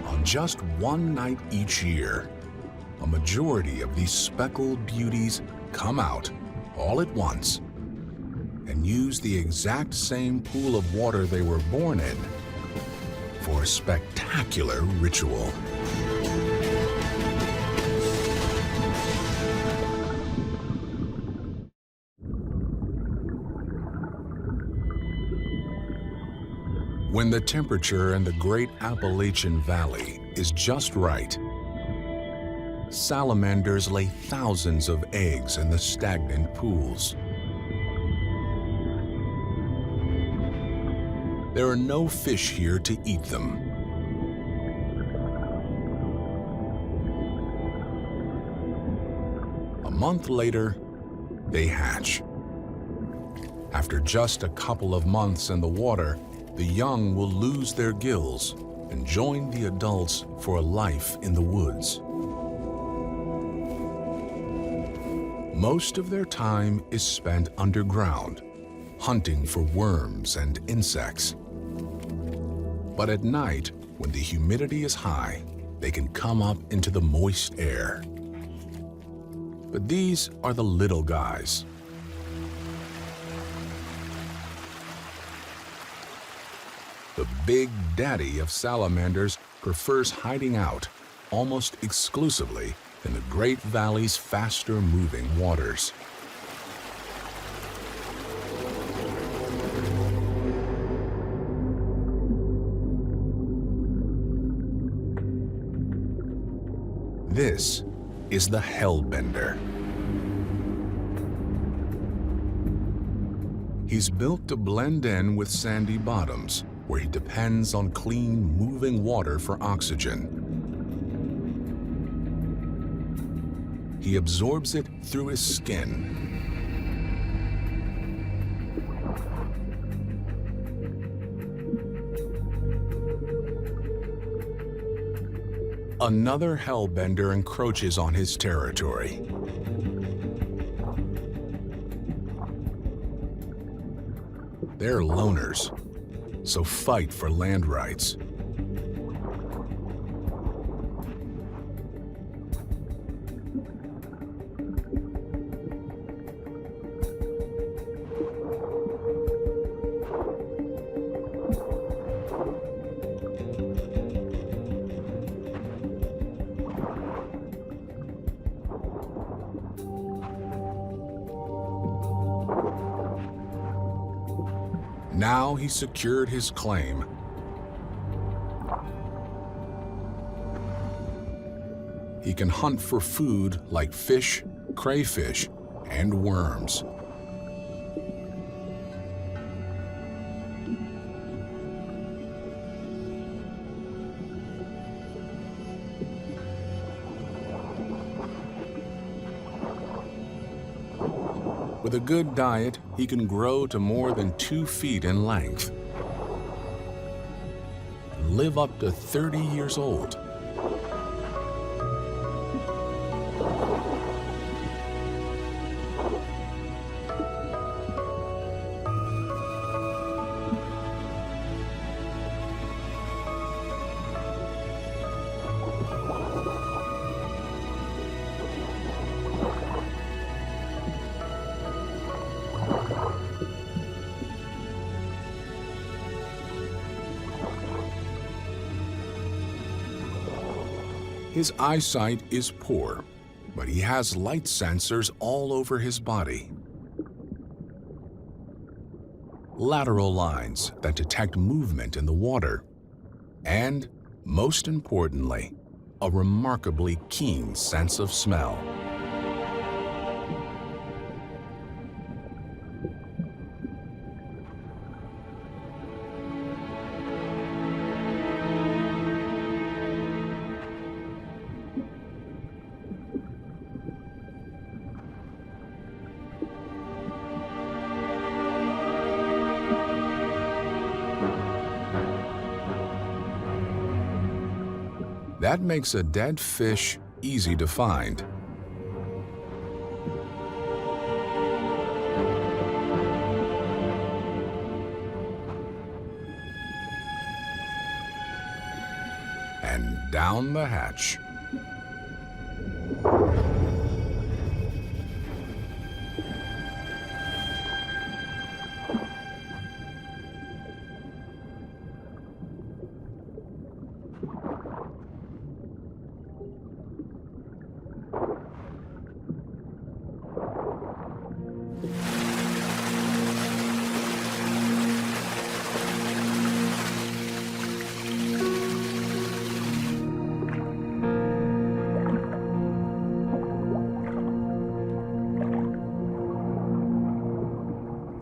On just one night each year, a majority of these speckled beauties come out all at once and use the exact same pool of water they were born in for a spectacular ritual. When the temperature in the Great Appalachian Valley is just right, salamanders lay thousands of eggs in the stagnant pools. There are no fish here to eat them. A month later, they hatch. After just a couple of months in the water, the young will lose their gills and join the adults for a life in the woods. Most of their time is spent underground, hunting for worms and insects. But at night, when the humidity is high, they can come up into the moist air. But these are the little guys. The big daddy of salamanders prefers hiding out almost exclusively in the Great Valley's faster-moving waters. This is the Hellbender. He's built to blend in with sandy bottoms, where he depends on clean, moving water for oxygen. He absorbs it through his skin. Another Hellbender encroaches on his territory. They're loners, so fight for land rights. Now he secured his claim. He can hunt for food like fish, crayfish, and worms. With a good diet, he can grow to more than 2 feet in length and live up to 30 years old. His eyesight is poor, but he has light sensors all over his body. Lateral lines that detect movement in the water, and, most importantly, a remarkably keen sense of smell. That makes a dead fish easy to find. And down the hatch.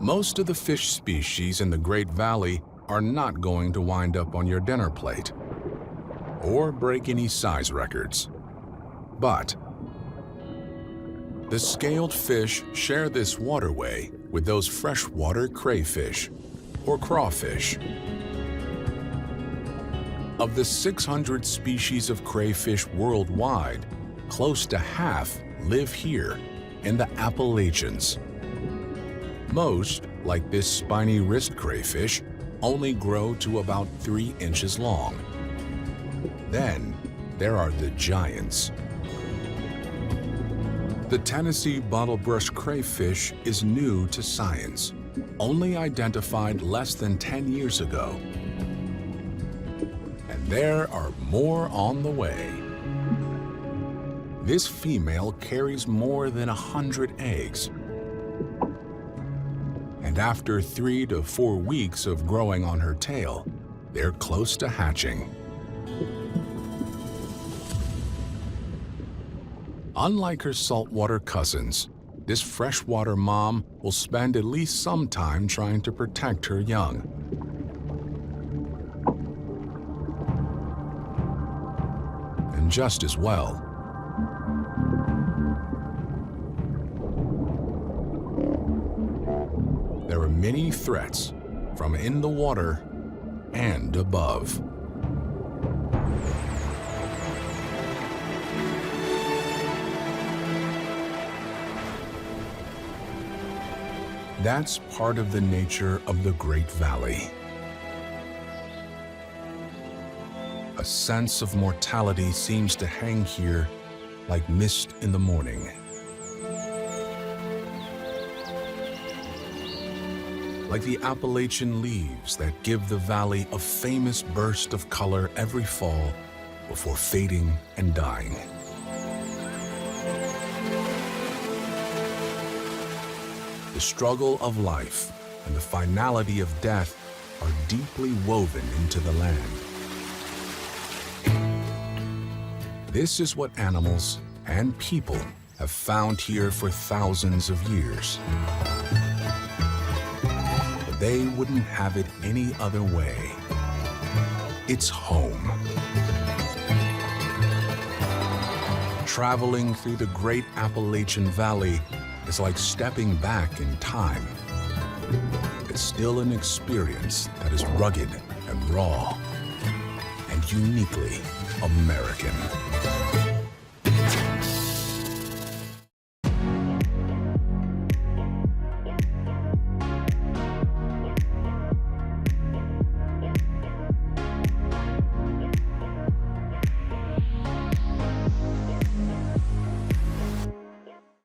Most of the fish species in the Great Valley are not going to wind up on your dinner plate or break any size records. But the scaled fish share this waterway with those freshwater crayfish or crawfish. Of the 600 species of crayfish worldwide, close to half live here in the Appalachians. Most, like this spiny wrist crayfish, only grow to about 3 inches long. Then there are the giants. The Tennessee bottlebrush crayfish is new to science, only identified less than 10 years ago. And there are more on the way. This female carries more than 100 eggs. And after 3 to 4 weeks of growing on her tail, they're close to hatching. Unlike her saltwater cousins, this freshwater mom will spend at least some time trying to protect her young. And just as well, there are many threats from in the water and above. That's part of the nature of the Great Valley. A sense of mortality seems to hang here like mist in the morning. Like the Appalachian leaves that give the valley a famous burst of color every fall before fading and dying. The struggle of life and the finality of death are deeply woven into the land. This is what animals and people have found here for thousands of years. But they wouldn't have it any other way. It's home. Traveling through the great Appalachian Valley is like stepping back in time. It's still an experience that is rugged and raw and uniquely American.